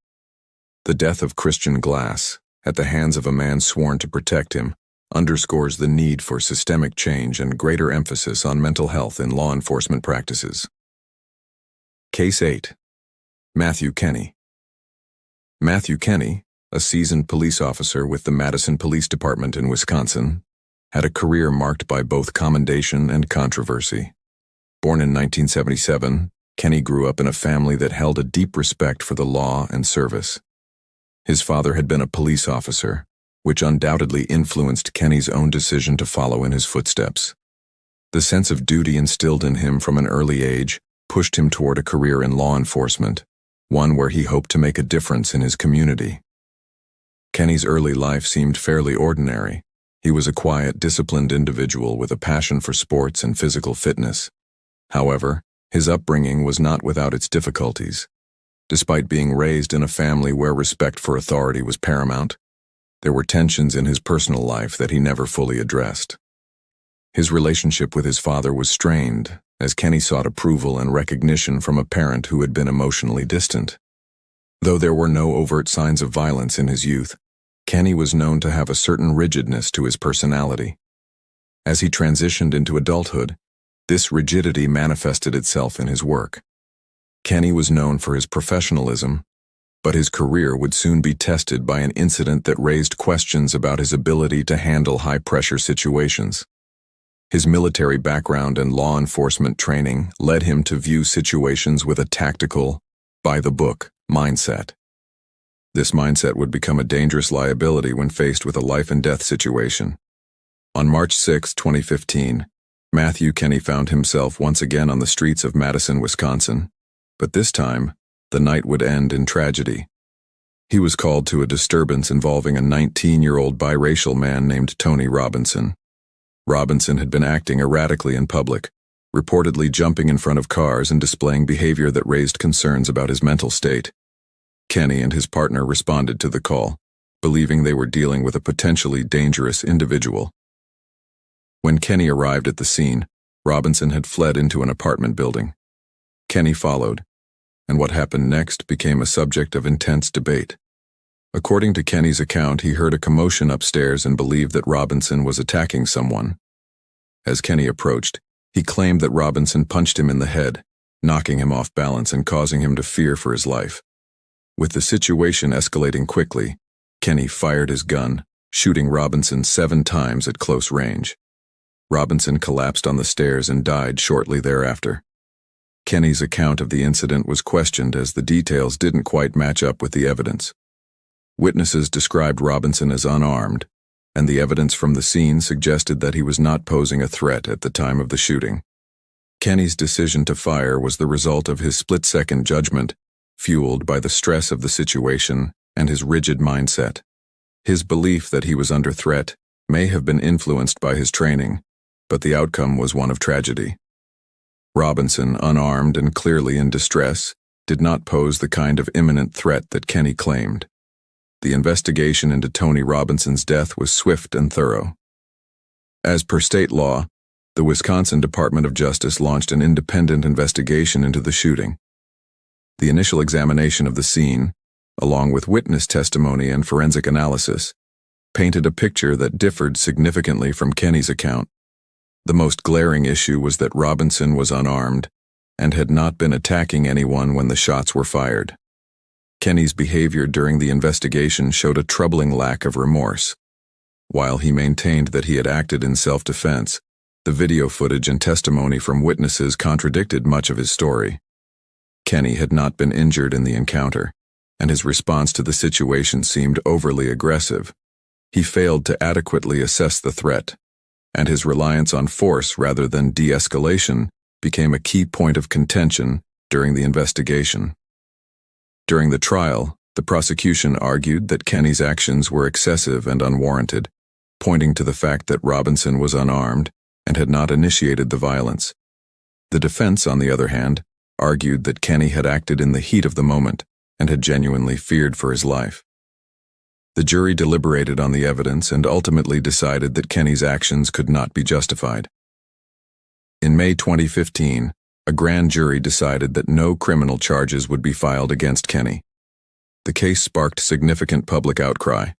The death of Christian Glass, at the hands of a man sworn to protect him, underscores the need for systemic change and greater emphasis on mental health in law enforcement practices. Case 8. Matthew Kinne. Matthew Kinne, a seasoned police officer with the Madison Police Department in Wisconsin, had a career marked by both commendation and controversy. Born in 1977, Kinne grew up in a family that held a deep respect for the law and service. His father had been a police officer, which undoubtedly influenced Kinne's own decision to follow in his footsteps. The sense of duty instilled in him from an early age pushed him toward a career in law enforcement, one where he hoped to make a difference in his community. Kinne's early life seemed fairly ordinary. He was a quiet, disciplined individual with a passion for sports and physical fitness. However, his upbringing was not without its difficulties. Despite being raised in a family where respect for authority was paramount, there were tensions in his personal life that he never fully addressed. His relationship with his father was strained, as Kinne sought approval and recognition from a parent who had been emotionally distant. Though there were no overt signs of violence in his youth, Kinne was known to have a certain rigidness to his personality. As he transitioned into adulthood, this rigidity manifested itself in his work. Kinne was known for his professionalism, but his career would soon be tested by an incident that raised questions about his ability to handle high-pressure situations. His military background and law enforcement training led him to view situations with a tactical, by-the-book mindset. This mindset would become a dangerous liability when faced with a life-and-death situation. On March 6, 2015, Matthew Kinne found himself once again on the streets of Madison, Wisconsin, but this time, the night would end in tragedy. He was called to a disturbance involving a 19-year-old biracial man named Tony Robinson. Robinson had been acting erratically in public, reportedly jumping in front of cars and displaying behavior that raised concerns about his mental state. Kinne and his partner responded to the call, believing they were dealing with a potentially dangerous individual. When Kinne arrived at the scene, Robinson had fled into an apartment building. Kinne followed, and what happened next became a subject of intense debate. According to Kinne's account, he heard a commotion upstairs and believed that Robinson was attacking someone. As Kinne approached, he claimed that Robinson punched him in the head, knocking him off balance and causing him to fear for his life. With the situation escalating quickly, Kinne fired his gun, shooting Robinson 7 times at close range. Robinson collapsed on the stairs and died shortly thereafter. Kinne's account of the incident was questioned as the details didn't quite match up with the evidence. Witnesses described Robinson as unarmed, and the evidence from the scene suggested that he was not posing a threat at the time of the shooting. Kinne's decision to fire was the result of his split-second judgment, fueled by the stress of the situation and his rigid mindset. His belief that he was under threat may have been influenced by his training, but the outcome was one of tragedy. Robinson, unarmed and clearly in distress, did not pose the kind of imminent threat that Kinne claimed. The investigation into Tony Robinson's death was swift and thorough. As per state law, the Wisconsin Department of Justice launched an independent investigation into the shooting. The initial examination of the scene, along with witness testimony and forensic analysis, painted a picture that differed significantly from Kinne's account. The most glaring issue was that Robinson was unarmed and had not been attacking anyone when the shots were fired. Kinne's behavior during the investigation showed a troubling lack of remorse. While he maintained that he had acted in self-defense, the video footage and testimony from witnesses contradicted much of his story. Kinne had not been injured in the encounter, and his response to the situation seemed overly aggressive. He failed to adequately assess the threat, and his reliance on force rather than de-escalation became a key point of contention during the investigation. During the trial, the prosecution argued that Kinne's actions were excessive and unwarranted, pointing to the fact that Robinson was unarmed and had not initiated the violence. The defense, on the other hand, argued that Kinne had acted in the heat of the moment and had genuinely feared for his life. The jury deliberated on the evidence and ultimately decided that Kinne's actions could not be justified. In May 2015, a grand jury decided that no criminal charges would be filed against Kinne. The case sparked significant public outcry.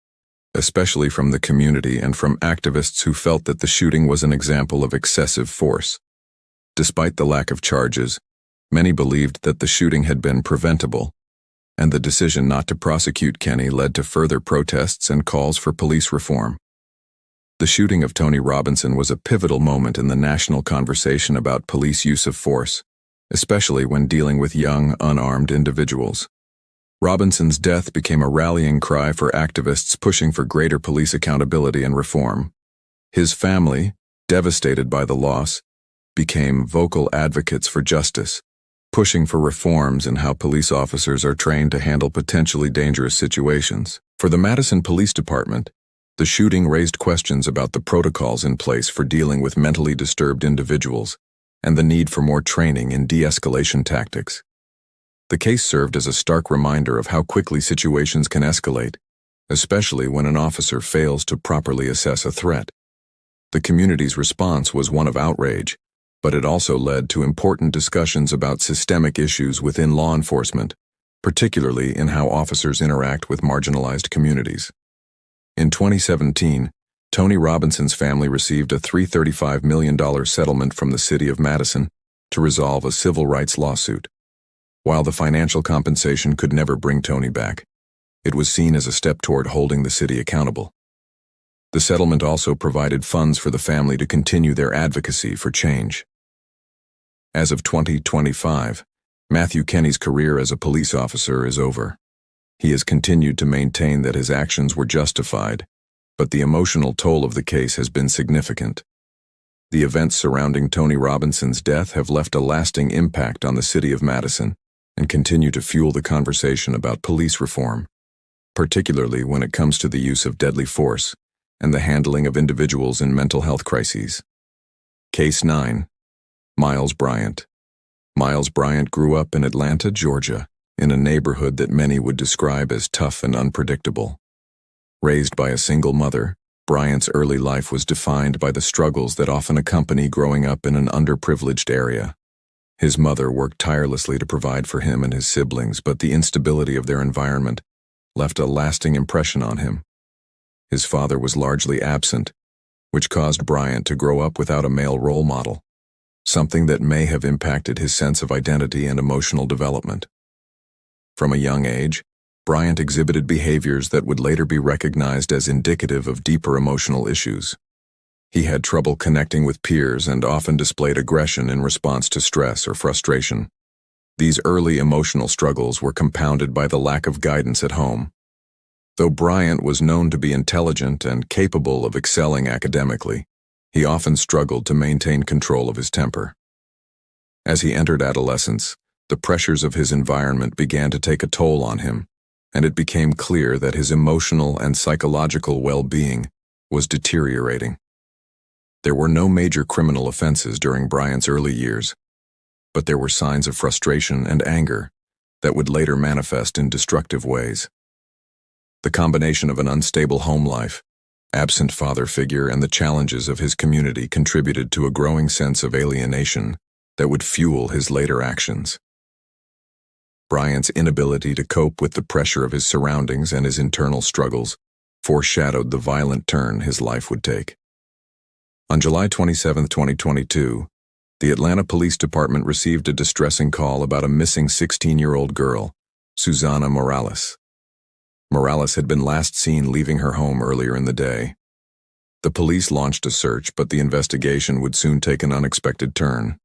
especially from the community and from activists who felt that the shooting was an example of excessive force. Despite the lack of charges, many believed that the shooting had been preventable, and the decision not to prosecute Kinne led to further protests and calls for police reform. The shooting of Tony Robinson was a pivotal moment in the national conversation about police use of force, especially when dealing with young, unarmed individuals. Robinson's death became a rallying cry for activists pushing for greater police accountability and reform. His family, devastated by the loss, became vocal advocates for justice, pushing for reforms in how police officers are trained to handle potentially dangerous situations. For the Madison Police Department, the shooting raised questions about the protocols in place for dealing with mentally disturbed individuals and the need for more training in de-escalation tactics. The case served as a stark reminder of how quickly situations can escalate, especially when an officer fails to properly assess a threat. The community's response was one of outrage, but it also led to important discussions about systemic issues within law enforcement, particularly in how officers interact with marginalized communities. In 2017, Tony Robinson's family received a $335 million settlement from the city of Madison to resolve a civil rights lawsuit. While the financial compensation could never bring Tony back, it was seen as a step toward holding the city accountable. The settlement also provided funds for the family to continue their advocacy for change. As of 2025, Matthew Kinne's career as a police officer is over. He has continued to maintain that his actions were justified, but the emotional toll of the case has been significant. The events surrounding Tony Robinson's death have left a lasting impact on the city of Madison and continue to fuel the conversation about police reform, particularly when it comes to the use of deadly force and the handling of individuals in mental health crises. Case 9. Miles Bryant. Miles Bryant grew up in Atlanta, Georgia, in a neighborhood that many would describe as tough and unpredictable. Raised by a single mother, Bryant's early life was defined by the struggles that often accompany growing up in an underprivileged area. His mother worked tirelessly to provide for him and his siblings, but the instability of their environment left a lasting impression on him. His father was largely absent, which caused Bryant to grow up without a male role model, something that may have impacted his sense of identity and emotional development. From a young age, Bryant exhibited behaviors that would later be recognized as indicative of deeper emotional issues. He had trouble connecting with peers and often displayed aggression in response to stress or frustration. These early emotional struggles were compounded by the lack of guidance at home. Though Bryant was known to be intelligent and capable of excelling academically, he often struggled to maintain control of his temper. As he entered adolescence, the pressures of his environment began to take a toll on him, and it became clear that his emotional and psychological well-being was deteriorating. There were no major criminal offenses during Bryant's early years, but there were signs of frustration and anger that would later manifest in destructive ways. The combination of an unstable home life, absent father figure, and the challenges of his community contributed to a growing sense of alienation that would fuel his later actions. Bryant's inability to cope with the pressure of his surroundings and his internal struggles foreshadowed the violent turn his life would take. On July 27, 2022, the Atlanta Police Department received a distressing call about a missing 16-year-old girl, Susana Morales. Morales had been last seen leaving her home earlier in the day. The police launched a search, but the investigation would soon take an unexpected turn.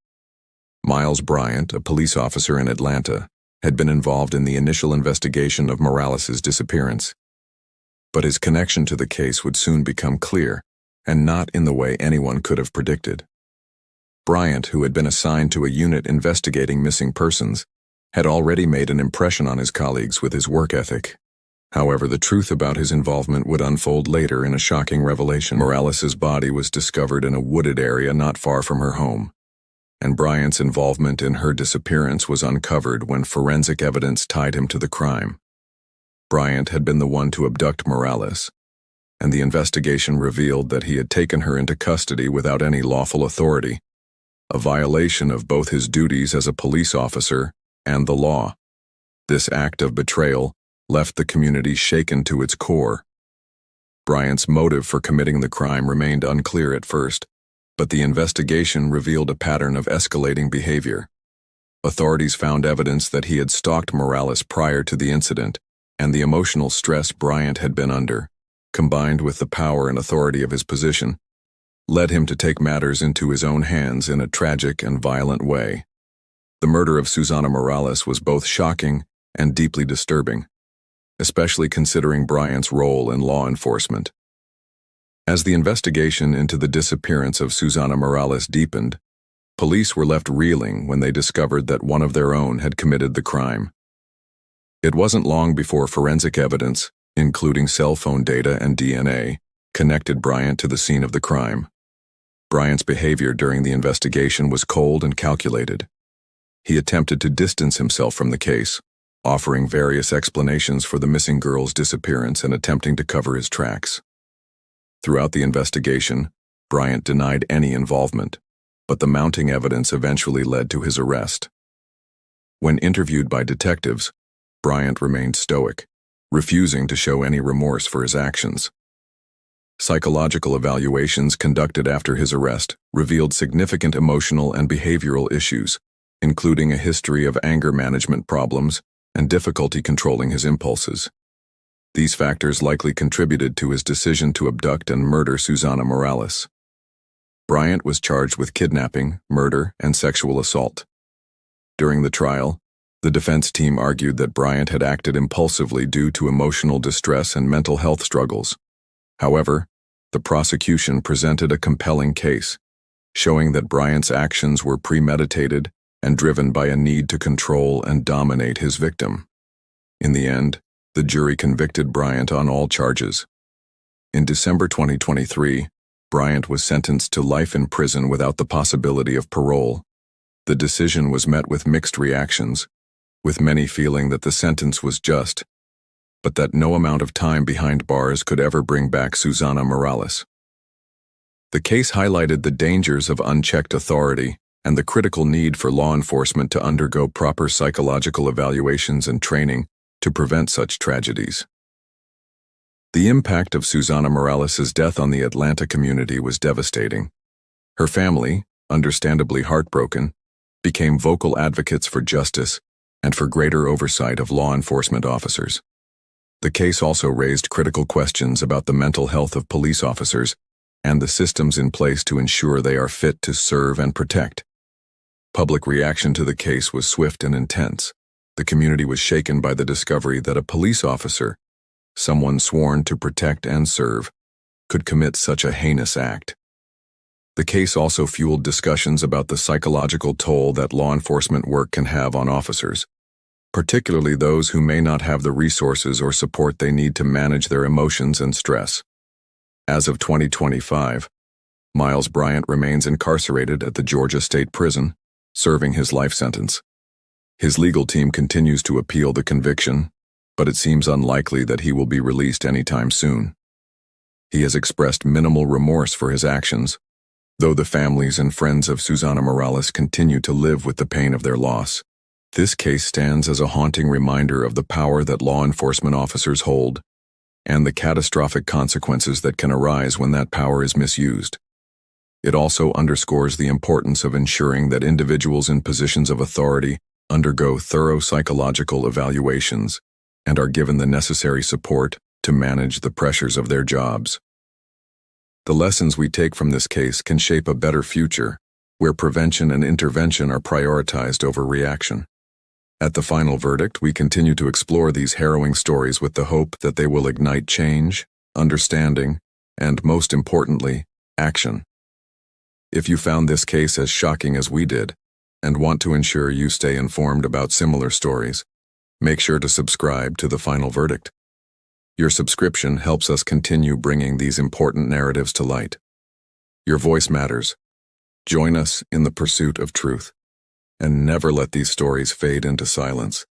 Miles Bryant, a police officer in Atlanta, had been involved in the initial investigation of Morales' disappearance. But his connection to the case would soon become clear, and not in the way anyone could have predicted. Bryant, who had been assigned to a unit investigating missing persons, had already made an impression on his colleagues with his work ethic. However, the truth about his involvement would unfold later in a shocking revelation. Morales' body was discovered in a wooded area not far from her home, and Bryant's involvement in her disappearance was uncovered when forensic evidence tied him to the crime. Bryant had been the one to abduct Morales, and the investigation revealed that he had taken her into custody without any lawful authority, a violation of both his duties as a police officer and the law. This act of betrayal left the community shaken to its core. Bryant's motive for committing the crime remained unclear at first, but the investigation revealed a pattern of escalating behavior. Authorities found evidence that he had stalked Morales prior to the incident, and the emotional stress Bryant had been under, combined with the power and authority of his position, led him to take matters into his own hands in a tragic and violent way. The murder of Susana Morales was both shocking and deeply disturbing, especially considering Bryant's role in law enforcement. As the investigation into the disappearance of Susana Morales deepened, police were left reeling when they discovered that one of their own had committed the crime. It wasn't long before forensic evidence, including cell phone data and DNA, connected Bryant to the scene of the crime. Bryant's behavior during the investigation was cold and calculated. He attempted to distance himself from the case, offering various explanations for the missing girl's disappearance and attempting to cover his tracks. Throughout the investigation, Bryant denied any involvement, but the mounting evidence eventually led to his arrest. When interviewed by detectives, Bryant remained stoic, refusing to show any remorse for his actions. Psychological evaluations conducted after his arrest revealed significant emotional and behavioral issues, including a history of anger management problems and difficulty controlling his impulses. These factors likely contributed to his decision to abduct and murder Susana Morales. Bryant was charged with kidnapping, murder, and sexual assault. During the trial, the defense team argued that Bryant had acted impulsively due to emotional distress and mental health struggles. However, the prosecution presented a compelling case, showing that Bryant's actions were premeditated and driven by a need to control and dominate his victim. In the end, the jury convicted Bryant on all charges. In December 2023, Bryant was sentenced to life in prison without the possibility of parole. The decision was met with mixed reactions, with many feeling that the sentence was just, but that no amount of time behind bars could ever bring back Susana Morales. The case highlighted the dangers of unchecked authority and the critical need for law enforcement to undergo proper psychological evaluations and training to prevent such tragedies. The impact of Susana Morales' death on the Atlanta community was devastating. Her family, understandably heartbroken, became vocal advocates for justice and for greater oversight of law enforcement officers. The case also raised critical questions about the mental health of police officers and the systems in place to ensure they are fit to serve and protect. Public reaction to the case was swift and intense. The community was shaken by the discovery that a police officer, someone sworn to protect and serve, could commit such a heinous act. The case also fueled discussions about the psychological toll that law enforcement work can have on officers, particularly those who may not have the resources or support they need to manage their emotions and stress. As of 2025, Miles Bryant remains incarcerated at the Georgia State Prison, serving his life sentence. His legal team continues to appeal the conviction, but it seems unlikely that he will be released anytime soon. He has expressed minimal remorse for his actions, though the families and friends of Susana Morales continue to live with the pain of their loss. This case stands as a haunting reminder of the power that law enforcement officers hold and the catastrophic consequences that can arise when that power is misused. It also underscores the importance of ensuring that individuals in positions of authority undergo thorough psychological evaluations and are given the necessary support to manage the pressures of their jobs. The lessons we take from this case can shape a better future, where prevention and intervention are prioritized over reaction. At the final verdict, we continue to explore these harrowing stories with the hope that they will ignite change, understanding, and, most importantly, action. If you found this case as shocking as we did, and want to ensure you stay informed about similar stories, make sure to subscribe to The Final Verdict. Your subscription helps us continue bringing these important narratives to light. Your voice matters. Join us in the pursuit of truth, and never let these stories fade into silence.